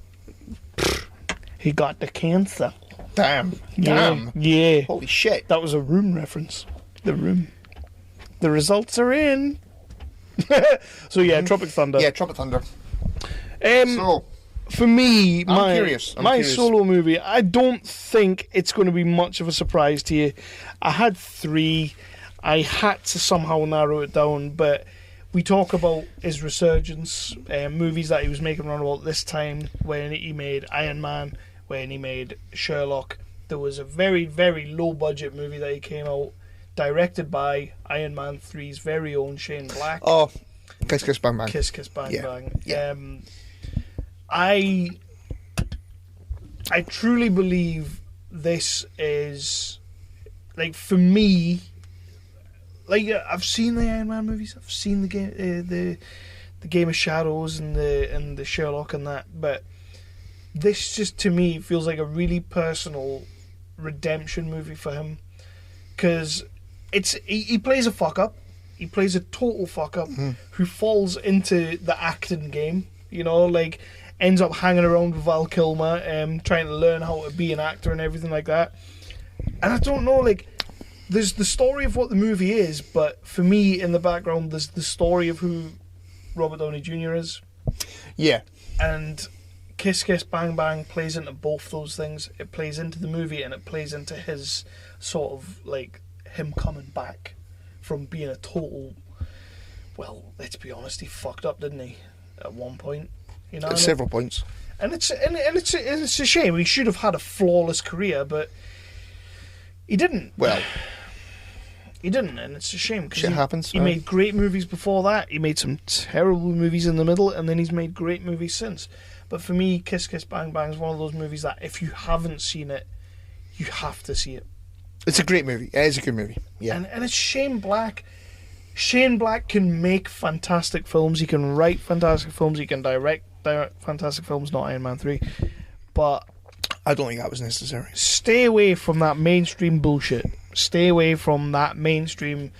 He got the cancer. Damn. Yeah. Holy shit. That was a Room reference. The Room. The results are So yeah, Tropic Thunder. Yeah, Tropic Thunder. For me, I'm curious. Solo movie, I don't think it's going to be much of a surprise to you. I had 3. I had to somehow narrow it down, but we talk about his resurgence, movies that he was making around about this time, when he made Iron Man, when he made Sherlock. There was a very, very low-budget movie that he came out, directed by Iron Man 3's very own Shane Black. Oh, Kiss Kiss Bang Bang. Kiss Kiss Bang Bang. Yeah. I truly believe this is, like, for me, like, I've seen the Iron Man movies, I've seen the Game of Shadows and the Sherlock and that, but this just, to me, feels like a really personal redemption movie for him, because he plays a fuck up, he plays a total fuck up who falls into the acting game, like, ends up hanging around with Val Kilmer, trying to learn how to be an actor and everything like that. And I don't know, like, there's the story of what the movie is, but for me, in the background, there's the story of who Robert Downey Jr. is. Yeah. And Kiss Kiss Bang Bang plays into both those things. It plays into the movie, and it plays into his sort of, like, him coming back from being a total... Well, let's be honest, he fucked up, didn't he? At one point. At several points. And it's a shame. He should have had a flawless career, but he didn't. Well, he didn't, and it's a shame because shit happens. He made great movies before that. He made some terrible movies in the middle, and then he's made great movies since. But for me, Kiss Kiss Bang Bang is one of those movies that if you haven't seen it, you have to see it. It's a great movie. It is a good movie. Yeah, and it's Shane Black. Shane Black can make fantastic films. He can write fantastic films. He can direct fantastic films. Not Iron Man 3, but I don't think that was necessary. Stay away from that mainstream bullshit. Stay away from that mainstream.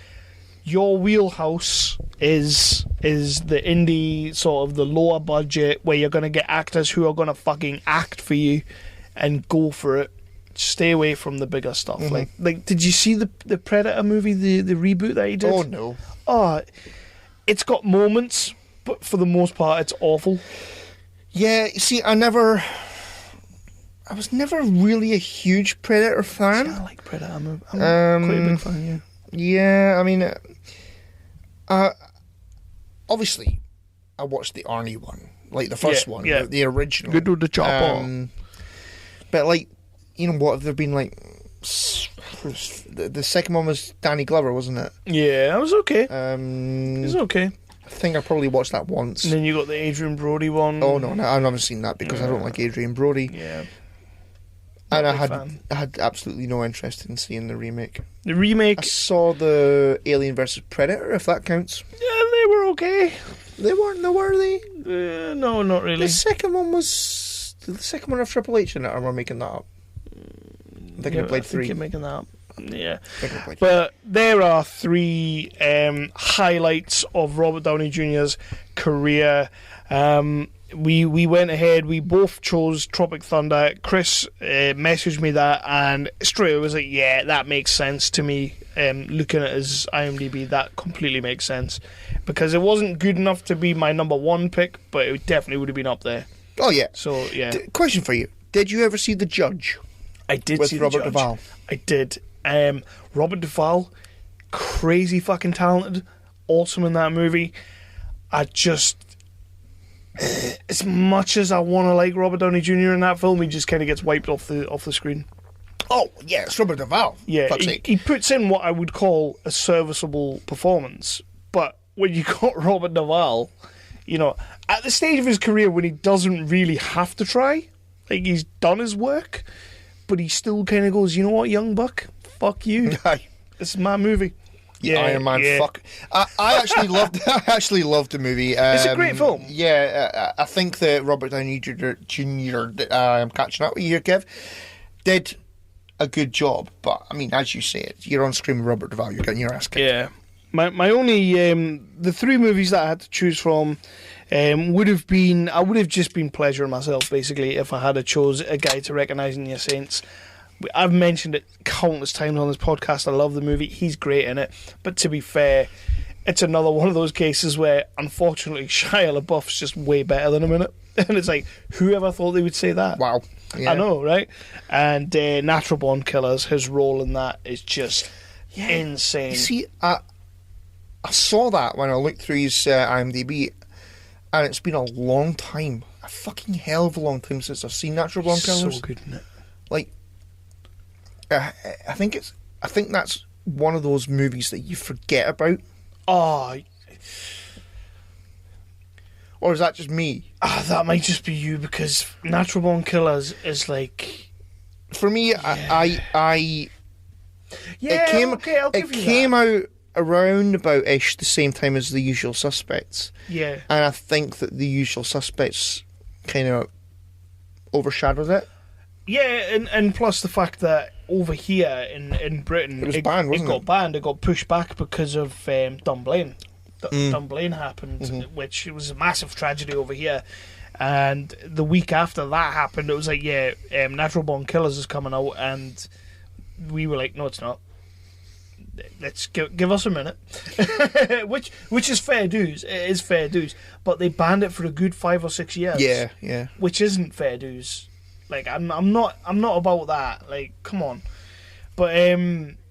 Your wheelhouse is the indie sort of the lower budget where you're gonna get actors who are gonna fucking act for you and go for it. Stay away from the bigger stuff. Mm-hmm. Like, did you see the Predator movie, the reboot that he did? Oh no. Oh, it's got moments, but for the most part, it's awful. Yeah, see, I was never really a huge Predator fan. See, I like Predator. I'm quite a big fan. Yeah, I mean, obviously, I watched the Arnie one, like the first one, the original. Good with the chopper. But like, you know what? Have there been like the second one was Danny Glover, wasn't it? Yeah, it was okay. It was okay. I think I probably watched that once. And then you got the Adrian Brody one. Oh no, I've never seen that because I don't like Adrian Brody. Yeah. And I had absolutely no interest in seeing the remake. The remake. I saw the Alien vs Predator, if that counts. Yeah, they were okay. They weren't, though, were they? No, not really. The second one was the second one of Triple H in it, or am I making that up? I think I played 3. I think you're making that up. Yeah. But there are 3 highlights of Robert Downey Jr.'s career. We went ahead, we both chose Tropic Thunder. Chris messaged me that, and straight away was like, yeah, that makes sense to me. Looking at his IMDb, that completely makes sense. Because it wasn't good enough to be my number 1 pick, but it definitely would have been up there. Oh, yeah. So, yeah. Question for you. Did you ever see The Judge? I did with see Robert The Judge. Duvall. I did. Robert Duvall, crazy fucking talented, awesome in that movie. I just, as much as I want to like Robert Downey Jr. in that film, he just kind of gets wiped off the screen. Oh yeah, it's Robert Duvall. Yeah, he puts in what I would call a serviceable performance, but when you got Robert Duvall, you know, at the stage of his career when he doesn't really have to try, like he's done his work, but he still kind of goes, you know what, young buck, fuck you. This is my movie. Yeah, Iron Man. Yeah. Fuck. I actually loved. I actually loved the movie. It's a great film. Yeah, I think that Robert Downey Jr. I'm catching up with you here, Kev. Did a good job, but I mean, as you say, you're on screen with Robert Duvall. You're getting your ass kicked. Yeah. My only the 3 movies that I had to choose from would have been, I would have just been pleasuring myself basically if I had chose A Guide to Recognising Your Saints. I've mentioned it countless times on this podcast. I love the movie. He's great in it. But to be fair, it's another one of those cases where, unfortunately, Shia LaBeouf's just way better than him in it. And it's like, whoever thought they would say that? Wow. Yeah. I know, right? And Natural Born Killers, his role in that is just insane. You see, I saw that when I looked through his IMDb, and it's been a long time. A fucking hell of a long time since I've seen Natural Born Killers. So good, isn't it? Like, I think that's one of those movies that you forget about. Oh, or is that just me? That might just be you, because Natural Born Killers is like, for me, it came out around about ish the same time as The Usual Suspects. Yeah, and I think that The Usual Suspects kind of overshadowed it. Yeah, and plus the fact that over here in Britain, it was banned, wasn't it? It got banned. It got pushed back because of Dunblane. Dunblane happened, which was a massive tragedy over here. And the week after that happened, it was like, Natural Born Killers is coming out, and we were like, no, it's not. Let's give us a minute, which is fair dues. It is fair dues, but they banned it for a good 5 or 6 years. Yeah, which isn't fair dues. Like, I'm not about that. Like, come on. But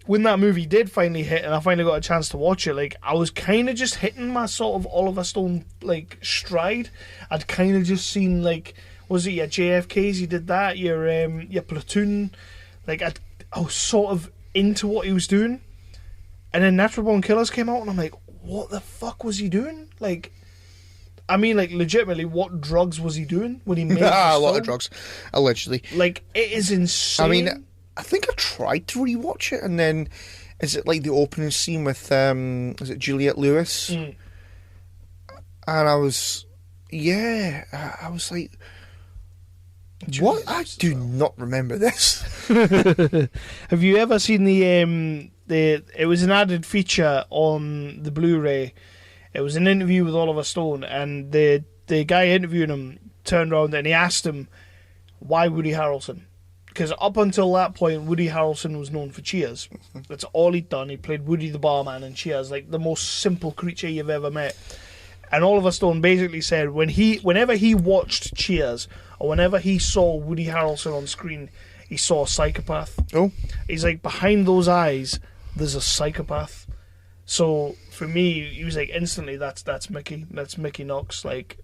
when that movie did finally hit, and I finally got a chance to watch it, like, I was kind of just hitting my sort of Oliver Stone like stride. I'd kind of just seen like was it your JFKs? He did that. Your Platoon. Like I was sort of into what he was doing, and then Natural Born Killers came out, and I'm like, what the fuck was he doing? Like, I mean, like, legitimately, what drugs was he doing when he made this a lot film? of drugs, allegedly. Like, it is insane. I mean, I think I tried to rewatch it, and then is it like the opening scene with is it Juliette Lewis? And I was, I was like, what? I do not remember this. Have you ever seen the? It was an added feature on the Blu-ray. It was an interview with Oliver Stone, and the guy interviewing him turned around and he asked him, why Woody Harrelson? Because up until that point, Woody Harrelson was known for Cheers. That's all he'd done. He played Woody the barman in Cheers, like the most simple creature you've ever met. And Oliver Stone basically said whenever he watched Cheers, or whenever he saw Woody Harrelson on screen, he saw a psychopath. Oh. He's like, behind those eyes, there's a psychopath. So for me, he was like, instantly, that's Mickey. That's Mickey Knox. Like,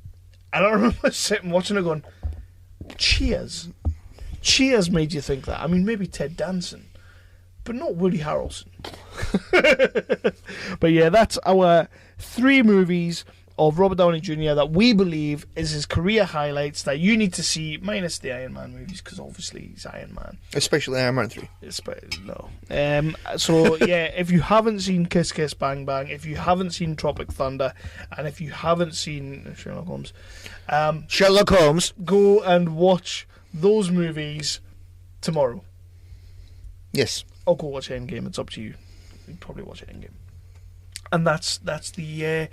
and I remember sitting watching it going, Cheers? Cheers made you think that. I mean, maybe Ted Danson, but not Woody Harrelson. But yeah, that's our 3 movies of Robert Downey Jr. that we believe is his career highlights that you need to see, minus the Iron Man movies, because obviously he's Iron Man. Especially Iron Man 3. No. So, yeah, if you haven't seen Kiss Kiss Bang Bang, if you haven't seen Tropic Thunder, and if you haven't seen Sherlock Holmes, go and watch those movies tomorrow. Yes. Or go watch Endgame. It's up to you. You'd probably watch Endgame. And that's the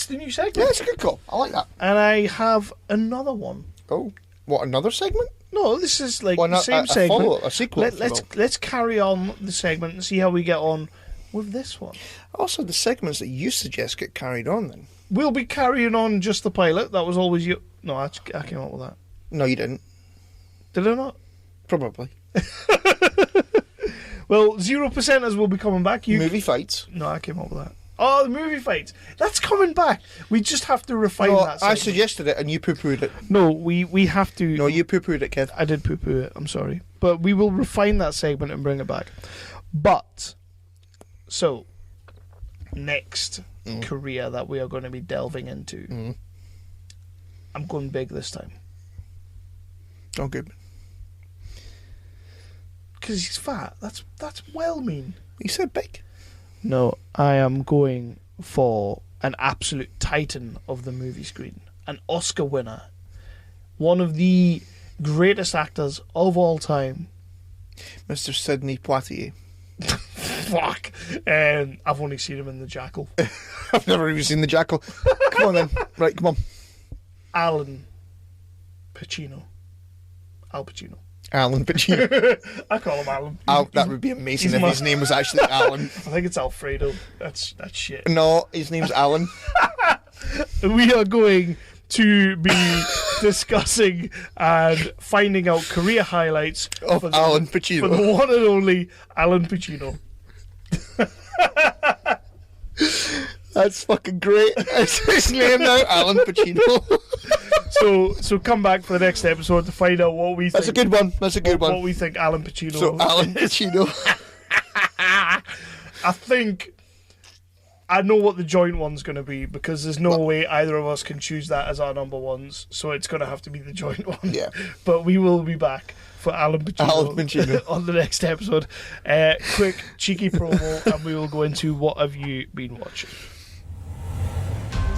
new segment. Yeah, it's a good call. I like that. And I have another one. Oh, what, another segment? No, this is like the same segment. Follow-up, a sequel. Let's carry on the segment and see how we get on with this one. Also, the segments that you suggest get carried on then. We'll be carrying on just the pilot. That was always you. No, I came up with that. No, you didn't. Did I not? Probably. Well, 0%ers will be coming back. Movie fights. No, I came up with that. Oh, the movie fights. That's coming back. We just have to refine that segment. I suggested it and you poo-pooed it. No, we have to... No, you poo-pooed it, Kev. I did poo-poo it. I'm sorry. But we will refine that segment and bring it back. But, so, next career that we are going to be delving into. I'm going big this time. Oh, good. Because he's fat. That's well mean. You said big. No, I am going for an absolute titan of the movie screen. An Oscar winner. One of the greatest actors of all time. Mr. Sidney Poitier. Fuck. I've only seen him in The Jackal. I've never even seen The Jackal. Come on then. Right, come on. Alan Pacino. Al Pacino. Alan Pacino. I call him Alan. That would be amazing if his name was actually Alan. I think it's Alfredo. That's shit. No, his name's Alan. We are going to be discussing and finding out career highlights of Alan Pacino. For the one and only Alan Pacino. That's fucking great. That's his name now, Alan Pacino. So come back for the next episode to find out what we think. That's a good one. That's a good one. What we think Alan Pacino. So Alan Pacino. I think I know what the joint one's going to be, because there's no way either of us can choose that as our number ones. So it's going to have to be the joint one. Yeah. But we will be back for Alan Pacino, on the next episode. Quick, cheeky promo, and we will go into what have you been watching.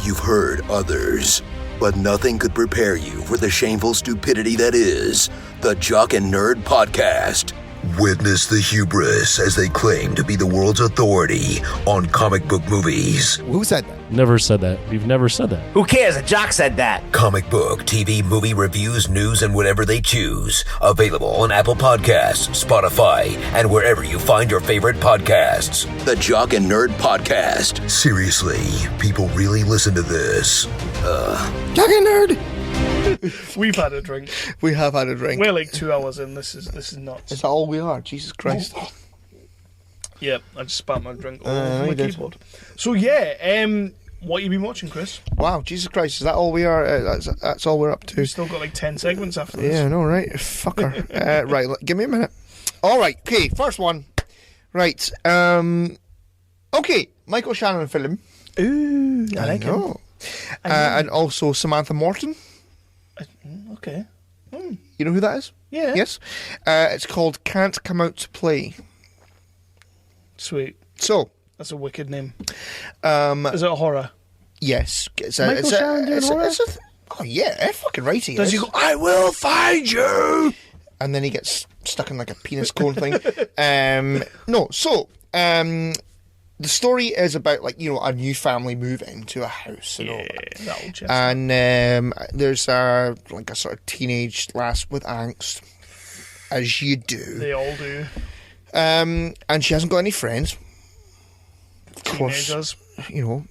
You've heard others, but nothing could prepare you for the shameful stupidity that is the Jock and Nerd Podcast. Witness the hubris as they claim to be the world's authority on comic book movies. Who said that? Never said that. We've never said that. Who cares? A jock said that. Comic book, TV, movie reviews, news, and whatever they choose. Available on Apple Podcasts, Spotify, and wherever you find your favorite podcasts. The Jock and Nerd Podcast. Seriously, people really listen to this. Jock and Nerd! We've had a drink. We have had a drink. We're like 2 hours in. This is nuts. Is that all we are? Jesus Christ. Yep, I just spat my drink all over my keyboard. So yeah, what you been watching, Chris? Wow, Jesus Christ, is that all we are? That's all we're up to. We've still got like 10 segments after this. Yeah, I know, right? Fucker. Right, give me a minute. All right, okay, first one. Right, okay, Michael Shannon film. Ooh, I like him. And also Samantha Morton. Okay. You know who that is? Yeah. Yes. It's called Can't Come Out to Play. Sweet. So. That's a wicked name. Is it a horror? Yes. Michael Shannon doing horror? Oh yeah, fucking right he Does is. he go, I will find you? And then he gets stuck in like a penis cone thing. No, so the story is about like, you know, a new family moving to a house and all that. And there's a sort of teenage lass with angst, as you do. They all do. And she hasn't got any friends. Of course, Teenagers. you know,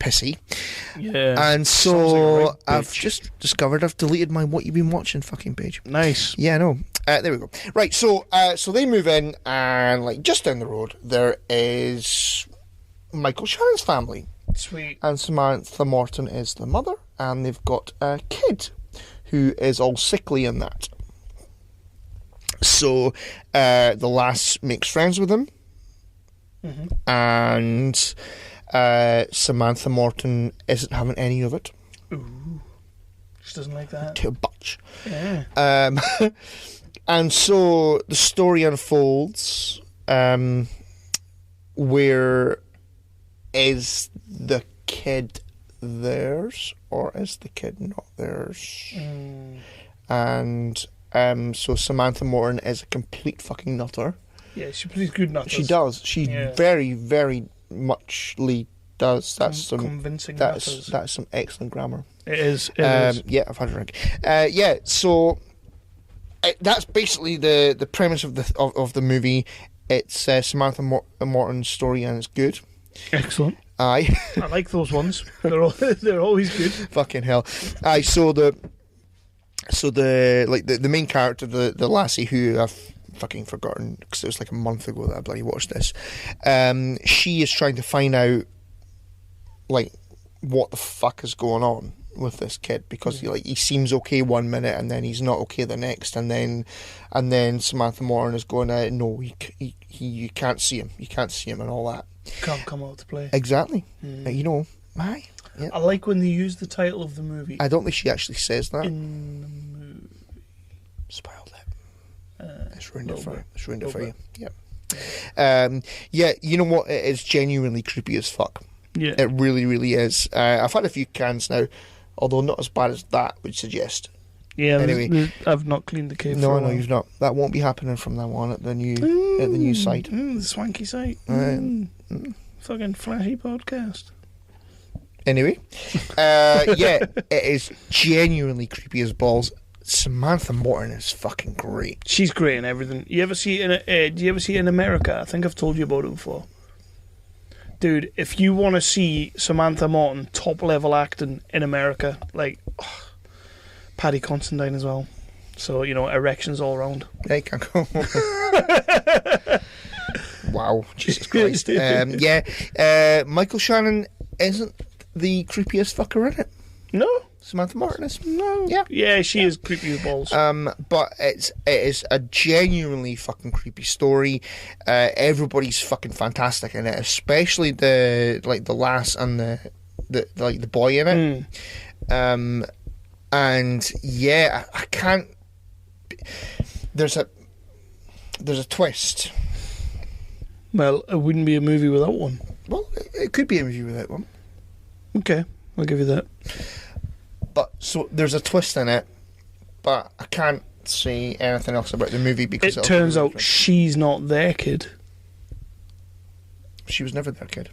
pissy. Yeah. And so Sounds like a right I've bitch. just discovered I've deleted my what you've been watching fucking page. Nice. Yeah, I know. There we go. Right, so they move in, and like just down the road there is Michael Shannon's family. Sweet. And Samantha Morton is the mother, and they've got a kid who is all sickly in that. So the lass makes friends with him. And Samantha Morton isn't having any of it. Ooh. She doesn't like that. Too much. Yeah. And so the story unfolds. Where is the kid theirs, or is the kid not theirs? And so Samantha Morton is a complete fucking nutter. Yeah, she plays good nutters. She does. She very, very muchly does. That's some convincing That's nutters. that's some excellent grammar. It is. It is. Yeah, I've had a drink. Yeah, so that's basically the premise of the movie. It's Samantha Morton's story, and it's good. Excellent. Aye. I like those ones. They're always good. Fucking hell. Aye. So the main character, the lassie who I've fucking forgotten because it was like a month ago that I bloody watched this. She is trying to find out like what the fuck is going on with this kid, because he seems okay one minute and then he's not okay the next, and then Samantha Morton is going, no, you can't see him, and all that. Can't come out to play. Exactly. You know, aye. Yeah. I like when they use the title of the movie. I don't think she actually says that. In the movie. Spoiled it. It's ruined it for you. It's ruined it for Little you. Yeah. Yeah, you know what? It is genuinely creepy as fuck. Yeah. It really, really is. I've had a few cans now, although not as bad as that would suggest. Yeah, anyway, I've not cleaned the cave. No, you've not. That won't be happening from now on at the new site. The swanky site. Fucking flashy podcast. Anyway, yeah, it is genuinely creepy as balls. Samantha Morton is fucking great. She's great in everything. You ever see it do you ever see it in America? I think I've told you about it before. Dude, if you want to see Samantha Morton top level acting in America, like Paddy Considine as well. So, you know, erections all around. There you go. Wow, Jesus Christ. Yeah, Michael Shannon isn't the creepiest fucker in it. No. Samantha Morton is. No. Yeah. Yeah, she is creepy as balls. But it is a genuinely fucking creepy story. Everybody's fucking fantastic in it, especially the lass and the boy in it. And yeah, I can't. There's a twist. Well, it wouldn't be a movie without one. Well, it could be a movie without one. Okay, I'll give you that. But so there's a twist in it, but I can't say anything else about the movie because it turns out she's not their kid. She was never their kid.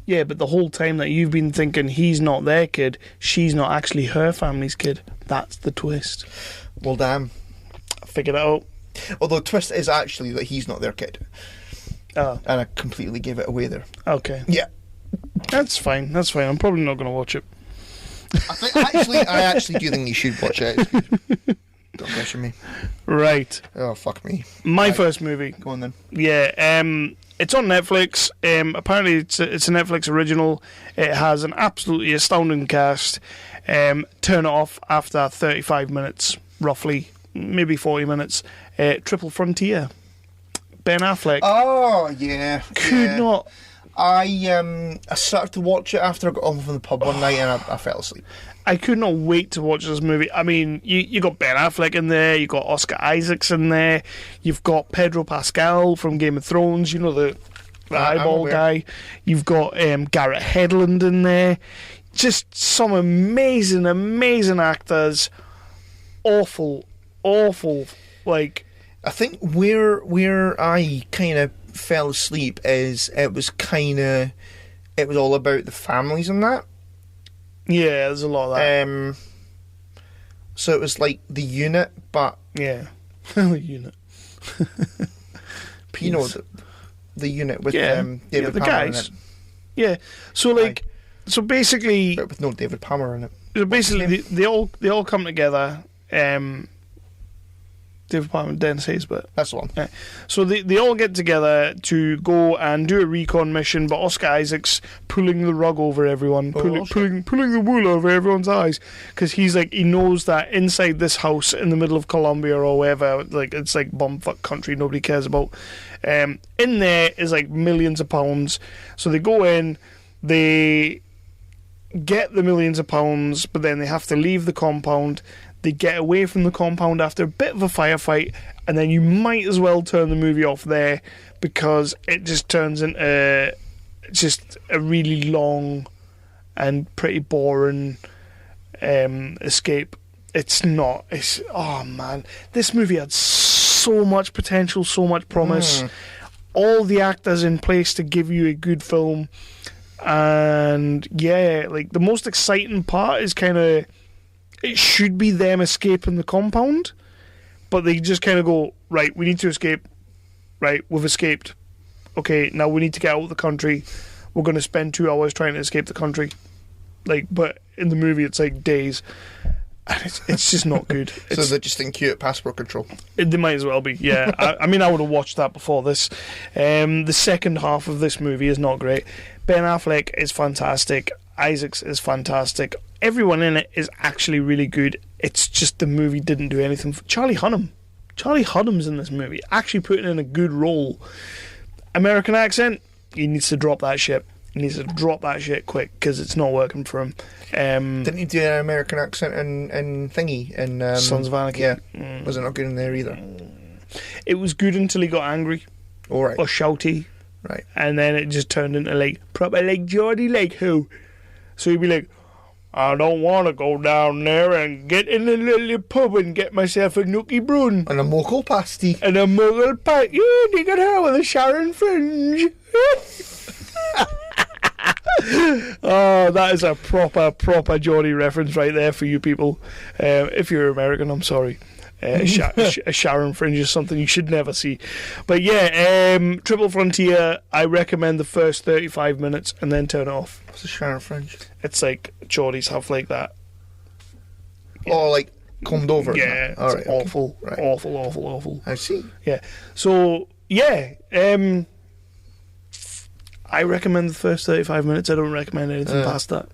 Yeah, but the whole time that you've been thinking he's not their kid, she's not actually her family's kid. That's the twist. Well, damn. I figured it out. Although the twist is actually that he's not their kid. Oh. And I completely gave it away there. Okay. Yeah. That's fine. I'm probably not going to watch it. I actually do think you should watch it. It's good. Don't question me. Right. Oh, fuck me. My first movie. Go on then. Yeah, It's on Netflix. Apparently, it's a Netflix original. It has an absolutely astounding cast. Turn it off after 35 minutes, roughly, maybe 40 minutes. Triple Frontier. Ben Affleck. Oh, yeah. Could not. I started to watch it after I got home from the pub one night and I fell asleep. I could not wait to watch this movie. I mean, you got Ben Affleck in there, you got Oscar Isaacs in there, you've got Pedro Pascal from Game of Thrones, you know, the eyeball guy. You've got Garrett Hedlund in there. Just some amazing, amazing actors. Awful, like... I think where I kind of fell asleep is it was all about the families and that. Yeah, there's a lot of that. So it was like The Unit, but... Yeah, The Unit. You know, the Unit with David the Palmer guys. in it. Yeah, so like... So basically... But with no David Palmer in it. So basically, they all come together... David Palmer and Dennis Hayes, but that's the one. Yeah. So they all get together to go and do a recon mission, but Oscar Isaac's pulling the rug over everyone, pulling the wool over everyone's eyes, because he knows that inside this house in the middle of Colombia or wherever, like it's like bumfuck country nobody cares about, in there is like millions of pounds. So they go in, they get the millions of pounds, but then they have to leave the compound. They get away from the compound after a bit of a firefight, and then you might as well turn the movie off there, because it just turns into just a really long and pretty boring escape. Oh man, this movie had so much potential, so much promise. All the actors in place to give you a good film, and yeah, like the most exciting part is kind of... It should be them escaping the compound, but they just kind of go, right, we need to escape. Right, we've escaped. Okay, now we need to get out of the country. We're going to spend 2 hours trying to escape the country. Like, but in the movie, it's like days. And it's just not good. So they're just in queue at passport control. They might as well be, yeah. I mean, I would have watched that before this. The second half of this movie is not great. Ben Affleck is fantastic. Isaacs is fantastic. Everyone in it is actually really good. It's just the movie didn't do anything for Charlie Hunnam's in this movie, actually putting in a good role. American accent, he needs to drop that shit. He needs to drop that shit quick, because it's not working for him. Didn't he do an American accent in Thingy? In Sons of Anarchy? Yeah. Was it not good in there either? It was good until he got angry. Alright. Or shouty. Right. And then it just turned into like, proper like Geordie, like who? So he'd be like, I don't want to go down there and get in a little pub and get myself a nookie brun. And a mughal pasty. And a mughal pasty. You dig it her with a Sharon fringe. Oh, that is a proper Geordie reference right there for you people. If you're American, I'm sorry. A Sharon fringe is something you should never see. But yeah, Triple Frontier, I recommend the first 35 minutes and then turn it off. What's a Sharon fringe? It's like Geordies have like that. Yeah. Oh, like combed over? Yeah, it's right, awful, okay. Right. awful. I see. Yeah. So, yeah, I recommend the first 35 minutes. I don't recommend anything past that.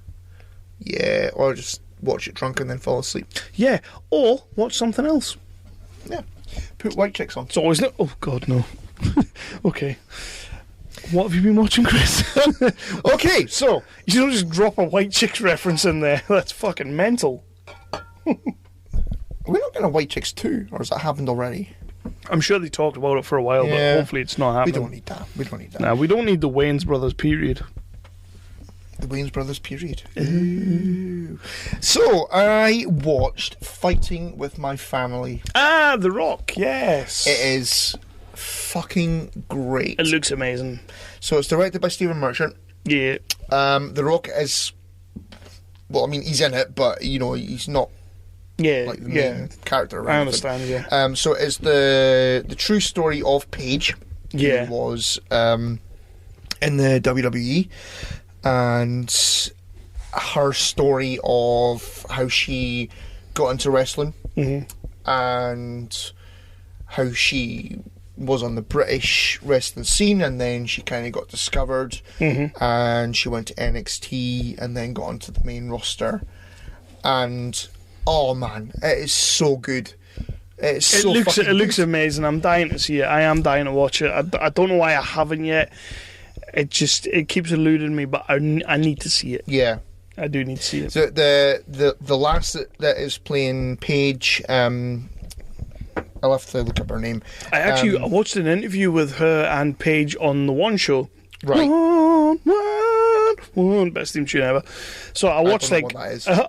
Yeah, or just watch it drunk and then fall asleep. Yeah, or watch something else. Yeah. Put White Chicks on. It's always no. Oh, God, no. Okay. What have you been watching, Chris? Okay, so you don't just drop a White Chicks reference in there. That's fucking mental. We're not getting a White Chicks 2, or has that happened already? I'm sure they talked about it for a while, but hopefully it's not happening. We don't need that. Nah, we don't need the Wayans Brothers period. The Wayans Brothers period. Ooh. So, I watched Fighting with My Family. Ah, The Rock, yes. It is fucking great. It looks amazing. So, it's directed by Stephen Merchant. Yeah. The Rock is... Well, I mean, he's in it, but, you know, he's not... like the main character. I understand, yeah. So it's the true story of Paige, who was in the WWE, and her story of how she got into wrestling, and how she was on the British wrestling scene, and then she kind of got discovered, and she went to NXT, and then got onto the main roster. And oh man, it is so good. It looks amazing. I'm dying to see it. I am dying to watch it. I don't know why I haven't yet. It keeps eluding me, but I need to see it. Yeah, I do need to see it. So the last that is playing Paige, I'll have to look up her name. I watched an interview with her and Paige on the One Show. Right. One, best theme tune ever. So I watched I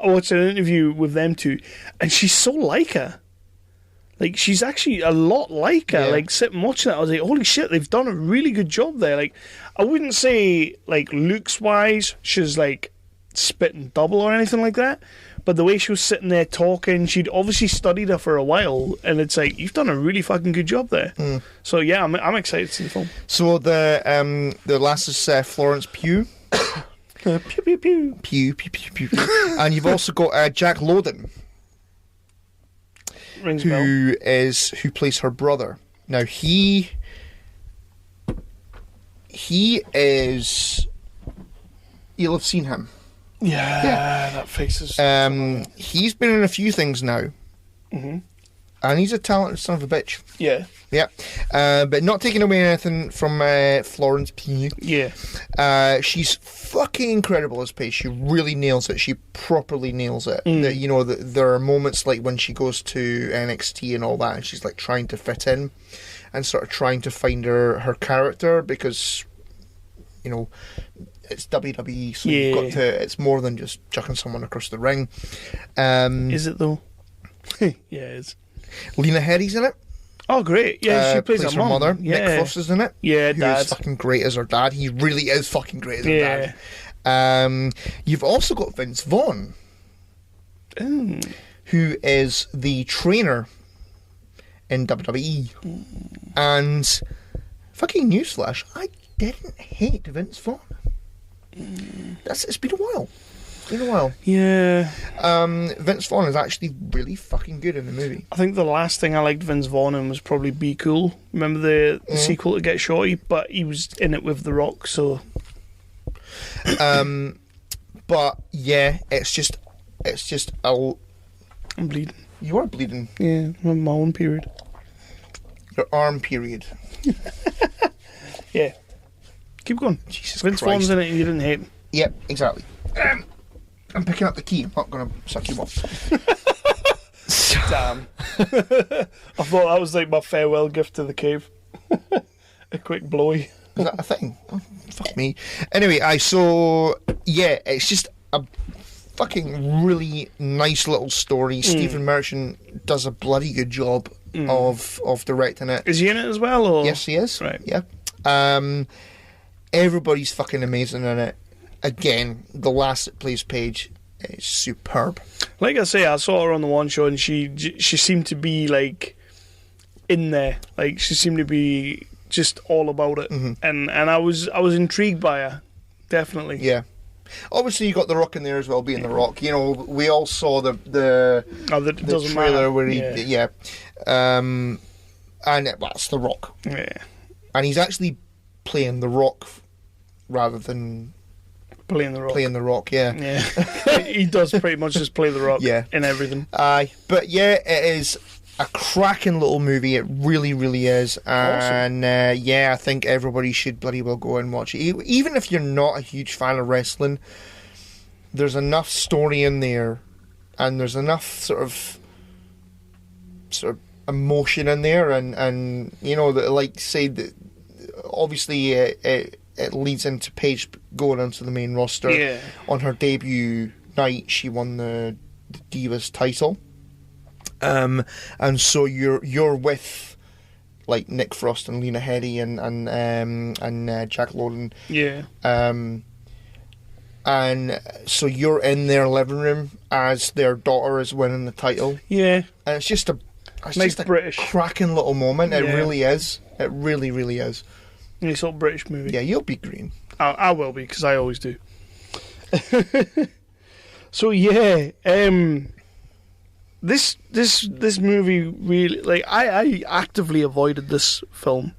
watched an interview with them two, and she's so like her. Like, she's actually a lot like her. Yeah. Like, sitting watching it, I was like, holy shit, they've done a really good job there. Like, I wouldn't say, like, looks-wise, she's, like, spitting double or anything like that. But the way she was sitting there talking, she'd obviously studied her for a while, and it's like, you've done a really fucking good job there. So, yeah, I'm excited to see the film. So the last is Florence Pugh. Pew, pew, pew. Pew, pew, pew, pew, pew. And you've also got Jack Lowden. Rings a bell. Who plays her brother. Now he is, you'll have seen him. Yeah. That face is. He's been in a few things now, and he's a talented son of a bitch. Yeah. But not taking away anything from Florence Pugh. Yeah. She's fucking incredible as Paige. She really nails it. She properly nails it. There are moments like when she goes to NXT and all that, and she's like trying to fit in and sort of trying to find her character, because it's WWE, so you've got to. It's more than just chucking someone across the ring. Is it though? Yeah, it is. Lena Headey's in it. Oh, great. Yeah, she plays her her mother. Yeah. Nick Frost is in it. Yeah, who is fucking great as her dad. He really is fucking great as her dad. You've also got Vince Vaughn, who is the trainer in WWE. And fucking newsflash, I didn't hate Vince Vaughn. It's been a while. Yeah. Vince Vaughn is actually really fucking good in the movie. I think the last thing I liked Vince Vaughn in was probably Be Cool. Remember the sequel to Get Shorty? But he was in it with The Rock, so. But yeah, it's just I'm bleeding. You are bleeding. Yeah, I'm on my own period. Your arm period. Yeah. Keep going. Jesus Vince Christ. Vaughn's in it and you didn't hate him. Yep, exactly. I'm picking up the key. I'm not going to suck you off. Damn. I thought that was like my farewell gift to the cave. A quick blowy. Is that a thing? Oh, fuck me. Anyway, it's just a fucking really nice little story. Stephen Merchant does a bloody good job of directing it. Is he in it as well? Or? Yes, he is. Right. Yeah. Everybody's fucking amazing in it. Again, the lass that plays Paige is superb. Like I say, I saw her on the One Show, and she seemed to be like in there. Like, she seemed to be just all about it, and I was intrigued by her, definitely. Yeah. Obviously, you got The Rock in there as well, being The Rock. We all saw the trailer where he and it's The Rock. Yeah. And he's actually playing The Rock rather than playing The Rock. Yeah. He does pretty much just play The Rock. In everything. But yeah, it is a cracking little movie. It really, really is. And I think everybody should bloody well go and watch it. Even if you're not a huge fan of wrestling, there's enough story in there, and there's enough sort of emotion in there, and like say that obviously it leads into Paige going onto the main roster. Yeah. On her debut night, she won the Divas title. And so you're with like Nick Frost and Lena Headey and Jack Lowden. Yeah. And so you're in their living room as their daughter is winning the title. Yeah. And it's just a nice British cracking little moment. It really is. It really, really is. Nice little British movie. Yeah, you'll be green. I will be, because I always do. So yeah, this movie really, like, I actively avoided this film,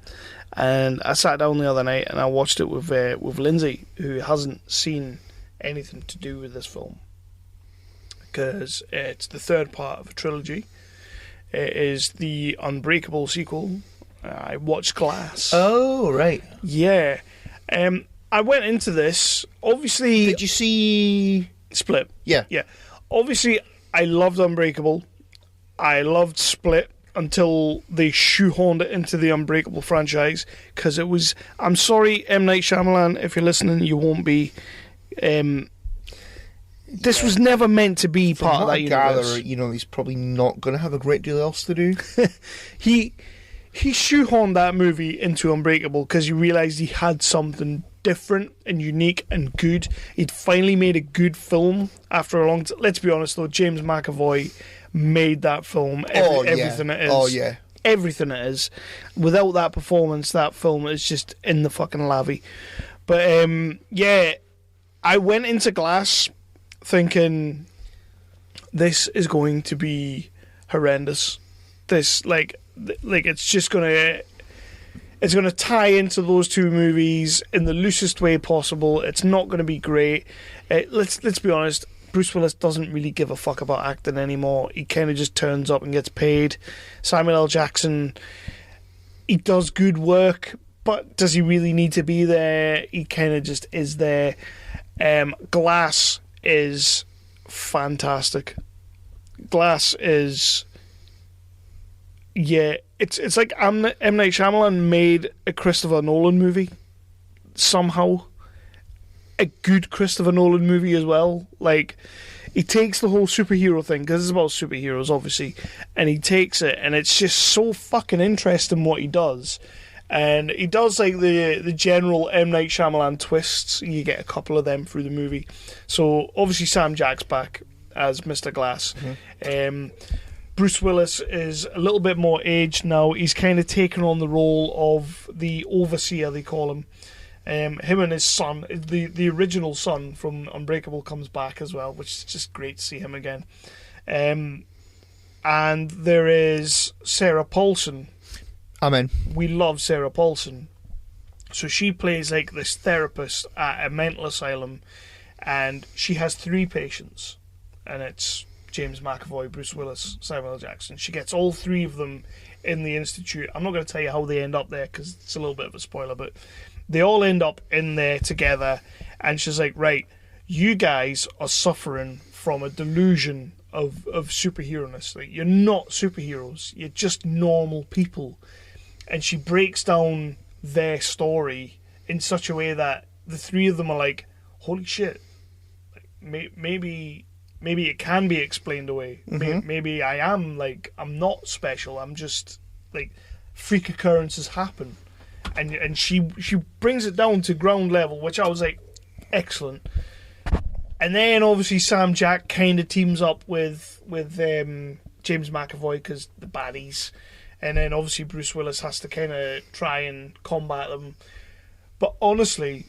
and I sat down the other night and I watched it with Lindsay, who hasn't seen anything to do with this film, because it's the third part of a trilogy. It is the Unbreakable sequel. I watched Glass. Oh, right. Yeah. I went into this, obviously... Did you see... Split? Yeah. Yeah. Obviously, I loved Unbreakable. I loved Split until they shoehorned it into the Unbreakable franchise, because it was... I'm sorry, M. Night Shyamalan, if you're listening, you won't be... This was never meant to be From part of what that I universe. gather, you know, he's probably not going to have a great deal else to do. He shoehorned that movie into Unbreakable because he realised he had something different and unique and good. He'd finally made a good film after a long time. Let's be honest, though, James McAvoy made that film. Everything it is. Oh, yeah. Everything it is. Without that performance, that film is just in the fucking lavvy. But, yeah, I went into Glass thinking this is going to be horrendous. This, like it's just gonna tie into those two movies in the loosest way possible. It's not going to be great. Let's be honest, Bruce Willis doesn't really give a fuck about acting anymore. He kind of just turns up and gets paid. Samuel L. Jackson, he does good work, but does he really need to be there? He kind of just is there. Glass is fantastic. Glass is... Yeah, it's like M. Night Shyamalan made a Christopher Nolan movie, somehow. A good Christopher Nolan movie as well. Like, he takes the whole superhero thing, because it's about superheroes, obviously, and he takes it, and it's just so fucking interesting what he does. And he does, like, the general M. Night Shyamalan twists. You get a couple of them through the movie. So, obviously, Sam Jack's back as Mr. Glass. Mm-hmm. Bruce Willis is a little bit more aged now. He's kind of taken on the role of the overseer, they call him. Him and his son, the original son from Unbreakable, comes back as well, which is just great to see him again. And there is Sarah Paulson. Amen. We love Sarah Paulson. So she plays like this therapist at a mental asylum, and she has 3 patients, and it's James McAvoy, Bruce Willis, Samuel L. Jackson. She gets all 3 of them in the institute. I'm not going to tell you how they end up there because it's a little bit of a spoiler, but they all end up in there together, and she's like, right, you guys are suffering from a delusion of superhero-ness. Like, you're not superheroes, you're just normal people. And she breaks down their story in such a way that the 3 of them are like, holy shit, like, maybe it can be explained away. Mm-hmm. Maybe I'm not special. I'm just, like, freak occurrences happen. And she brings it down to ground level, which I was like, excellent. And then, obviously, Sam Jack kind of teams up with James McAvoy because the baddies. And then, obviously, Bruce Willis has to kind of try and combat them. But honestly...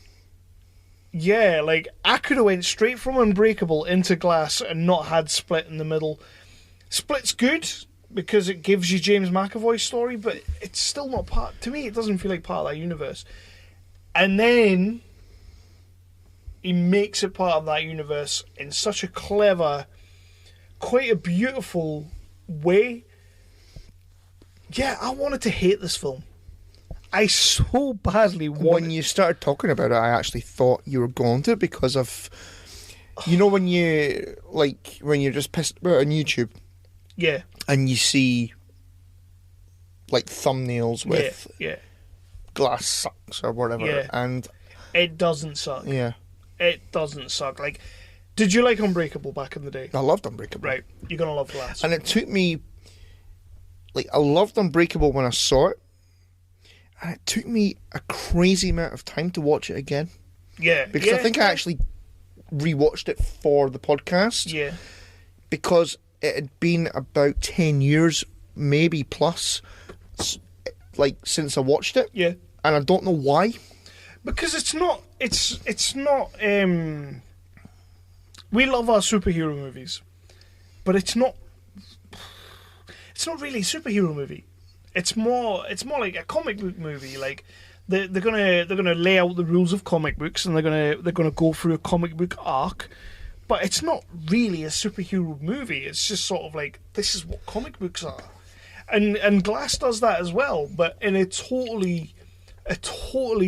Yeah, like, I could have went straight from Unbreakable into Glass and not had Split in the middle. Split's good because it gives you James McAvoy's story, but it's still not part... To me, it doesn't feel like part of that universe. And then he makes it part of that universe in such a clever, quite a beautiful way. Yeah, I wanted to hate this film. I so badly wanted... When you started talking about it, I actually thought you were going to, because of... You know when you... Like, when you're just pissed about on YouTube... Yeah. And you see... Like, thumbnails with... Yeah. Glass sucks or whatever, Yeah. and... It doesn't suck. Yeah. It doesn't suck. Like, did you like Unbreakable back in the day? I loved Unbreakable. Right. You're going to love Glass. And it took me... Like, I loved Unbreakable when I saw it. And it took me a crazy amount of time to watch it again. Yeah. Because I think I actually rewatched it for the podcast. Yeah. Because it had been about 10 years, maybe plus, like, since I watched it. Yeah. And I don't know why. Because it's not... We love our superhero movies. But it's not it's not really a superhero movie. It's more like a comic book movie. Like they're gonna lay out the rules of comic books, and they're gonna go through a comic book arc. But it's not really a superhero movie. It's just sort of like, this is what comic books are. And Glass does that as well, but in a totally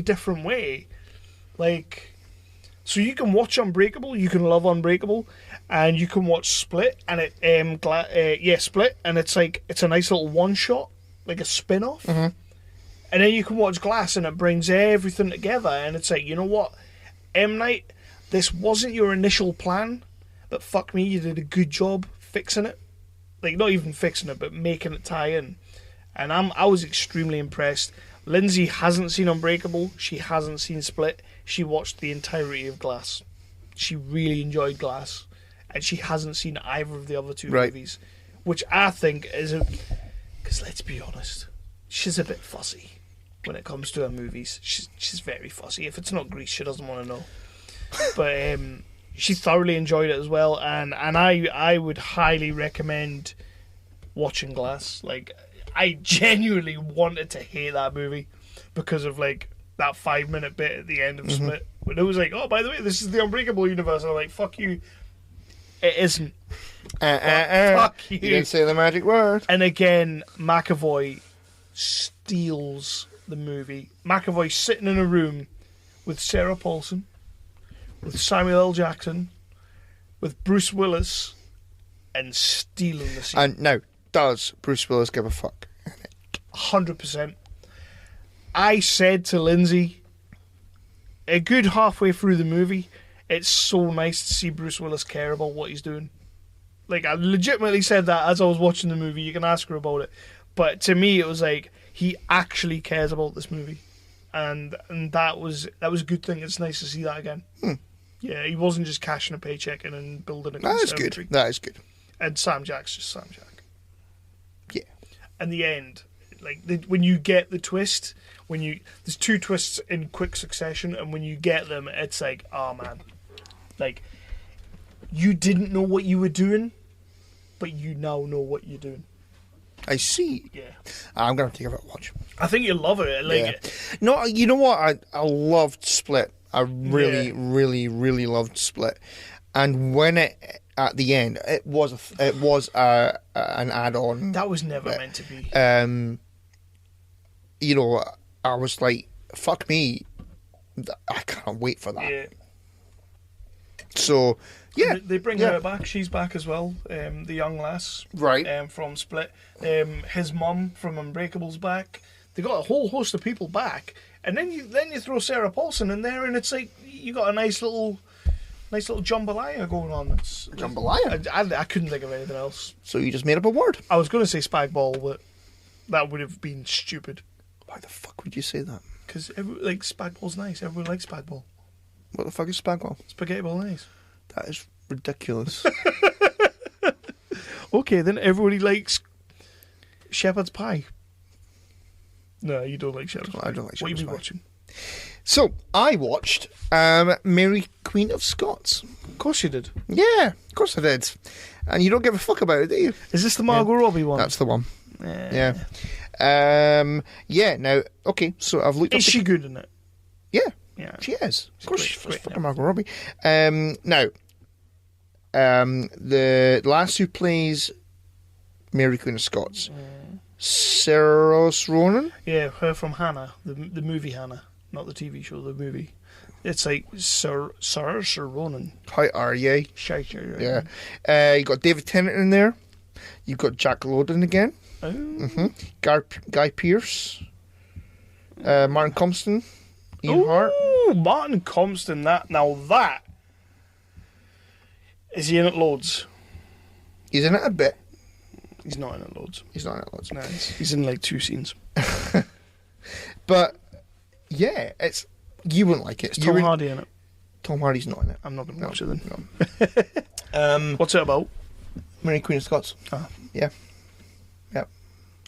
different way. Like, so you can watch Unbreakable, you can love Unbreakable, and you can watch Split, and Split, and it's like, it's a nice little one shot, like a spin off. Mm-hmm. And then you can watch Glass, and it brings everything together, and it's like, you know what, M. Night, this wasn't your initial plan, but fuck me, you did a good job fixing it. Like, not even fixing it, but making it tie in. And I was extremely impressed. Lindsay hasn't seen Unbreakable. She hasn't seen Split. She watched the entirety of Glass. She really enjoyed Glass. And she hasn't seen either of the other two movies. Which I think is because let's be honest, she's a bit fussy when it comes to her movies. She's very fussy. If it's not Grease, she doesn't want to know. But she thoroughly enjoyed it as well, and I would highly recommend watching Glass. Like, I genuinely wanted to hate that movie because of like that 5-minute bit at the end of Split, when it was like, oh, by the way, this is the Unbreakable universe. And I'm like, fuck you, it isn't. Fuck you. You didn't say the magic word. And again, McAvoy steals the movie. McAvoy sitting in a room with Sarah Paulson, with Samuel L. Jackson, with Bruce Willis, and stealing the scene. And now, does Bruce Willis give a fuck? 100%. I said to Lindsay, a good halfway through the movie, it's so nice to see Bruce Willis care about what he's doing. Like, I legitimately said that as I was watching the movie. You can ask her about it. But to me, it was like, he actually cares about this movie. And that was a good thing. It's nice to see that again. Yeah, he wasn't just cashing a paycheck in and building a conservatory. That is good. And Sam Jack's just Sam Jack. Yeah. And the end, like when you get the twist, there's 2 twists in quick succession, and when you get them, it's like, oh man, like you didn't know what you were doing, but you now know what you're doing. I see. Yeah. I'm gonna take a watch. I think you'll love it. Like, yeah. No, you know what? I loved Split. I really, really loved Split. And when it at the end, it was an add-on. That was never meant to be. You know, I was like, fuck me, I can't wait for that. Yeah. So, yeah. They bring her back. She's back as well. The young lass. Right. From Split. His mum from Unbreakable's back. They got a whole host of people back. And then you throw Sarah Paulson in there, and it's like, you got a nice little jambalaya going on. Jambalaya? I couldn't think of anything else. So you just made up a word? I was going to say spagball, but that would have been stupid. Why the fuck would you say that? Because spagball's nice. Everyone likes spagball. What the fuck is spagball? Spaghetti bolognese. That is ridiculous. Okay, then everybody likes shepherd's pie. No, you don't like shepherd's pie. I don't like shepherd's pie. What are you watching? So, I watched Mary, Queen of Scots. Of course you did. Yeah, of course I did. And you don't give a fuck about it, do you? Is this the Margot Robbie one? That's the one. Yeah. Now, okay, so I've looked up... Is she good in it? Yeah, she is. Of course, she's great fucking Margot Robbie. Now, the lass who plays Mary, Queen of Scots, Saoirse Ronan? Yeah, her from Hannah, the movie Hannah, not the TV show, the movie. It's like Saoirse Ronan. How are you? Yeah. You got David Tennant in there. You've got Jack Lowden again. Oh. Guy Pearce. Martin Compston. Ian Hart. Martin Compston. That is he in it loads? He's in it a bit. He's not in it loads. No, he's in like 2 scenes. But yeah, you wouldn't like it. Is Tom Hardy in it? Tom Hardy's not in it. I'm not going to watch it then. No. What's it about? Mary, Queen of Scots. Ah. Yeah.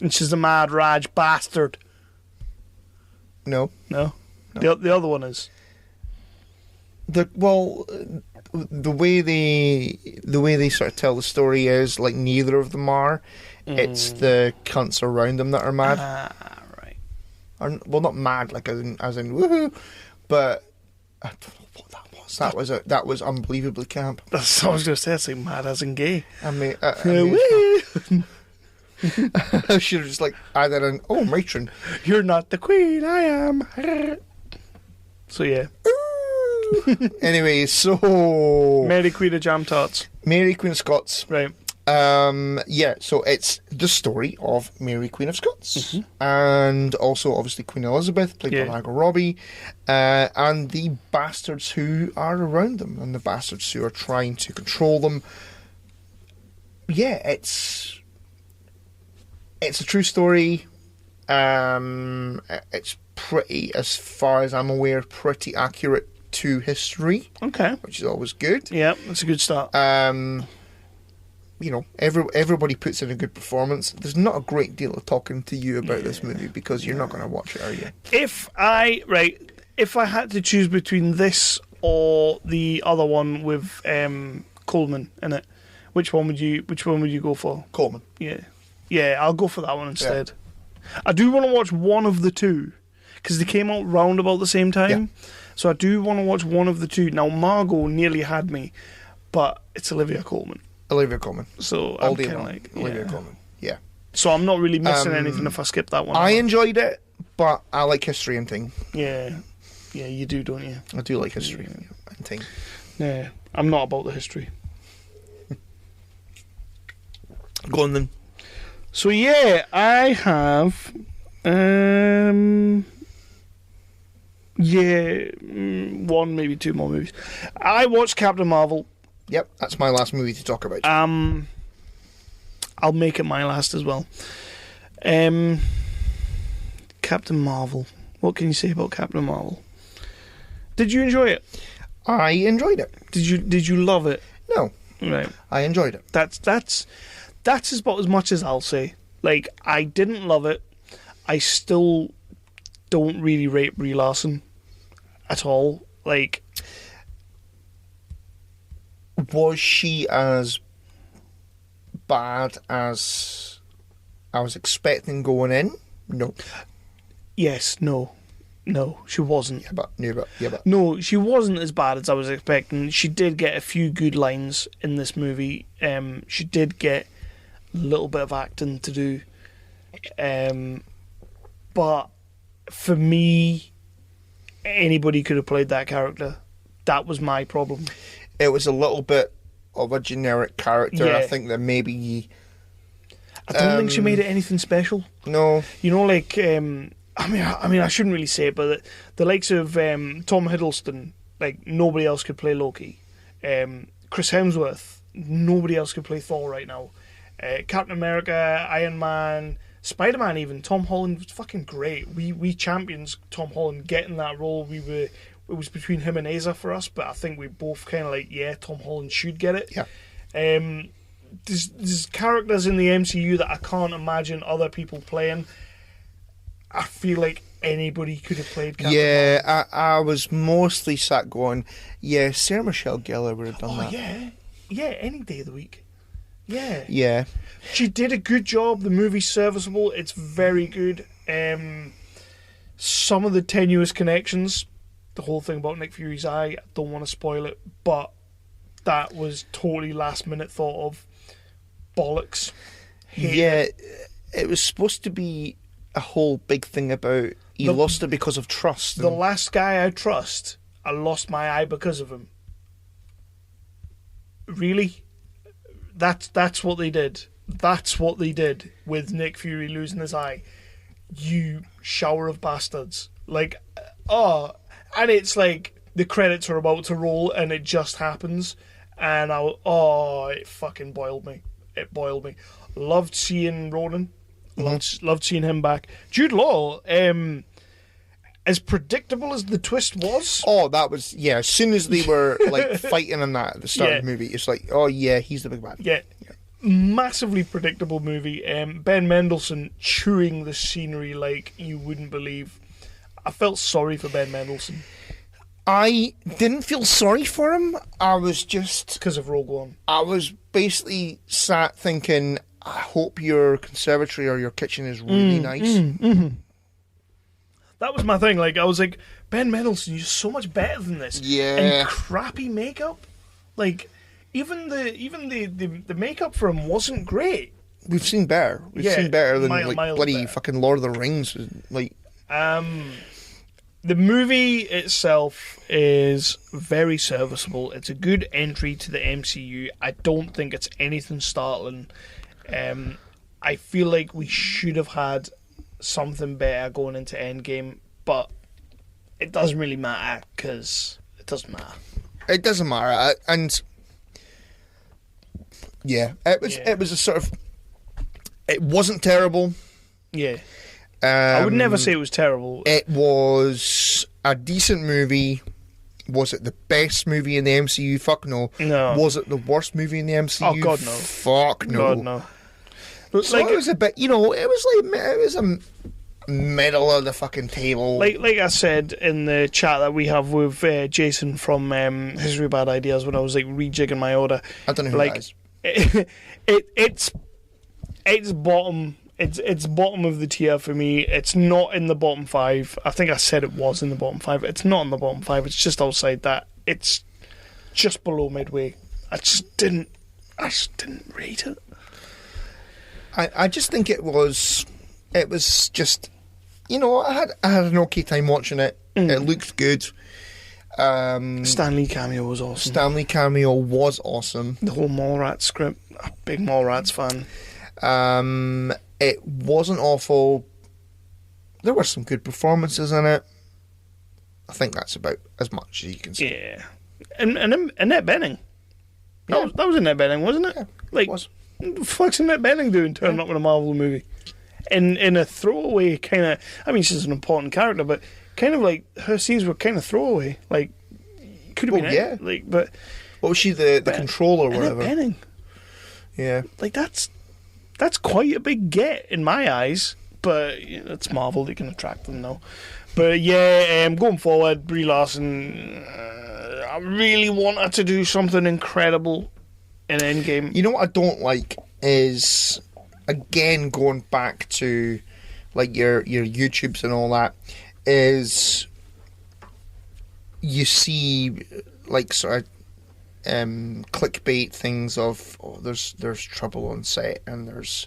And she's a mad Raj bastard. No. The other one is. the way they sort of tell the story is like neither of them are. It's the cunts around them that are mad. Right. Well, not mad like as in woohoo, but I don't know what that was. That was unbelievably camp. That's what I was going to say. It's like mad as in gay. I mean I should have just like added an matron. You're not the queen, I am. So yeah. Anyway, so Mary Queen of Jam Tarts. Mary Queen of Scots. Right. So it's the story of Mary Queen of Scots, and also obviously Queen Elizabeth, played by Margot Robbie, and the bastards who are around them, and the bastards who are trying to control them. Yeah, it's a true story. It's pretty, as far as I'm aware, pretty accurate to history. Okay. Which is always good. Yeah, that's a good start. Everybody puts in a good performance. There's not a great deal of talking to you about this movie because you're not going to watch it, are you? If I had to choose between this or the other one with Coleman in it, which one would you go for? Coleman. Yeah, I'll go for that one instead. I do want to watch one of the two because they came out round about the same time. So I do want to watch one of the two. Now Margot nearly had me, but it's Olivia Colman. So I'm all day kinda long. like, Olivia Colman. Yeah. So I'm not really missing anything if I skip that one. I enjoyed it, but I like history and thing. Yeah, you do, don't you? I do like history and thing. Yeah, I'm not about the history. Go on then. So yeah, I have one, maybe two more movies. I watched Captain Marvel. Yep, that's my last movie to talk about. I'll make it my last as well. Captain Marvel. What can you say about Captain Marvel? Did you enjoy it? I enjoyed it. Did you love it? No. Right. I enjoyed it. That's about as much as I'll say. Like, I didn't love it. I still don't really rate Brie Larson at all. Like, was she as bad as I was expecting going in? No. Yes, no, she wasn't. Yeah, but no, she wasn't as bad as I was expecting. She did get a few good lines in this movie. She did get a little bit of acting to do. But for me, anybody could have played that character. That was my problem. It was a little bit of a generic character. Yeah. I think that maybe I don't think she made it anything special. No. You know, like I mean, I shouldn't really say it, but the likes of Tom Hiddleston, like nobody else could play Loki. Chris Hemsworth, nobody else could play Thor right now. Captain America, Iron Man, Spider-Man, even Tom Holland was fucking great. We champions Tom Holland getting that role. It was between him and Asa for us, but I think we both kind of like, Tom Holland should get it. Yeah. There's characters in the MCU that I can't imagine other people playing. I feel like anybody could have played Captain Marvel. I was mostly sat going, Sarah Michelle Gellar would have done that. Yeah, any day of the week. Yeah. Yeah. She did a good job. The movie's serviceable. It's very good. Some of the tenuous connections, the whole thing about Nick Fury's eye, I don't want to spoil it, but that was totally last minute thought of. Bollocks. It was supposed to be a whole big thing about he lost it because of trust. The last guy I trust, I lost my eye because of him. Really? That's what they did. That's what they did with Nick Fury losing his eye. You shower of bastards. Like, and it's like the credits are about to roll and it just happens. And it fucking boiled me. It boiled me. Loved seeing Ronan. Loved seeing him back. Jude Law, as predictable as the twist was. Oh, that was, as soon as they were like fighting in that at the start of the movie, it's like, he's the big bad. Yeah. Massively predictable movie. Ben Mendelsohn chewing the scenery like you wouldn't believe. I felt sorry for Ben Mendelsohn. I didn't feel sorry for him. I was just... Because of Rogue One. I was basically sat thinking, I hope your conservatory or your kitchen is really nice. That was my thing. Like, I was like, Ben Mendelsohn, you're so much better than this. Yeah. And crappy makeup. Like, even the makeup for him wasn't great. We've seen better. We've seen better than bloody better. fucking Lord of the Rings. Like, the movie itself is very serviceable. It's a good entry to the MCU. I don't think it's anything startling. I feel like we should have had something better going into Endgame, but it doesn't really matter because it doesn't matter. It doesn't matter, and it was a sort of. It wasn't terrible. Yeah. I would never say it was terrible. It was a decent movie. Was it the best movie in the MCU? Fuck no. No. Was it the worst movie in the MCU? Oh, God, no. Fuck no. God, no. But so it was a bit, it was a middle of the fucking table. Like I said in the chat that we have with Jason from History of Bad Ideas when I was like rejigging my order. I don't know who that is. It's bottom. It's bottom of the tier for me. It's not in the bottom 5. I think I said it was in the bottom 5. It's not in the bottom 5. It's just outside that. It's just below midway. I just didn't rate it. I just think it was just, I had an okay time watching it. It looked good. Stan Lee cameo was awesome. Stan Lee cameo was awesome. The whole Mallrats script. A big Mallrats fan. It wasn't awful. There were some good performances in it. I think that's about as much as you can say. Yeah. And Annette Bening. That was Annette Bening, wasn't it? Yeah, like, it was. What the fuck's Annette Bening doing turning up in a Marvel movie? In a throwaway kind of... I mean, she's an important character, but kind of like her scenes were kind of throwaway. Like, could have been... Yeah. Like, but... What was she, the controller or whatever? Annette Bening. Yeah. Like, that's quite a big get in my eyes, but it's Marvel, they can attract them now. But yeah, going forward, Brie Larson, I really want her to do something incredible in Endgame. You know what I don't like is, again, going back to like your YouTubes and all that, is you see like sort of clickbait things of there's trouble on set and there's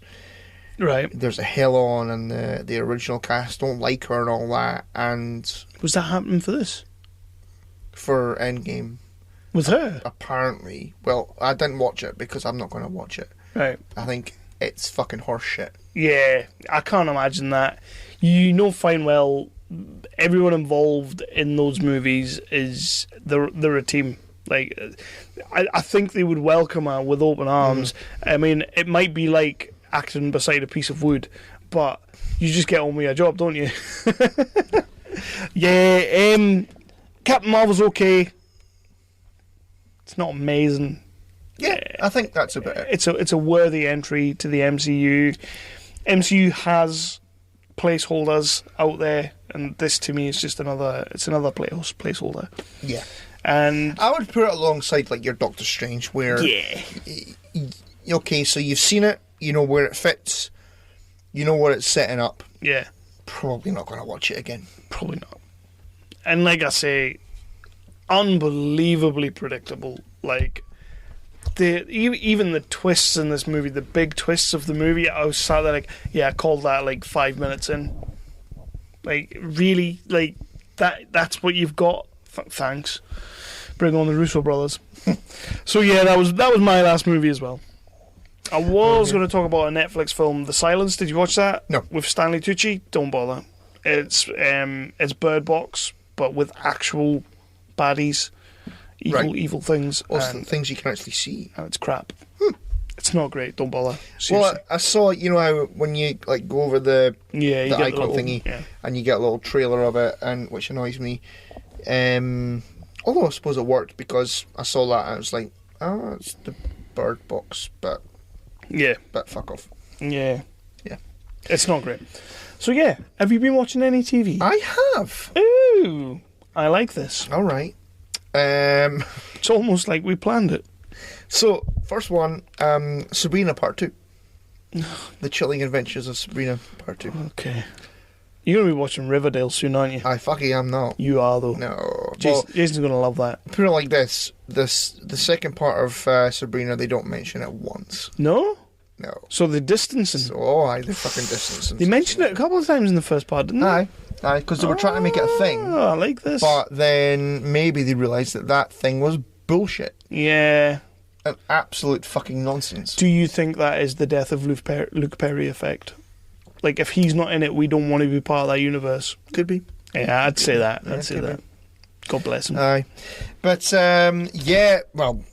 a hill on and the original cast don't like her and all that. And was that happening for this? For Endgame. With her? Apparently. Well, I didn't watch it because I'm not going to watch it. Right. I think it's fucking horse shit. Yeah, I can't imagine that. You know fine well, everyone involved in those movies is they're a team. Like, I think they would welcome her with open arms. I mean, it might be like acting beside a piece of wood, but you just get on with your job, don't you? Yeah, Captain Marvel's okay. It's not amazing. Yeah, I think that's about it. It's a worthy entry to the MCU. MCU has placeholders out there, and this to me is just another placeholder. Yeah. And I would put it alongside like your Doctor Strange, where okay, so you've seen it, you know where it fits, you know what it's setting up. Yeah. Probably not going to watch it again. Probably not. And like I say, unbelievably predictable. Like even the twists in this movie, the big twists of the movie, I was sat there like, yeah, I called that like 5 minutes in. Like, really, like that's what you've got. Thanks. Bring on the Russo brothers. So yeah, that was my last movie as well. I was going to talk about a Netflix film, The Silence. Did you watch that? No. With Stanley Tucci? Don't bother. It's Bird Box, but with actual baddies, evil things. Also, things you can actually see. And it's crap. It's not great. Don't bother. Seriously. Well, I saw, you know how when you like go over the you get icon little, thingy, and you get a little trailer of it, and which annoys me. Although I suppose it worked because I saw that and I was like, oh, it's the Bird Box, but fuck off. Yeah. It's not great. So yeah, have you been watching any TV? I have. Ooh, I like this. All right. It's almost like we planned it. So, first one, Sabrina Part 2. The Chilling Adventures of Sabrina Part 2. Okay. You're going to be watching Riverdale soon, aren't you? I fucking am not. You are, though. No. Jason's going to love that. Put it like this. The second part of Sabrina, they don't mention it once. No? No. So they're distancing. They're fucking distancing. They mentioned it a couple of times in the first part, didn't they? Aye, because they were trying to make it a thing. Oh, I like this. But then maybe they realised that thing was bullshit. Yeah. An absolute fucking nonsense. Do you think that is the death of Luke Perry effect? Like, if he's not in it, we don't want to be part of that universe. Could be. Yeah, I'd say that. I'd say that. God bless him. Aye. But, yeah, well...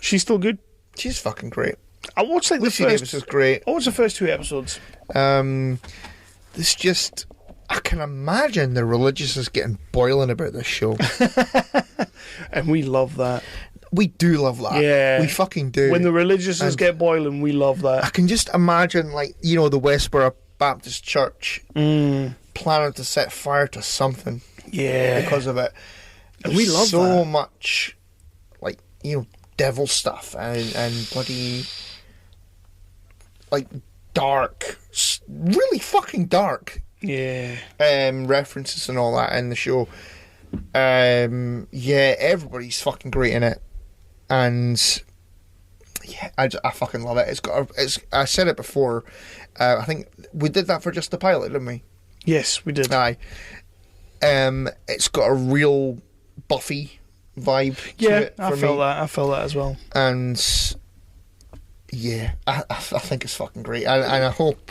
She's still good? She's fucking great. I watched, like, Lucy Davis is great. I watched the first 2 episodes. This just... I can imagine the religious is getting boiling about this show. And we love that. We do love that. Yeah. We fucking do. When the religiouses get boiling, we love that. I can just imagine, like, the Westboro Baptist Church planning to set fire to something. Yeah. Because of it. And we love so that. much, like, devil stuff and bloody, like, dark, really fucking dark. Yeah. References and all that in the show. Yeah, everybody's fucking great in it. And yeah, I fucking love it. I said it before. I think we did that for just the pilot, didn't we? Yes, we did. Aye. It's got a real Buffy vibe to it for I me. felt that as well. And yeah, I think it's fucking great. And I hope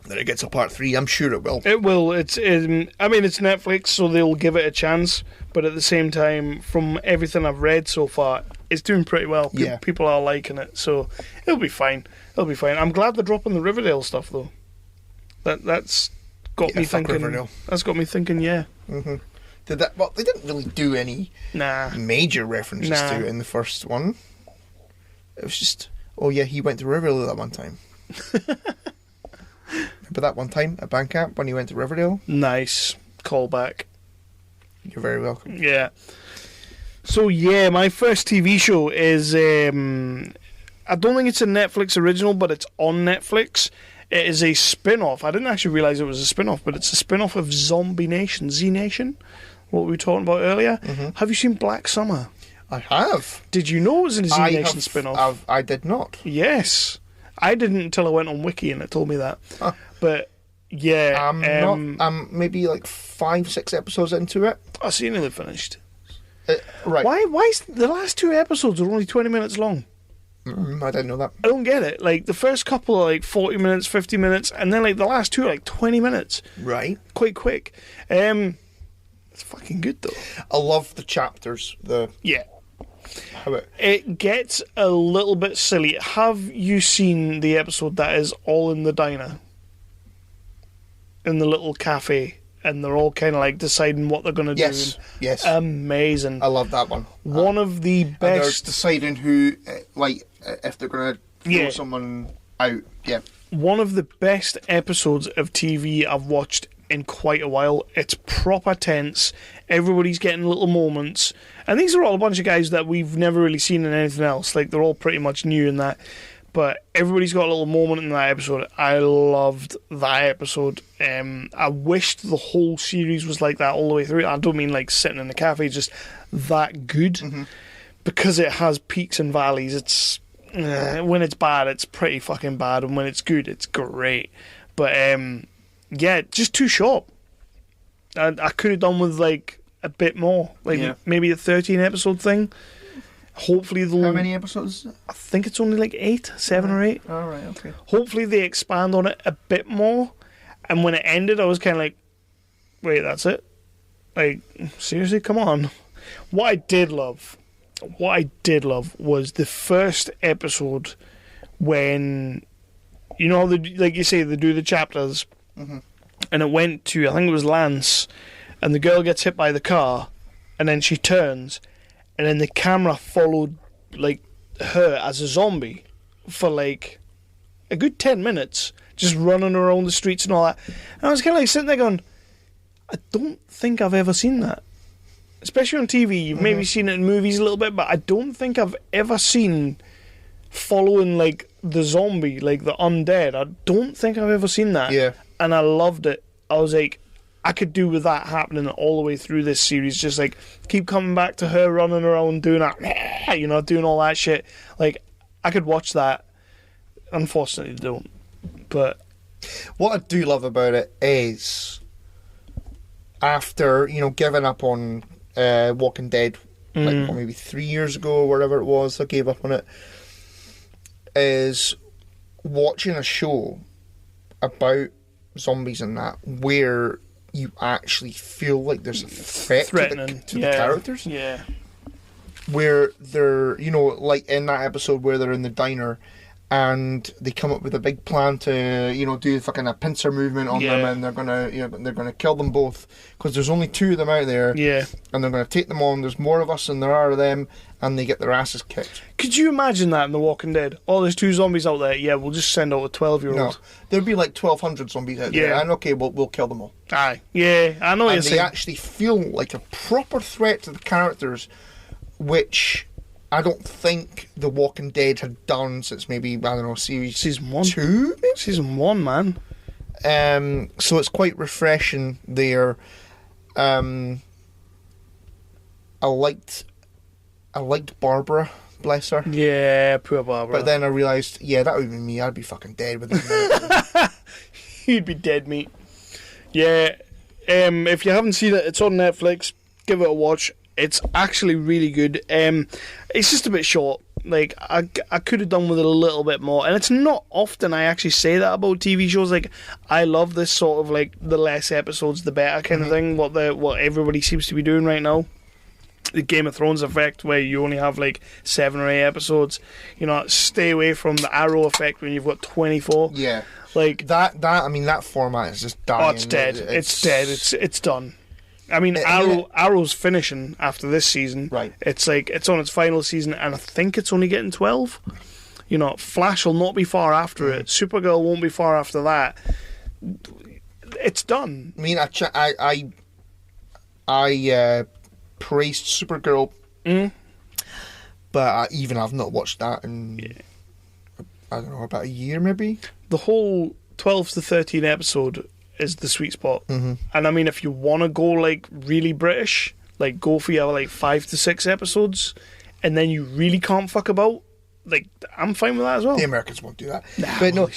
that it gets a part 3. I'm sure it will. It will. It's Netflix, so they'll give it a chance. But at the same time, from everything I've read so far, it's doing pretty well. Yeah. People are liking it, so it'll be fine. It'll be fine. I'm glad they're dropping the Riverdale stuff, though. That's got me thinking. Riverdale. That's got me thinking. Yeah. Mm-hmm. Well, they didn't really do any major references to it in the first one. It was just, oh yeah, he went to Riverdale that one time. Remember that one time at band camp when he went to Riverdale? Nice callback. You're very welcome. Yeah. So yeah, my first TV show is I don't think it's a Netflix original, but it's on Netflix. It is a spin-off. I didn't actually realise it was a spin-off, but it's a spin-off of Zombie Nation, Z Nation, what we were talking about earlier. Mm-hmm. Have you seen Black Summer? I have. Did you know it was a Z Nation spin-off? I did not. Yes. I didn't until I went on Wiki and it told me that. Huh. But yeah. I'm maybe like 5-6 episodes into it. I see, nearly finished. Right. Why is the last 2 episodes are only 20 minutes long? I didn't know that. I don't get it. Like, the first couple are like 40 minutes, 50 minutes, and then like the last 2 are like 20 minutes. Right. Quite quick. It's fucking good though. I love the chapters. It gets a little bit silly. Have you seen the episode that is all in the diner? In the little cafe, and they're all kind of like deciding what they're going to do. Yes. Amazing. I love that one. One of the best. And they're deciding who, if they're going to throw someone out. Yeah. One of the best episodes of TV I've watched in quite a while. It's proper tense. Everybody's getting little moments. And these are all a bunch of guys that we've never really seen in anything else. Like, they're all pretty much new in that. But everybody's got a little moment in that episode. I loved that episode. I wished the whole series was like that all the way through. I don't mean like sitting in a cafe, just that good. Mm-hmm. Because it has peaks and valleys. It's when it's bad, it's pretty fucking bad. And when it's good, it's great. But yeah, just too short. I could have done with like a bit more. Like maybe a 13 episode thing. Hopefully they'll... How many episodes? I think it's only like 7 or 8. All right, okay. Hopefully they expand on it a bit more. And when it ended, I was kind of like, wait, that's it? Like, seriously? Come on. What I did love was the first episode when, you know, like you say, they do the chapters. Mm-hmm. And it went to, I think it was Lance, and the girl gets hit by the car, and then she turns, and then the camera followed like her as a zombie for like a good 10 minutes, just running around the streets and all that. And I was kind of like sitting there going, I don't think I've ever seen that. Especially on TV. You've maybe seen it in movies a little bit, but I don't think I've ever seen following, like, the zombie, like, the undead. I don't think I've ever seen that. Yeah. And I loved it. I was like, I could do with that happening all the way through this series. Just, like, keep coming back to her running around doing that, you know, doing all that shit. Like, I could watch that. Unfortunately, they don't. But what I do love about it is, after, you know, giving up on Walking Dead, like maybe 3 years ago or whatever it was, I gave up on it, is watching a show about zombies and that, where you actually feel like there's a threat to the characters. Yeah. Where they're, you know, like in that episode where they're in the diner and they come up with a big plan to, you know, do fucking a pincer movement on them, and they're gonna, you know, they're gonna kill them both because there's only 2 of them out there. Yeah. And they're gonna take them on. There's more of us than there are of them, and they get their asses kicked. Could you imagine that in The Walking Dead? Oh, there's 2 zombies out there. Yeah, we'll just send out a 12-year-old. No, there'd be like 1,200 zombies out there, and okay, we'll kill them all. Aye. Yeah, I know what you're saying. And they actually feel like a proper threat to the characters, which I don't think The Walking Dead had done since maybe, I don't know, season 1? 2? Maybe? Season 1, man. So it's quite refreshing there. I liked Barbara, bless her. Yeah, poor Barbara. But then I realised, yeah, that would be me. I'd be fucking dead within a minute. You'd be dead, mate. Yeah, if you haven't seen it, it's on Netflix. Give it a watch. It's actually really good. It's just a bit short. Like, I could have done with it a little bit more. And it's not often I actually say that about TV shows. Like, I love this sort of, like, the less episodes, the better kind of thing. What everybody seems to be doing right now. The Game of Thrones effect, where you only have, like, 7 or 8 episodes. You know, stay away from the Arrow effect when you've got 24. Yeah. Like that. I mean, that format is just dying. Oh, it's dead. It's dead. It's done. I mean, Arrow's finishing after this season. Right. It's like, it's on its final season, and I think it's only getting 12. You know, Flash will not be far after it. Supergirl won't be far after that. It's done. I mean, I praised Supergirl, but I've not watched that in, I don't know, about a year maybe. The whole 12 to 13 episode is the sweet spot. And I mean, if you want to go, like, really British, like, go for your, like, 5 to 6 episodes, and then you really can't fuck about, like, I'm fine with that as well. The Americans won't do that. Nah, but no,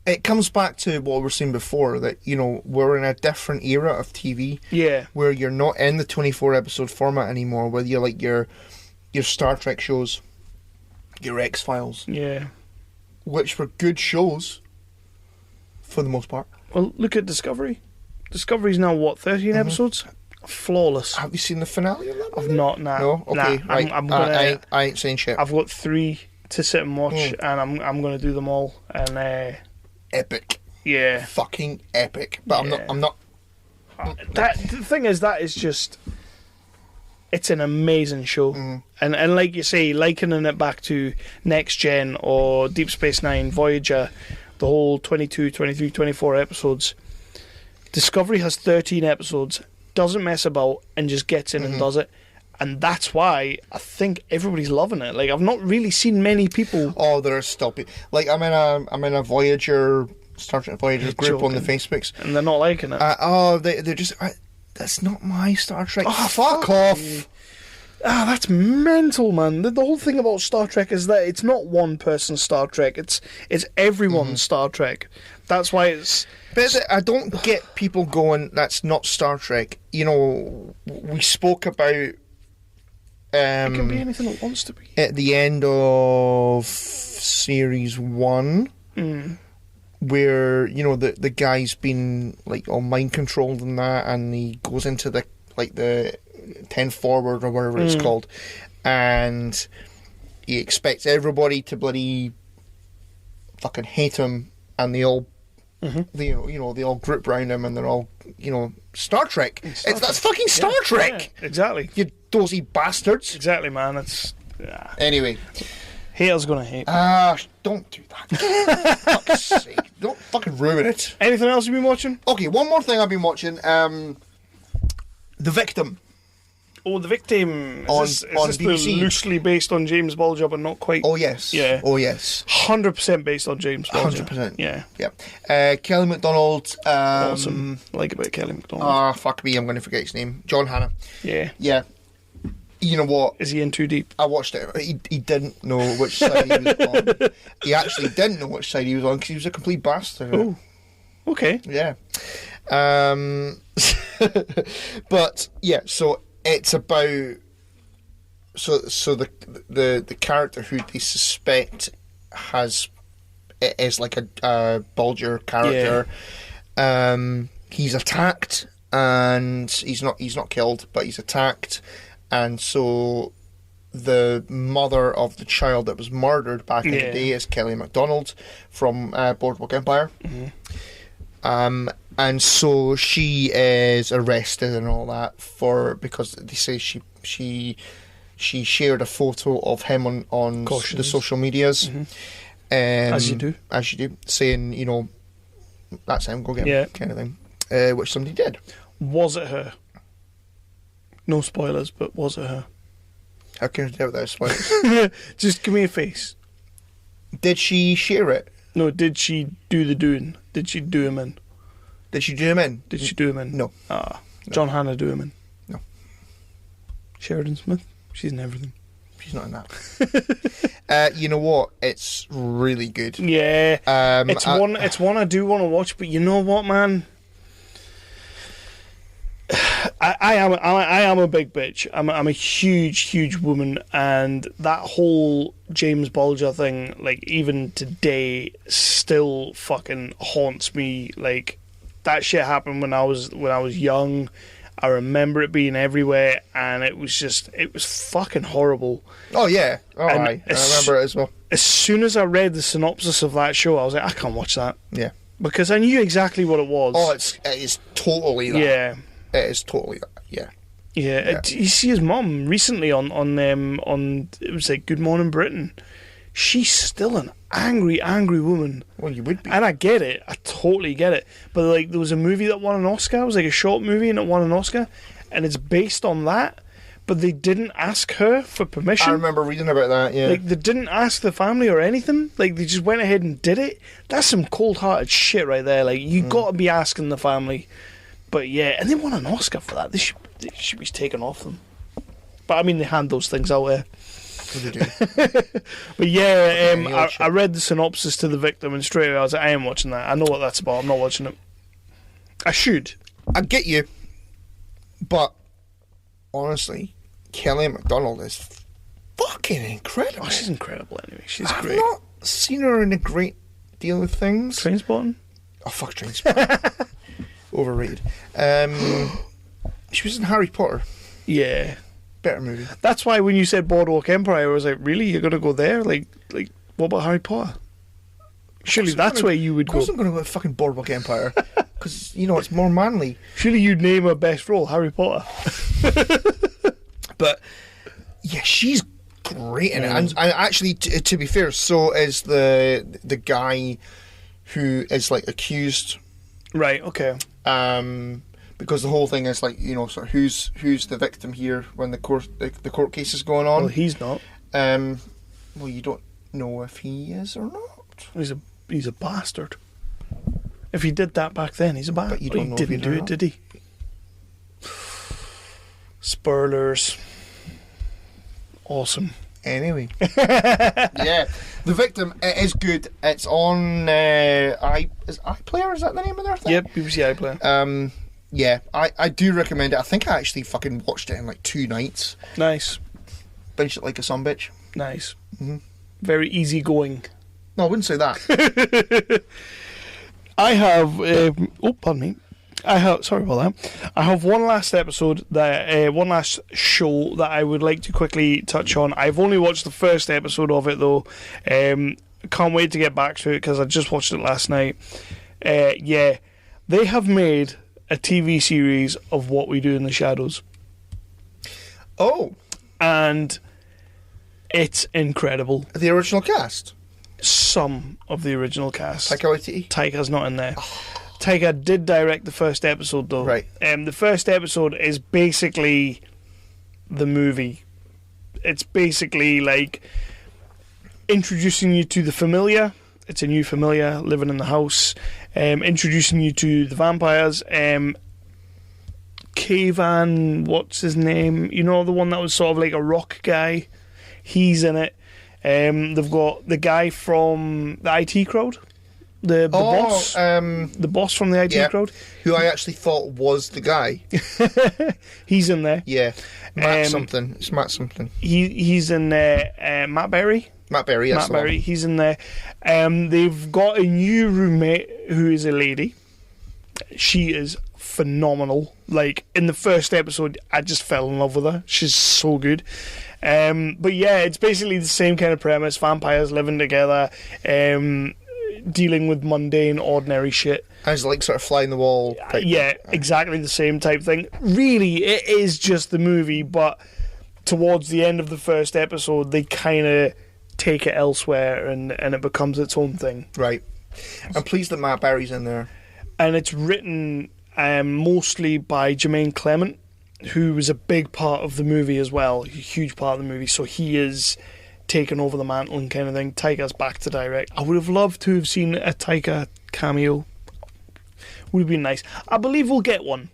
it comes back to what we were saying before, that, you know, we're in a different era of TV. Yeah. Where you're not in the 24 episode format anymore, whether you're like your Star Trek shows, your X-Files. Yeah. Which were good shows for the most part. Well, look at Discovery. Discovery's now, what, 13 episodes? Flawless. Have you seen the finale of that? I've not, nah. No? Okay, nah, right. I'm gonna, I ain't saying shit. I've got 3 to sit and watch, and I'm going to do them all. And epic. Yeah. Fucking epic. But I'm not... The thing is, that is just... It's an amazing show. And like you say, likening it back to Next Gen or Deep Space Nine, Voyager, the whole 22, 23, 24 episodes. Discovery has 13 episodes, doesn't mess about, and just gets in and does it. And that's why I think everybody's loving it. Like, I've not really seen many people... Oh, there are still people... Like, I'm in a Voyager, Star Trek Voyager group on the Facebooks. And they're not liking it. They're just... that's not my Star Trek. Oh, fuck off! That's mental, man. The whole thing about Star Trek is that it's not one person's Star Trek. It's everyone's Star Trek. That's why it's... But I don't get people going, that's not Star Trek. You know, we spoke about... it can be anything it wants to be. At the end of Series 1, where, you know, the guy's been, like, all mind-controlled and that, and he goes into the 10 forward or whatever it's called, and he expects everybody to bloody fucking hate him, and they all they all group round him, and they're all, you know, Star Trek. That's fucking Star Trek. Yeah, exactly. You dozy bastards. Exactly, man. It's anyway. Haters gonna hate. Don't do that. For fuck's sake. Don't fucking ruin it. Anything else you've been watching? Okay, one more thing I've been watching. The Victim. Oh, The Victim. On Is this BBC. loosely based on James Bulger, but not quite? Oh, yes. Yeah. Oh, yes. 100% based on James Bulger. 100%. Yeah. Yeah. Kelly MacDonald. Awesome. Like about Kelly MacDonald. Fuck me, I'm going to forget his name. John Hannah. Yeah. Yeah. You know what? Is he in too deep? I watched it. He didn't know which side he was on. He actually didn't know which side he was on because he was a complete bastard. Oh. Okay. Yeah. But, yeah, so it's about... So the character who they suspect is like a Bulger character. Yeah. He's attacked, and he's not killed, but he's attacked, and so the mother of the child that was murdered back in the day is Kelly MacDonald from Boardwalk Empire. Mm-hmm. And so she is arrested and all that because they say she shared a photo of him on the social medias. Mm-hmm. As you do, saying, you know, that's him, go get him, kind of thing. Which somebody did. Was it her? No spoilers, but was it her? How can you tell without spoilers? Just give me a face. Did she share it? No, did she do the doing? Did she do him in? Did she do him in? Did she do him in? No. No. John Hannah do him in? No. Sheridan Smith? She's in everything. She's not in that. You know what? It's really good. Yeah. It's one I do want to watch, but you know what, man? I am a big bitch. I'm a huge woman, and that whole James Bulger thing, like, even today, still fucking haunts me. Like, that shit happened when I was young. I remember it being everywhere, and it was fucking horrible. Oh yeah, I remember it as well. As soon as I read the synopsis of that show, I was like, I can't watch that. Yeah, because I knew exactly what it was. Oh, it is totally that. Yeah, it is totally that. Yeah. Yeah. You see his mum recently on it was like Good Morning Britain. She's still an angry woman. Well, you would be. And I get it. I totally get it. But, like, there was a movie that won an Oscar. It was like a short movie and it won an Oscar. And it's based on that. But they didn't ask her for permission. I remember reading about that, yeah. Like, they didn't ask the family or anything. Like, they just went ahead and did it. That's some cold-hearted shit right there. Like, you got to be asking the family. But, yeah. And they won an Oscar for that. They should be taken off them. But, I mean, they hand those things out there. But yeah, I read the synopsis to The Victim, and straight away I was like, I am watching that. I know what that's about. I'm not watching it. I should. I get you, but honestly, Kelly MacDonald is fucking incredible. Oh, she's incredible anyway. She's great. I've not seen her in a great deal of things. Trainspotting? Oh, fuck Trainspotting. Overrated. She was in Harry Potter. Yeah. Better movie. That's why when you said Boardwalk Empire, I was like, really? You're going to go there? Like, what about Harry Potter? Surely that's where you would go. Of course I'm going to go to fucking Boardwalk Empire. Because, you know, it's more manly. Surely you'd name her best role Harry Potter. But, yeah, she's great in it. And actually, to be fair, so is the guy who is, like, accused. Right, okay. Because the whole thing is, like, you know, sort of who's the victim here when the court case is going on. Well, he's not. Well, you don't know if he is or not. He's a bastard. If he did that back then, he's a bastard. But you don't know if he didn't do it, did he? Spoilers. Awesome. Anyway. Yeah. The Victim, it is good. It's on iPlayer, is that the name of their thing? Yep, BBC iPlayer. Yeah, I do recommend it. I think I actually fucking watched it in like 2 nights. Nice. Binged it like a sumbitch. Nice. Mm-hmm. Very easy going. No, I wouldn't say that. I have... pardon me. Sorry about that. I have one last episode, one last show that I would like to quickly touch on. I've only watched the first episode of it, though. Can't wait to get back to it, because I just watched it last night. Yeah, they have made a TV series of What We Do in the Shadows. Oh. And It's incredible. The original cast? Some of the original cast. Taika Waititi? Taika's not in there. Taika did direct the first episode, though. Right. The first episode is basically the movie. It's basically like introducing you to the familiar. It's a new familiar living in the house. Introducing you to the vampires. Kavan, what's his name? You know, the one that was sort of like a rock guy. He's in it. They've got the guy from the IT crowd. The boss. The boss from the IT crowd. Who I actually thought was the guy. He's in there. Yeah. Matt something. It's Matt something. He's in there. Matt Berry. Matt Berry, yes. Matt Berry, he's in there. They've got a new roommate who is a lady. She is phenomenal. Like, in the first episode, I just fell in love with her. She's so good. But yeah, it's basically the same kind of premise. Vampires living together, dealing with mundane, ordinary shit. And it's like sort of fly in the wall type yeah, exactly the same type thing. Really, it is just the movie, but towards the end of the first episode, they kind of take it elsewhere and it becomes its own thing. Right. I'm pleased that Matt Berry's in there. And it's written mostly by Jermaine Clement, who was a big part of the movie as well, a huge part of the movie. So he is taking over the mantle and kind of thing. Taika's back to direct. I would have loved to have seen a Taika cameo. Would have been nice. I believe we'll get one,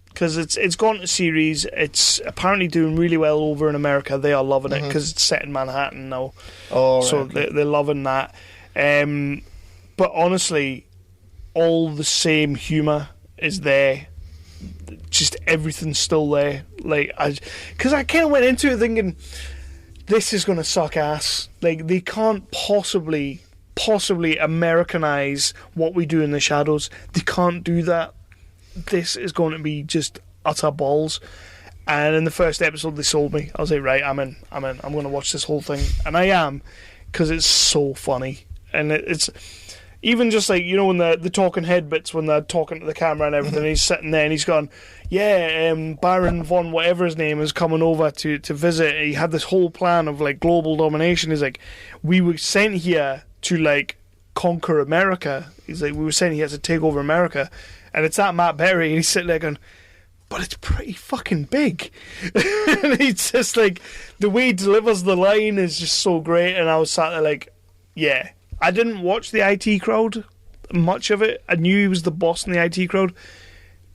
because it's gone to series. It's apparently doing really well over in America. They are loving it because it's set in Manhattan now. Oh, right, so okay. they're loving that. But honestly, all the same humour is there. Just everything's still there. Like, because I kind of went into it thinking, this is going to suck ass. Like, they can't possibly Americanize what we do in the shadows. They can't do that. This is going to be just utter balls. And in the first episode, they sold me. I was like, right, I'm in. I'm going to watch this whole thing. And I am, because it's so funny. And it's even just like, you know, when the talking head bits, when they're talking to the camera and everything, he's sitting there and he's gone, yeah, Baron von whatever his name is coming over to visit. He had this whole plan of like global domination. He's like, we were sent here to like conquer America. He's like, we were sent here to take over America. And it's that Matt Berry, and he's sitting there going, but it's pretty fucking big. And he's just like, the way he delivers the line is just so great. And I was sat there like, yeah. I didn't watch the IT crowd, much of it. I knew he was the boss in the IT crowd,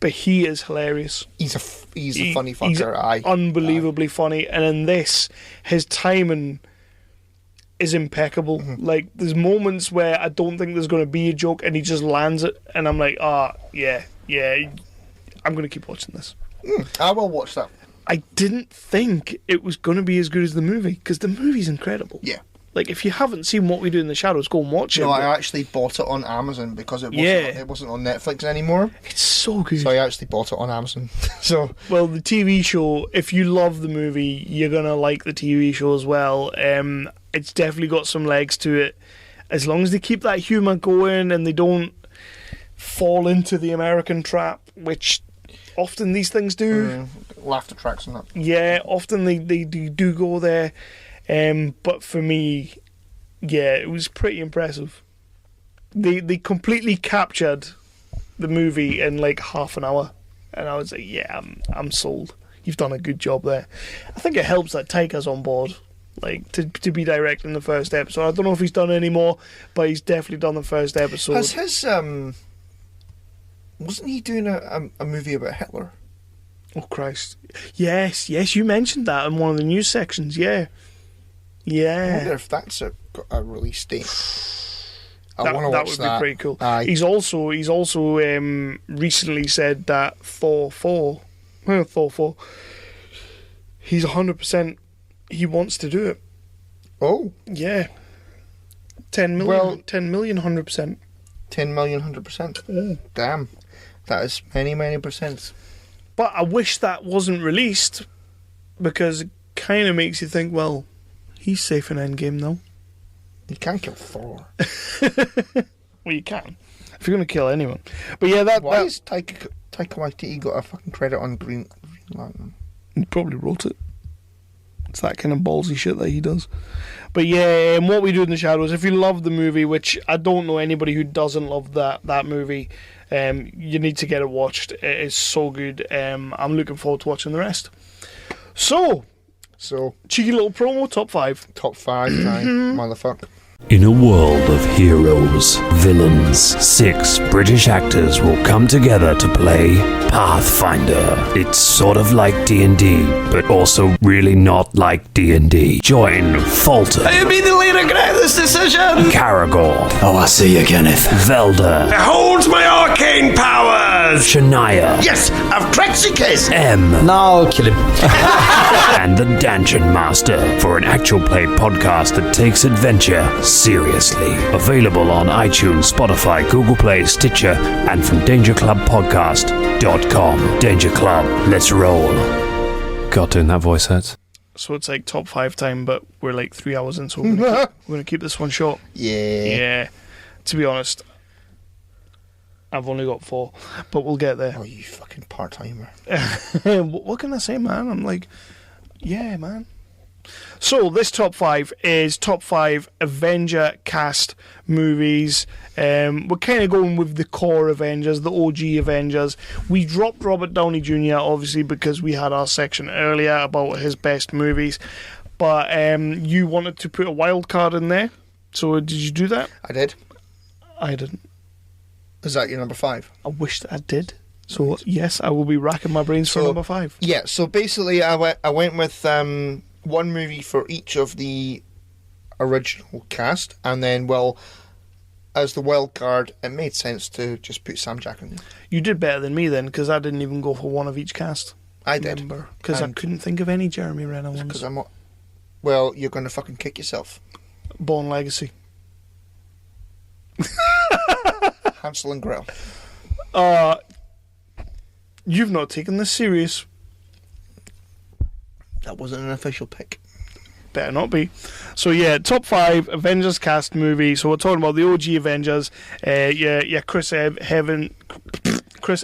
but he is hilarious. He's a funny fucker. He's unbelievably funny. And in this, his timing is impeccable. Like, there's moments where I don't think there's going to be a joke, and he just lands it, and I'm like, yeah, I'm going to keep watching this. I will watch that. I didn't think it was going to be as good as the movie, because the movie's incredible. Yeah. Like, if you haven't seen What We Do in the Shadows, go and watch it. No, I actually bought it on Amazon because it wasn't on Netflix anymore. It's so good. So I actually bought it on Amazon. So, well, the TV show, if you love the movie, you're going to like the TV show as well. It's definitely got some legs to it. As long as they keep that humour going and they don't fall into the American trap, which often these things do. Laughter tracks and that. Yeah, often they do go there. But for me, yeah, it was pretty impressive. They completely captured the movie in like half an hour, and I was like, yeah, I'm sold. You've done a good job there. I think it helps that Taika's on board, like to be directing the first episode. I don't know if he's done any more, but he's definitely done the first episode. Has his wasn't he doing a movie about Hitler? Oh Christ! Yes, you mentioned that in one of the news sections. Yeah. I wonder if that's a release date. I want to watch that. That would be pretty cool. Aye. He's also recently said that Thor 4, he's 100%. He wants to do it. Oh, yeah. 10 million. Well, 10 million, 100%. 10 million, 100%. Damn, that is many percents. But I wish that wasn't released, because it kind of makes you think, well, he's safe in Endgame, though. You can't kill Thor. Well, you can, if you're going to kill anyone. But yeah, Why has Taika Waititi got a fucking credit on Green Lantern? He probably wrote it. It's that kind of ballsy shit that he does. But yeah, What We Do in the Shadows, if you love the movie, which I don't know anybody who doesn't love that movie, you need to get it watched. It is so good. I'm looking forward to watching the rest. So cheeky little promo, top 5. Top 5 time, motherfucker. In a world of heroes, villains, 6 British actors will come together to play Pathfinder. It's sort of like D&D, but also really not like D&D. Join Fulton. I immediately regret this decision. Caragor. Oh, I see you, Kenneth. Velda. Behold my arcane powers. Shania. Yes, I've cracked the case. M. No, kill him. And the Dungeon Master for an actual play podcast that takes adventure seriously. Available on iTunes, Spotify, Google Play, Stitcher, and from DangerClubPodcast.com. Danger Club, let's roll. God, doing that voice hurts. So it's like top 5 time, but we're like 3 hours in, so we're going to keep this one short. Yeah. To be honest, I've only got 4, but we'll get there. Oh, you fucking part-timer. What can I say, man? I'm like, yeah, man. So this top 5 is top 5 Avenger cast movies. We're kind of going with the core Avengers, the OG Avengers. We dropped Robert Downey Jr. obviously because we had our section earlier about his best movies, but you wanted to put a wild card in there. So did you do that? I did. I didn't. Is that your number 5? I wish that I did. So yes, I will be racking my brains for number 5. Yeah. So basically, I went with one movie for each of the original cast, and then, well, as the wild card, it made sense to just put Sam Jack in there. You did better than me then, because I didn't even go for one of each cast. I did. Because I couldn't think of any Jeremy Renner ones. Because I'm not... Well, you're going to fucking kick yourself. Born Legacy. Hansel and Gretel. You've not taken this serious. That wasn't an official pick. Better not be. So yeah, top 5 Avengers cast movie. So we're talking about the OG Avengers. Chris Evans. Because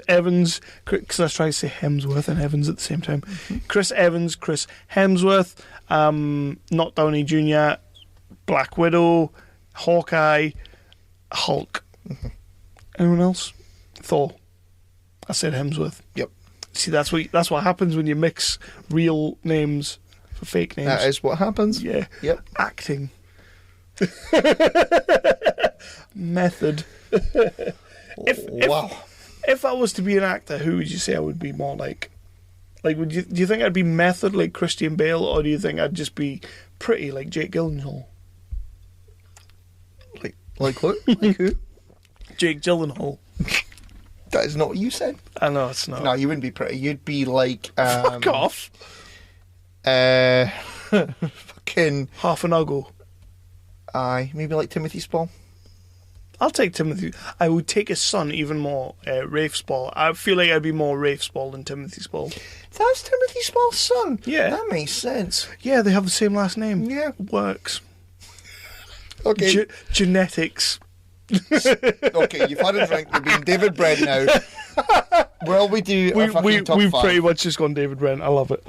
I was trying to say Hemsworth and Evans at the same time. Mm-hmm. Chris Evans, Chris Hemsworth, not Downey Jr., Black Widow, Hawkeye, Hulk. Mm-hmm. Anyone else? Thor. I said Hemsworth. Yep. See, that's what happens when you mix real names for fake names. That is what happens. Yeah. Yep. Acting. Method. Wow. If I was to be an actor, who would you say I would be more like? Like, do you think I'd be method like Christian Bale, or do you think I'd just be pretty like Jake Gyllenhaal? Like what? Like who? Jake Gyllenhaal. That is not what you said. I know it's not. No, you wouldn't be pretty. You'd be like... Fuck off. Fucking... Half an uggo. Aye, maybe like Timothy Spall. I'll take Timothy. I would take his son even more, Rafe Spall. I feel like I'd be more Rafe Spall than Timothy Spall. That's Timothy Spall's son? Yeah. That makes sense. Yeah, they have the same last name. Yeah. Works. Okay. Genetics. Okay, you've had a drink. You're being David Brent now. Well, we do a fucking top 5. We've pretty much just gone David Brent. I love it.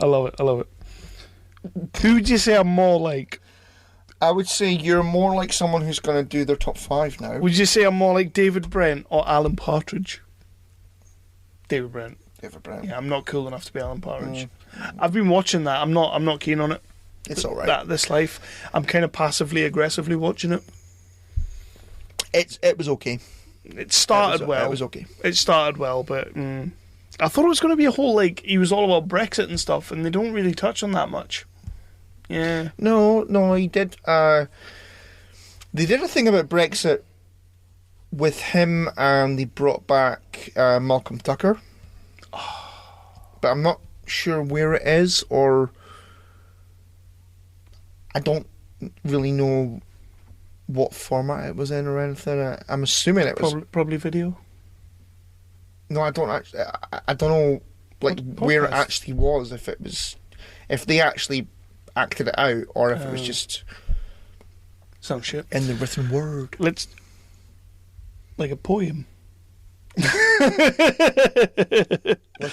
Who would you say I'm more like? I would say you're more like someone who's going to do their top 5 now. Would you say I'm more like David Brent or Alan Partridge? David Brent. David Brent. Yeah, I'm not cool enough to be Alan Partridge. I've been watching that. I'm not keen on it. It's all right. This life. I'm kind of passively aggressively watching it. It was okay. It started well. It was okay. It started well, but I thought it was going to be a whole, like, he was all about Brexit and stuff, and they don't really touch on that much. Yeah. No, he did. They did a thing about Brexit with him, and they brought back Malcolm Tucker. But I'm not sure where it is, or I don't really know what format it was in or anything. I'm assuming it was probably video. No, I don't actually. I don't know, like, where it actually was. If they actually acted it out, or if it was just some shit in the written word. Like a poem. Like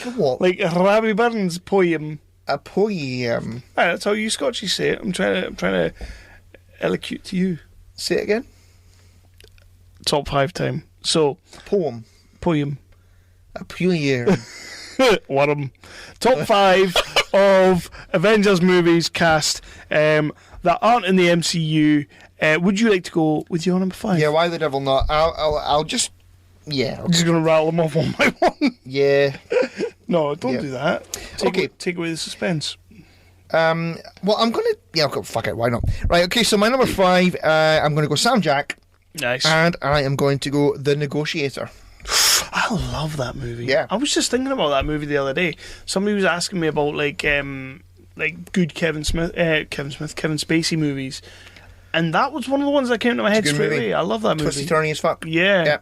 a what? Like a Robbie Burns poem. A poem. That's how you Scotchies say it. I'm trying to elocute to you. Say it again. Top 5 time. So poem. A poem. Worm. Top 5 of Avengers movies cast that aren't in the MCU. Would you like to go with your number 5? Yeah, why the devil not? I'll just... Yeah. I'm just going to rattle them off one by one. Yeah. No, don't do that. Take away the suspense. Well, I'm going to... Yeah, okay, fuck it, why not? Right, okay, so my number 5, I'm going to go Sam Jack. Nice. And I am going to go The Negotiator. I love that movie. Yeah. I was just thinking about that movie the other day. Somebody was asking me about good Kevin Spacey movies. And that was one of the ones that came to my head straight away. I love that movie. Twisty turny as fuck. Yeah.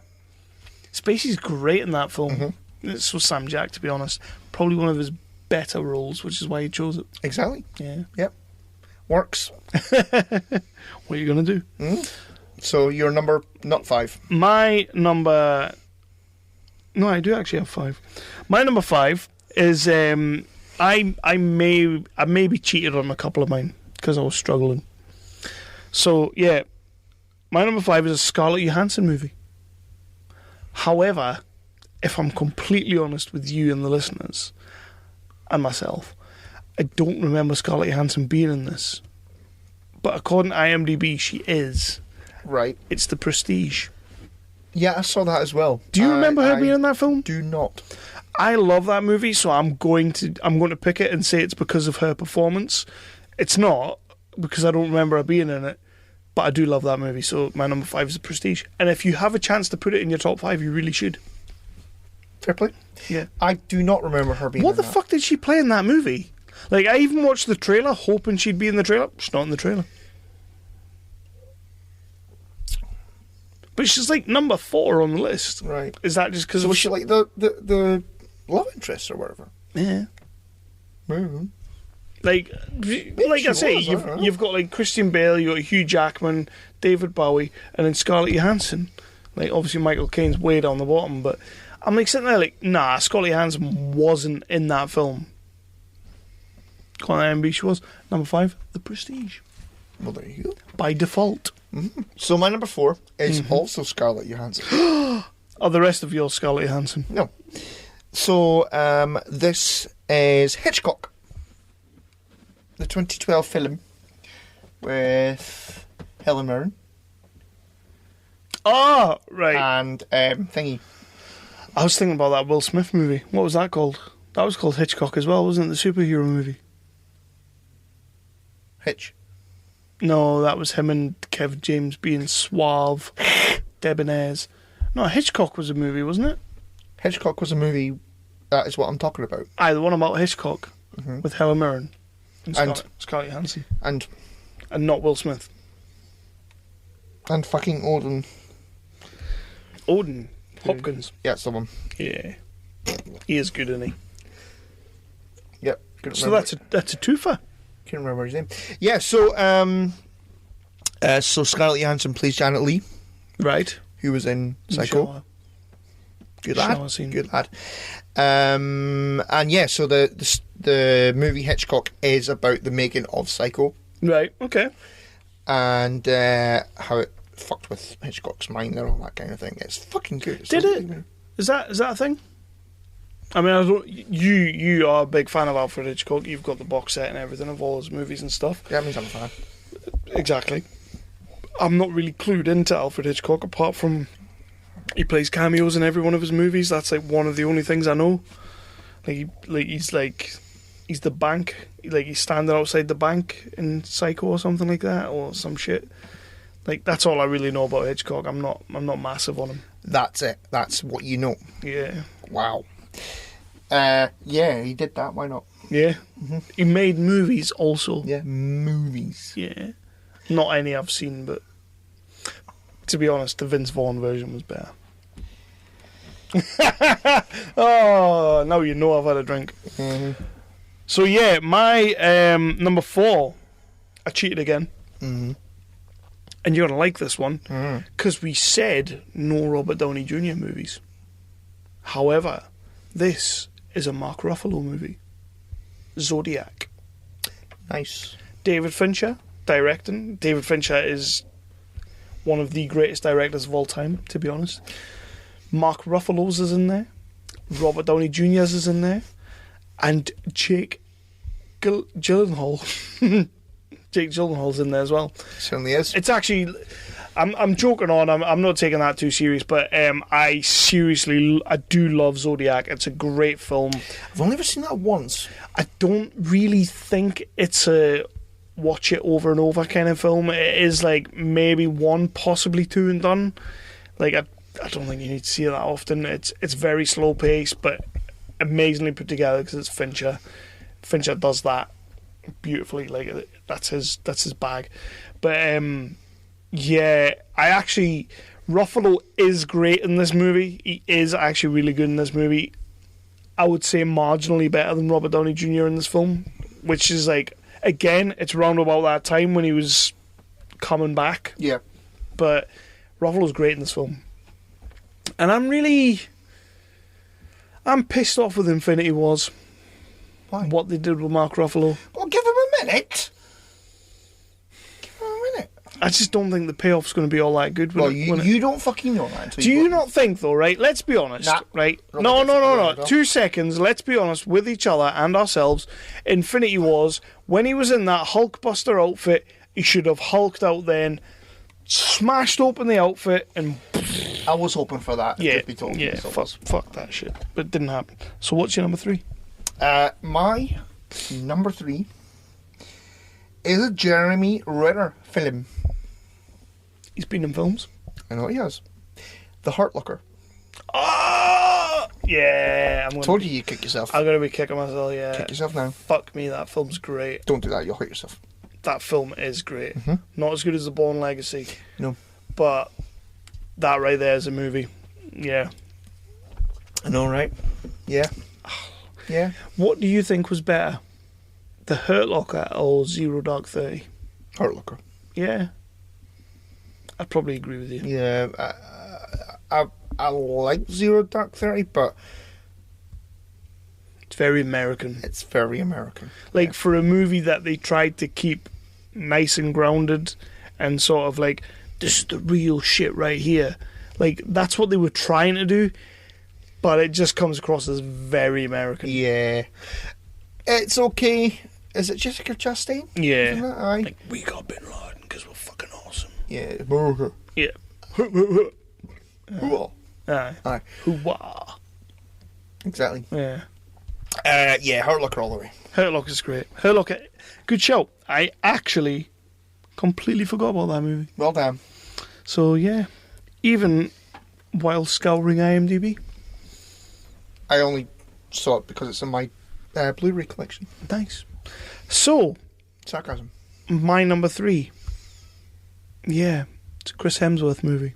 Spacey's great in that film. This was Sam Jack, to be honest. Probably one of his better roles, which is why he chose it. Exactly. Yeah. Yep. Works. What are you going to do? So your number, not 5. My number... No, I do actually have 5. My number 5 is... I maybe cheated on a couple of mine because I was struggling. So, yeah. My number 5 is a Scarlett Johansson movie. However, if I'm completely honest with you and the listeners, and myself, I don't remember Scarlett Johansson being in this. But according to IMDb, she is. Right. It's The Prestige. Yeah, I saw that as well. Do you remember her being in that film? Do not. I love that movie, so I'm going to pick it and say it's because of her performance. It's not, because I don't remember her being in it. But I do love that movie, so my number 5 is The Prestige. And if you have a chance to put it in your top 5, you really should. Fair play. Yeah. I do not remember her being What in the that. fuck did she play in that movie? Like, I even watched the trailer, hoping she'd be in the trailer. She's not in the trailer. But she's like number 4 on the list. Right. Is that just because So of... was she like the love interest or whatever? Yeah. Maybe I say, you've got like Christian Bale, you've got Hugh Jackman, David Bowie, and then Scarlett Johansson. Like, obviously Michael Caine's way down the bottom, but I'm like sitting there like, nah, Scarlett Johansson wasn't in that film. According to IMDb, she was. Number 5, The Prestige. Well, there you go. By default. So my number 4 is also Scarlett Johansson. Are the rest of yours Scarlett Johansson? No. So this is Hitchcock, the 2012 film with Helen Mirren. Oh, right. And thingy. I was thinking about that Will Smith movie. What was that called? That was called Hitchcock as well, wasn't it? The superhero movie. Hitch. No, that was him and Kev James being suave, debonaires. No, Hitchcock was a movie, wasn't it? Hitchcock was a movie. That is what I'm talking about. Aye, the one about Hitchcock with Helen Mirren and And- Scarlett Johansson, And not Will Smith. fucking Odin. Odin Hopkins. Yeah, it's the one. Yeah, he is good, isn't he? Yep. couldn't So remember. that's a twofer. Can't remember his name. Yeah, so so Scarlett Johansson plays Janet Leigh, right? Who was in Psycho. Shower. Good lad. Shower scene. Good lad. And yeah, so the movie Hitchcock is about the making of Psycho. Right. Okay. And how it fucked with Hitchcock's mind and all that kind of thing. It's fucking good. Did it? Is that a thing? I mean, I don't. You are a big fan of Alfred Hitchcock. You've got the box set and everything of all his movies and stuff. Yeah, that means I'm a fan. Exactly. I'm not really clued into Alfred Hitchcock apart from he plays cameos in every one of his movies. That's like one of the only things I know. He's the bank. Like he's standing outside the bank in Psycho or something like that, or some shit. Like that's all I really know about Hitchcock. I'm not massive on him. That's it. That's what you know. Yeah. Wow. Yeah, he did that. Why not? Yeah. He made movies also. Yeah, movies. Yeah. Not any I've seen, but to be honest, the Vince Vaughn version was better. Oh, now you know I've had a drink. So yeah, my number 4, I cheated again. And you're going to like this one, because we said no Robert Downey Jr. movies. However, this is a Mark Ruffalo movie. Zodiac. Nice. David Fincher directing. David Fincher is one of the greatest directors of all time, to be honest. Mark Ruffalo's is in there. Robert Downey Jr.'s is in there. And Jake Gyllenhaal. Jake Gyllenhaal's in there as well. Certainly is. It's actually... I'm joking on. I'm not taking that too serious, but I do love Zodiac. It's a great film. I've only ever seen that once. I don't really think it's a watch it over and over kind of film. It is like maybe one, possibly two and done. Like I don't think you need to see it that often. It's very slow paced, but amazingly put together because it's Fincher. Fincher does that beautifully. Like that's his bag. But yeah, Ruffalo is great in this movie. He is actually really good in this movie. I would say marginally better than Robert Downey Jr. in this film, which is like, again, it's around about that time when he was coming back. Yeah. But Ruffalo's great in this film. And I'm pissed off with Infinity Wars. Why? What they did with Mark Ruffalo. Well, give him a minute. I just don't think the payoff's going to be all that good. Well, you don't fucking know that. Do you not think, though, right? Let's be honest, right? No. 2 seconds. Let's be honest with each other and ourselves. Infinity Wars, when he was in that Hulkbuster outfit, he should have hulked out then, smashed open the outfit, and... I was hoping for that. Yeah, fuck that shit. But it didn't happen. So what's your number 3? My number 3 is a Jeremy Renner film. He's been in films. I know he has. The Hurt Locker. Oh! Yeah. Told you kick yourself. I'm going to be kicking myself, yeah. Kick yourself now. Fuck me, that film's great. Don't do that, you'll hurt yourself. That film is great. Mm-hmm. Not as good as The Bourne Legacy. No. But that right there is a movie. Yeah. I know, right? Yeah. Yeah. What do you think was better? The Hurt Locker or Zero Dark 30? Hurt Locker. Yeah. I'd probably agree with you. Yeah. I like Zero Dark 30, but... It's very American. It's very American. Like, for a movie that they tried to keep nice and grounded and sort of like, this is the real shit right here. Like, that's what they were trying to do, but it just comes across as very American. Yeah. It's okay. Is it Jessica Chastain? Yeah. Isn't that? Aye. Like, we got Bin Laden because we're fucking awesome. Yeah. Yeah. Hoo-ah. Aye. Aye. Hoo-wah. Exactly. Yeah. Yeah, Hurt Locker all the way. Hurt Locker's great. Hurt Locker, good show. I actually completely forgot about that movie. Well done. So, yeah. Even while scouring IMDb. I only saw it because it's in my Blu-ray collection. Thanks. So, sarcasm. My number 3. Yeah, it's a Chris Hemsworth movie.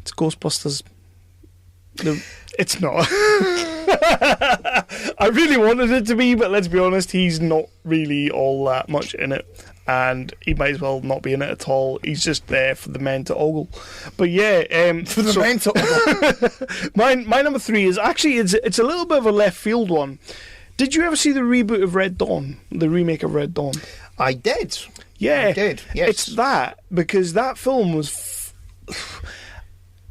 It's Ghostbusters. It's not. I really wanted it to be, but let's be honest, he's not really all that much in it. And he might as well not be in it at all. He's just there for the men to ogle. But yeah, for the men to ogle. my number 3 is actually it's a little bit of a left field one. Did you ever see the reboot of Red Dawn? The remake of Red Dawn? I did. Yeah, I did. Yes, it's that because that film was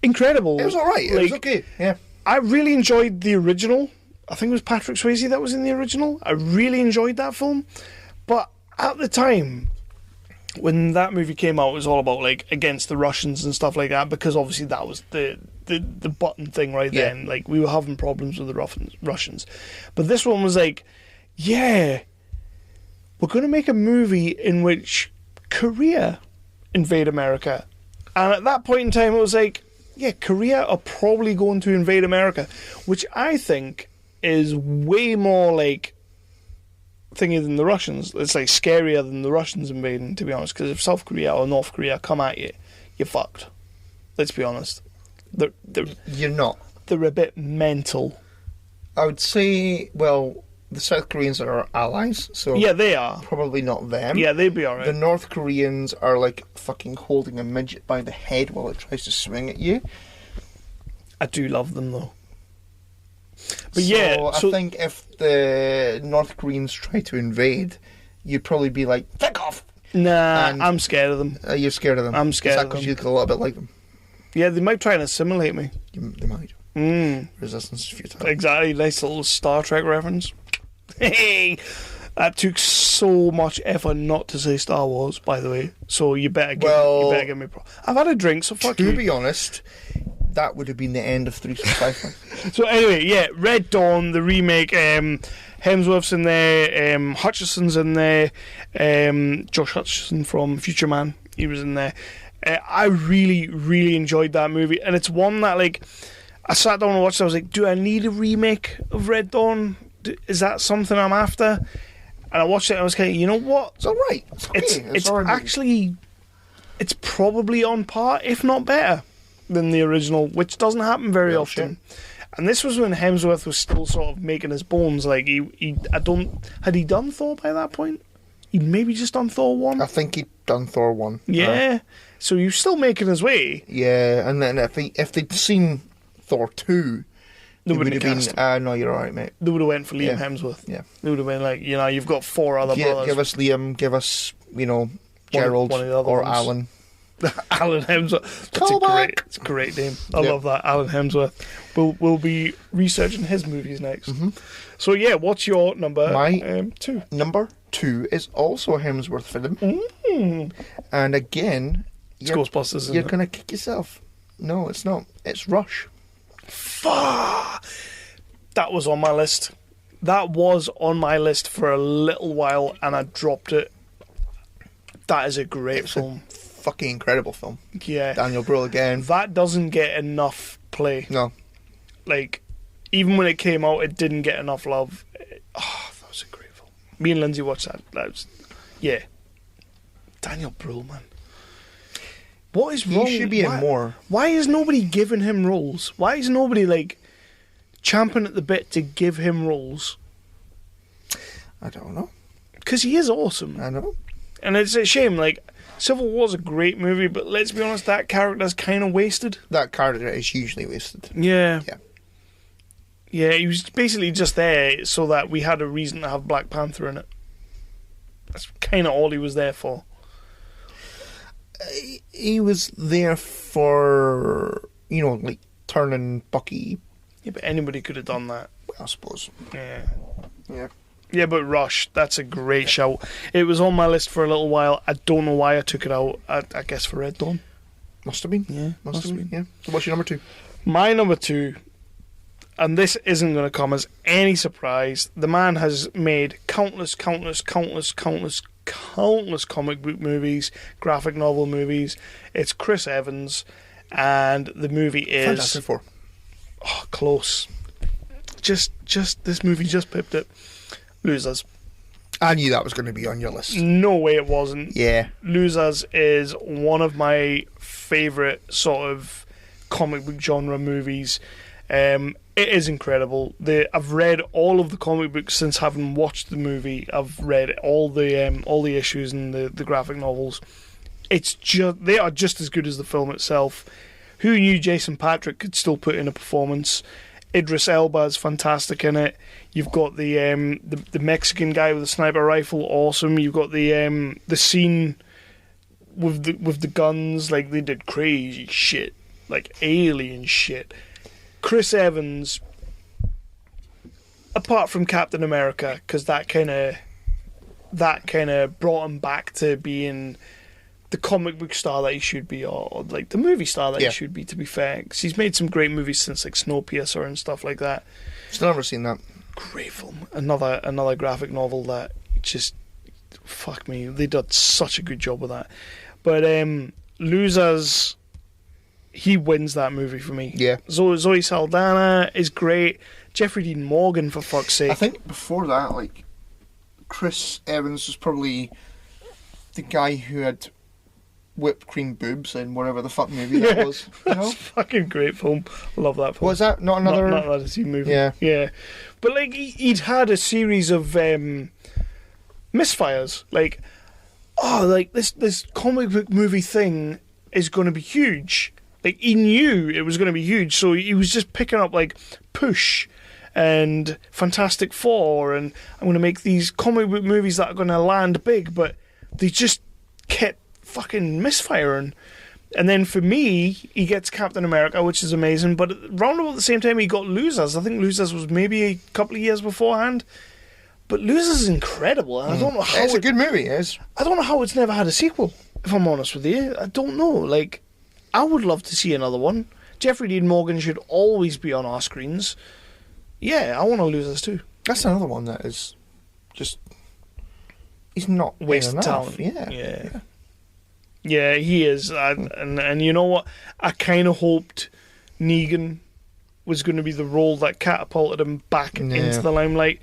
incredible. It was all right. It was okay. Yeah, I really enjoyed the original. I think it was Patrick Swayze that was in the original. I really enjoyed that film, but at the time when that movie came out, it was all about like against the Russians and stuff like that, because obviously that was the button thing right then. Like we were having problems with the Russians, but this one was like, yeah, we're going to make a movie in which Korea invade America, and at that point in time, it was like, yeah, Korea are probably going to invade America, which I think is way more like thingy than the Russians. It's like scarier than the Russians invading, to be honest, because if South Korea or North Korea come at you, you're fucked. Let's be honest. You're not. They're a bit mental. I would say, well, the South Koreans are our allies, so yeah, they are. Probably not them. Yeah, they'd be alright. The North Koreans are like fucking holding a midget by the head while it tries to swing at you. I do love them though. But yeah, I think if the North Koreans try to invade, you'd probably be like, "Fuck off!" Nah, I'm scared of them. You're scared of them. I'm scared of them. Because you look a little bit like them. Yeah, they might try and assimilate me. They might. Resistance is futile. Exactly. Nice little Star Trek reference. Hey, that took so much effort not to say Star Wars, by the way. So you better give me. I've had a drink, so fuck you. To be honest, that would have been the end of 365. So anyway, yeah, Red Dawn, the remake. Hemsworth's in there. Hutcherson's in there. Josh Hutcherson from Future Man, he was in there. I really, really enjoyed that movie, and it's one that, like, I sat down and watched it. I was like, do I need a remake of Red Dawn? Is that something I'm after? And I watched it and I was kind of, you know what? It's alright. It's actually, it's probably on par, if not better, than the original, which doesn't happen very often. And this was when Hemsworth was still sort of making his bones. Like, had he done Thor by that point? He'd maybe just done Thor 1? I think he'd done Thor 1. Yeah. So he was still making his way. Yeah, and then if they'd seen Thor 2, they would have been, no, you're alright, mate. They would have went for Liam Hemsworth. Yeah. They would have been like, you've got 4 other brothers. Give us Liam, give us, Gerald one of the other or ones. Alan. Alan Hemsworth. It's a great name. I love that, Alan Hemsworth. We'll be researching his movies next. Mm-hmm. So yeah, what's your number? My 2. Number 2 is also a Hemsworth film. And again, it's Ghostbusters. You're gonna kick yourself. No, it's not. It's Rush. That was on my list. That was on my list for a little while, and I dropped it. That is a great film. Fucking incredible film. Yeah. Daniel Brühl again. That doesn't get enough play. No. Like, even when it came out, it didn't get enough love. That was a great film. Me and Lindsay watched that. Yeah. Daniel Brühl, man. What is wrong? He should be in more. Why is nobody giving him roles? Why is nobody, like, champing at the bit to give him roles? I don't know. Because he is awesome. I know. And it's a shame, like, Civil War's a great movie, but let's be honest, that character's kind of wasted. That character is hugely wasted. Yeah. Yeah. Yeah, he was basically just there so that we had a reason to have Black Panther in it. That's kind of all he was there for. He was there for, like, turning Bucky. Yeah, but anybody could have done that. I suppose. Yeah. Yeah. Yeah, but Rush, that's a great shout. It was on my list for a little while. I don't know why I took it out. I guess for Red Dawn. Must have been. Yeah, must have been. Yeah. So what's your number 2? My number 2, and this isn't going to come as any surprise, the man has made countless comic book movies, graphic novel movies. It's Chris Evans, and the movie is... Fantastic Four. Oh, close. Just this movie just pipped it. Losers. I knew that was going to be on your list. No way it wasn't. Yeah. Losers is one of my favourite sort of comic book genre movies. It is incredible. I've read all of the comic books since having watched the movie. I've read all the issues and the graphic novels. They are just as good as the film itself. Who knew Jason Patric could still put in a performance? Idris Elba is fantastic in it. You've got the Mexican guy with the sniper rifle, awesome. You've got the scene with the guns, like they did crazy shit, like alien shit. Chris Evans, apart from Captain America, because that kind of brought him back to being the comic book star that he should be, or like the movie star that he should be, to be fair. Because he's made some great movies since, like Snowpiercer and stuff like that. Still never seen that. Great film. Another graphic novel that just, fuck me, they did such a good job with that. But Losers, he wins that movie for me. Yeah. Zoe Saldana is great. Jeffrey Dean Morgan, for fuck's sake. I think before that, like, Chris Evans was probably the guy who had whipped cream boobs in whatever the fuck movie that was. That's fucking great film. Love that film. Was that not another? Not another scene movie. Yeah. Yeah. But like he'd had a series of misfires. Like, this comic book movie thing is going to be huge. Like, he knew it was going to be huge, so he was just picking up like Push and Fantastic Four, and I'm going to make these comic book movies that are going to land big, but they just kept fucking misfiring. And then for me, he gets Captain America, which is amazing, but round about the same time he got Losers. I think Losers was maybe a couple of years beforehand. But Losers is incredible, and I don't know how... It's a good movie, it is. I don't know how it's never had a sequel, if I'm honest with you. I don't know. Like, I would love to see another one. Jeffrey Dean Morgan should always be on our screens. Yeah, I want to Losers too. That's another one that is just... He's not wasted talent. Yeah. Yeah, he is. And you know what? I kind of hoped Negan was going to be the role that catapulted him back into the limelight.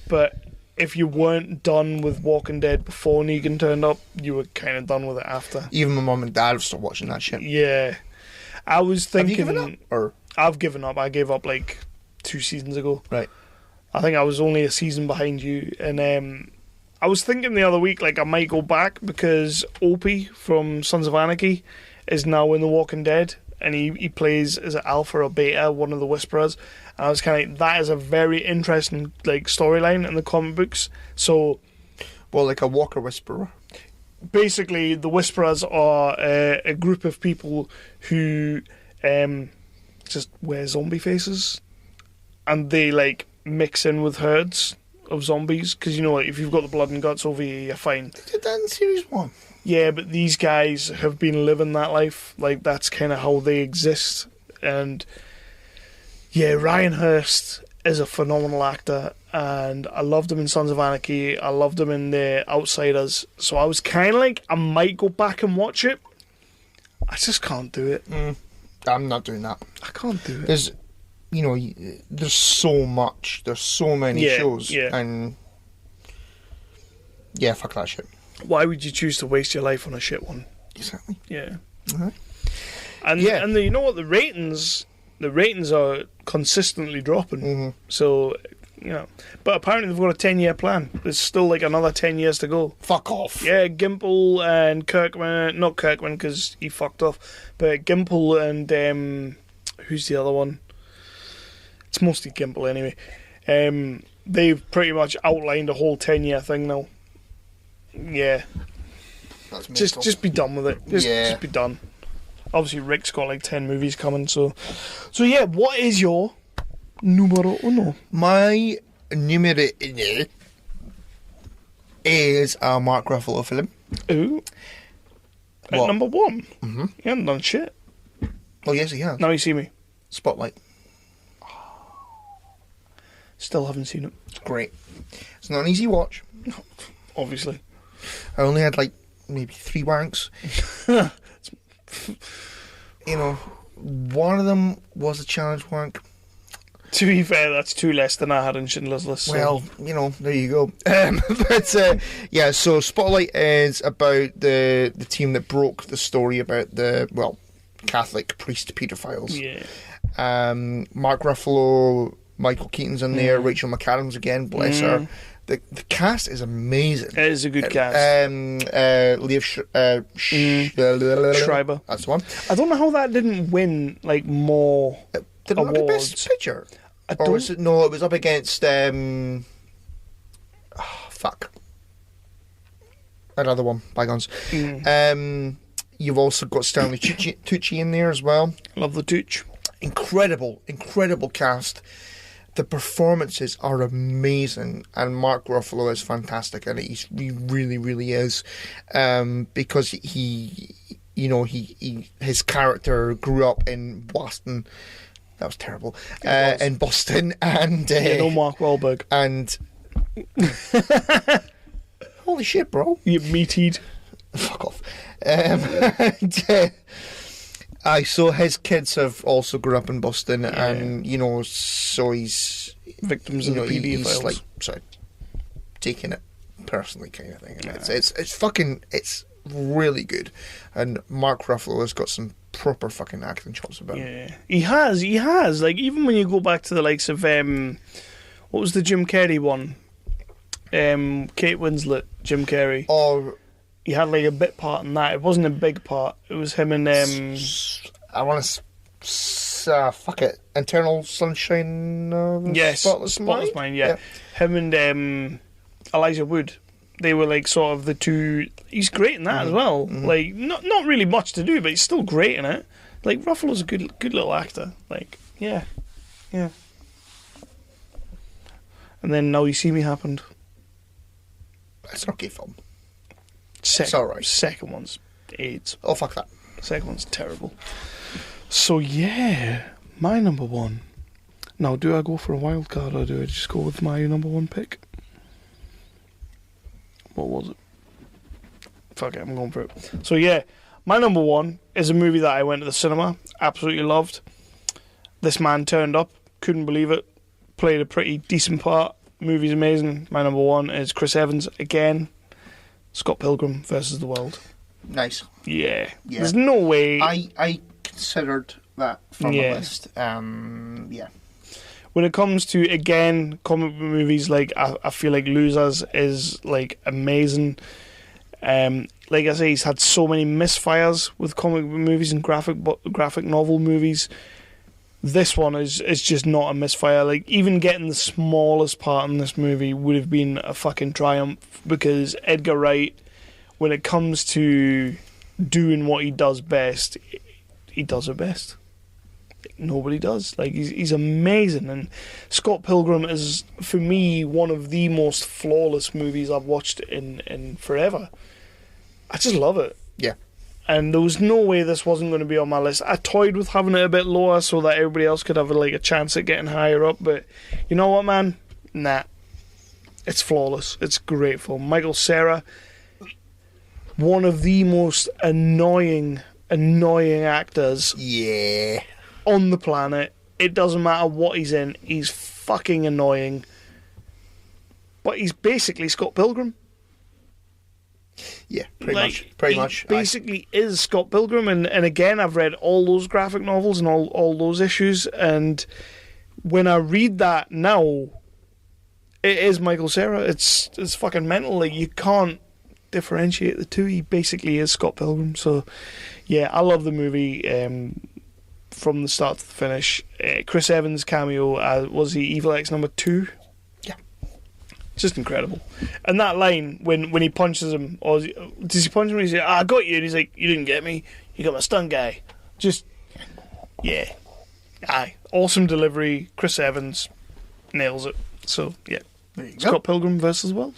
But if you weren't done with Walking Dead before Negan turned up, you were kind of done with it after. Even my mum and dad have stopped watching that shit. Yeah. I was thinking... Have you given up? Or? I've given up. I gave up like 2 seasons ago. Right. I think I was only a season behind you. And I was thinking the other week, like, I might go back because Opie from Sons of Anarchy is now in The Walking Dead. And he plays as an Alpha or Beta, one of the Whisperers. And I was kind of like, that is a very interesting like storyline in the comic books. So, well, like a Walker Whisperer. Basically, the Whisperers are a group of people who just wear zombie faces, and they like mix in with herds of zombies. Because you know, like, if you've got the blood and guts over you, you're fine. They did that in series 1. Yeah, but these guys have been living that life. Like, that's kind of how they exist. And yeah, Ryan Hurst is a phenomenal actor, and I loved him in Sons of Anarchy. I loved him in The Outsiders. So I was kind of like, I might go back and watch it. I just can't do it. I'm not doing that. I can't do it. There's, you know, there's so much. There's so many shows. Yeah. And yeah, fuck that shit. Why would you choose to waste your life on a shit one? Exactly. Yeah. Uh-huh. And you know what, the ratings are consistently dropping. So, you know, but apparently they've got a 10-year plan. There's still like another 10 years to go. Fuck off. Yeah, Gimple and Kirkman, not Kirkman because he fucked off, but Gimple and who's the other one? It's mostly Gimple anyway. They've pretty much outlined a whole 10-year thing now. Yeah. That's just be done with it. Just be done. Obviously, Rick's got like 10 movies coming, so yeah. What is your numero uno? My numero uno is a Mark Ruffalo film. Ooh. At number 1. Mm-hmm. He hasn't done shit. Oh yes, he has. Now you see me. Spotlight. Still haven't seen it. It's great. It's not an easy watch. Obviously. I only had like maybe 3 wanks. You know, one of them was a challenge wank. To be fair, that's 2 less than I had in Schindler's List. So. Well, you know, there you go. But yeah, so Spotlight is about the team that broke the story about the Catholic priest pedophiles. Yeah. Mark Ruffalo, Michael Keaton's in there, Rachel McAdams again, bless her. The cast is amazing. It is a good cast. Liev Schreiber. That's the one. I don't know how that didn't win like more did it not get Best Picture? Or was it, no, it was up against fuck. Another one, Bygones. You've also got Stanley Tucci in there as well. Love the Tucci. Incredible cast. The performances are amazing, and Mark Ruffalo is fantastic, and he really, really is, because he his character grew up in Boston. That was terrible. In Boston, and no Mark Wahlberg, and holy shit, bro! You meated. Fuck off. So his kids have also grew up in Boston, and so he's victims of the PD files. Like, sorry, taking it personally, kind of thing. And it's really good, and Mark Ruffalo has got some proper fucking acting chops about him. Yeah, he has. Like, even when you go back to the likes of what was the Jim Carrey one? Kate Winslet, Jim Carrey. Oh. He had like a bit part in that. It wasn't a big part. It was him and I want to It's fuck it, Eternal Sunshine of Yes, Spotless Mind. Yeah. Him and Elijah Wood. They were like sort of the two. He's great in that as well. Like not really much to do, but he's still great in it. Like Ruffalo's a good little actor. Like yeah. And then Now You See Me happened. It's an okay film. It's alright. Second one's AIDS. Oh fuck that. Second one's terrible. So yeah, my number one. Now, do I go for a wild card or do I just go with my number one pick? What was it? Fuck it, I'm going for it. So yeah, my number one is a movie that I went to the cinema, absolutely loved. This man turned up, couldn't believe it, played a pretty decent part. Movie's amazing. My number one is Chris Evans again. Scott Pilgrim versus the World. Nice. Yeah. There's no way. I considered that from the list. Yeah. When it comes to, again, comic book movies, like I feel like Losers is like amazing. Like I say, he's had so many misfires with comic book movies and graphic novel movies. This one is just not a misfire. Like, even getting the smallest part in this movie would have been a fucking triumph, because Edgar Wright, when it comes to doing what he does best, he does it best. Nobody does. Like, he's amazing. And Scott Pilgrim is, for me, one of the most flawless movies I've watched in forever. I just love it. Yeah. And there was no way this wasn't going to be on my list. I toyed with having it a bit lower so that everybody else could have a chance at getting higher up. But you know what, man? Nah. It's flawless. It's a great film. Michael Cera, one of the most annoying actors on the planet. It doesn't matter what he's in. He's fucking annoying. But he's basically Scott Pilgrim. Yeah, pretty much. Basically is Scott Pilgrim, and again, I've read all those graphic novels and all those issues, and when I read that now, it is Michael Cera. It's fucking mental. Like, you can't differentiate the two. He basically is Scott Pilgrim. So yeah, I love the movie from the start to the finish. Chris Evans' cameo, was he Evil X number 2? Just incredible. And that line when he punches him, or does he punch him and he's like, I got you, and he's like, you didn't get me, you got my stun guy. Just yeah. Aye. Awesome delivery. Chris Evans nails it. So yeah. There you go. Scott Pilgrim versus the World.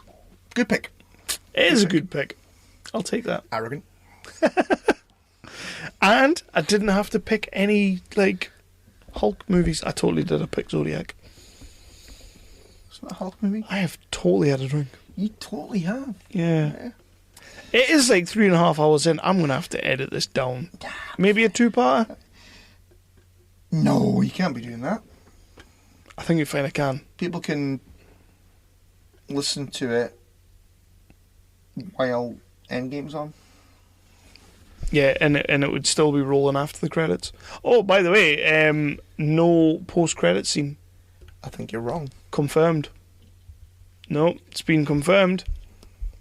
Good pick. It is a good pick. I'll take that. Arrogant. And I didn't have to pick any Hulk movies. I totally did. I picked Zodiac. A Hulk movie? I have totally had a drink. You totally have. Yeah. It is 3.5 hours in. I'm going to have to edit this down. Maybe a 2-parter? No, you can't be doing that. I think you find I can. People can listen to it while Endgame's on. Yeah, and it would still be rolling after the credits. Oh, by the way, no post-credit scene. I think you're wrong. Confirmed. No, it's been confirmed.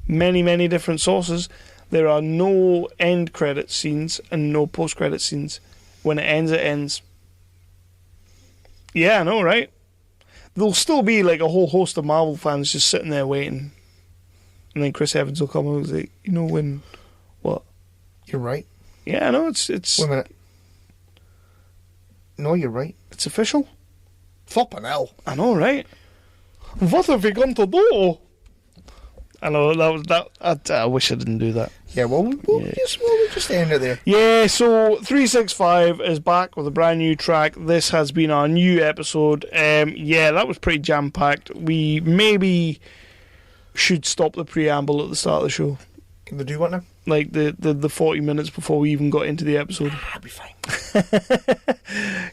Many, many different sources. There are no end credit scenes and no post credit scenes. When it ends, it ends. Yeah, I know, right? There'll still be a whole host of Marvel fans just sitting there waiting. And then Chris Evans will come and say, when... What? You're right. Yeah, I know, it's... Wait a minute. No, you're right. It's official. Flippin' hell. I know, right? What have we going to do? I know, I wish I didn't do that. Yeah, we'll just end it there. Yeah, so 365 is back with a brand new track. This has been our new episode. Yeah, that was pretty jam-packed. We maybe should stop the preamble at the start of the show. Can they do what now? Like the 40 minutes before we even got into the episode. That'll be fine.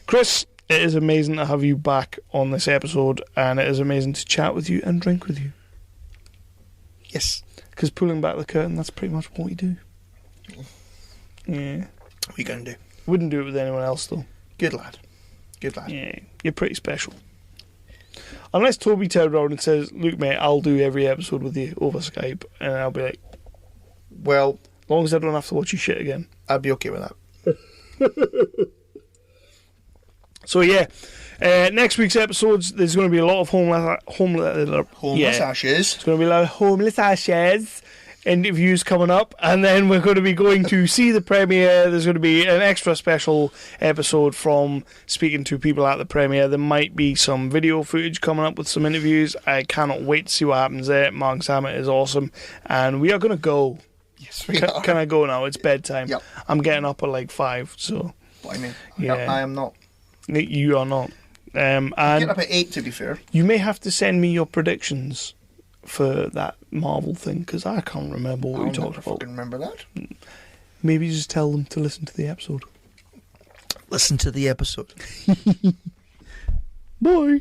Chris, it is amazing to have you back on this episode, and it is amazing to chat with you and drink with you. Yes. Because pulling back the curtain, that's pretty much what we do. Yeah. What are you going to do? Wouldn't do it with anyone else, though. Good lad. Good lad. Yeah, you're pretty special. Unless Toby turned around and says, look, mate, I'll do every episode with you over Skype, and I'll be like, well, as long as I don't have to watch you shit again. I'd be okay with that. So yeah, next week's episodes, there's going to be a lot of homeless ashes. It's going to be a lot of homeless ashes interviews coming up, and then we're going to be going to see the premiere. There's going to be an extra special episode from speaking to people at the premiere. There might be some video footage coming up with some interviews. I cannot wait to see what happens there. Mark Zammit is awesome, and we are going to go. Yes, we are. Can I go now? It's bedtime. Yep. I'm getting up at like 5, so... Yeah. I am not. You are not. And Get up at 8, to be fair. you may have to send me your predictions for that Marvel thing, because I can't remember what we talked about. Fucking remember that. Maybe just tell them to listen to the episode. Listen to the episode. Bye.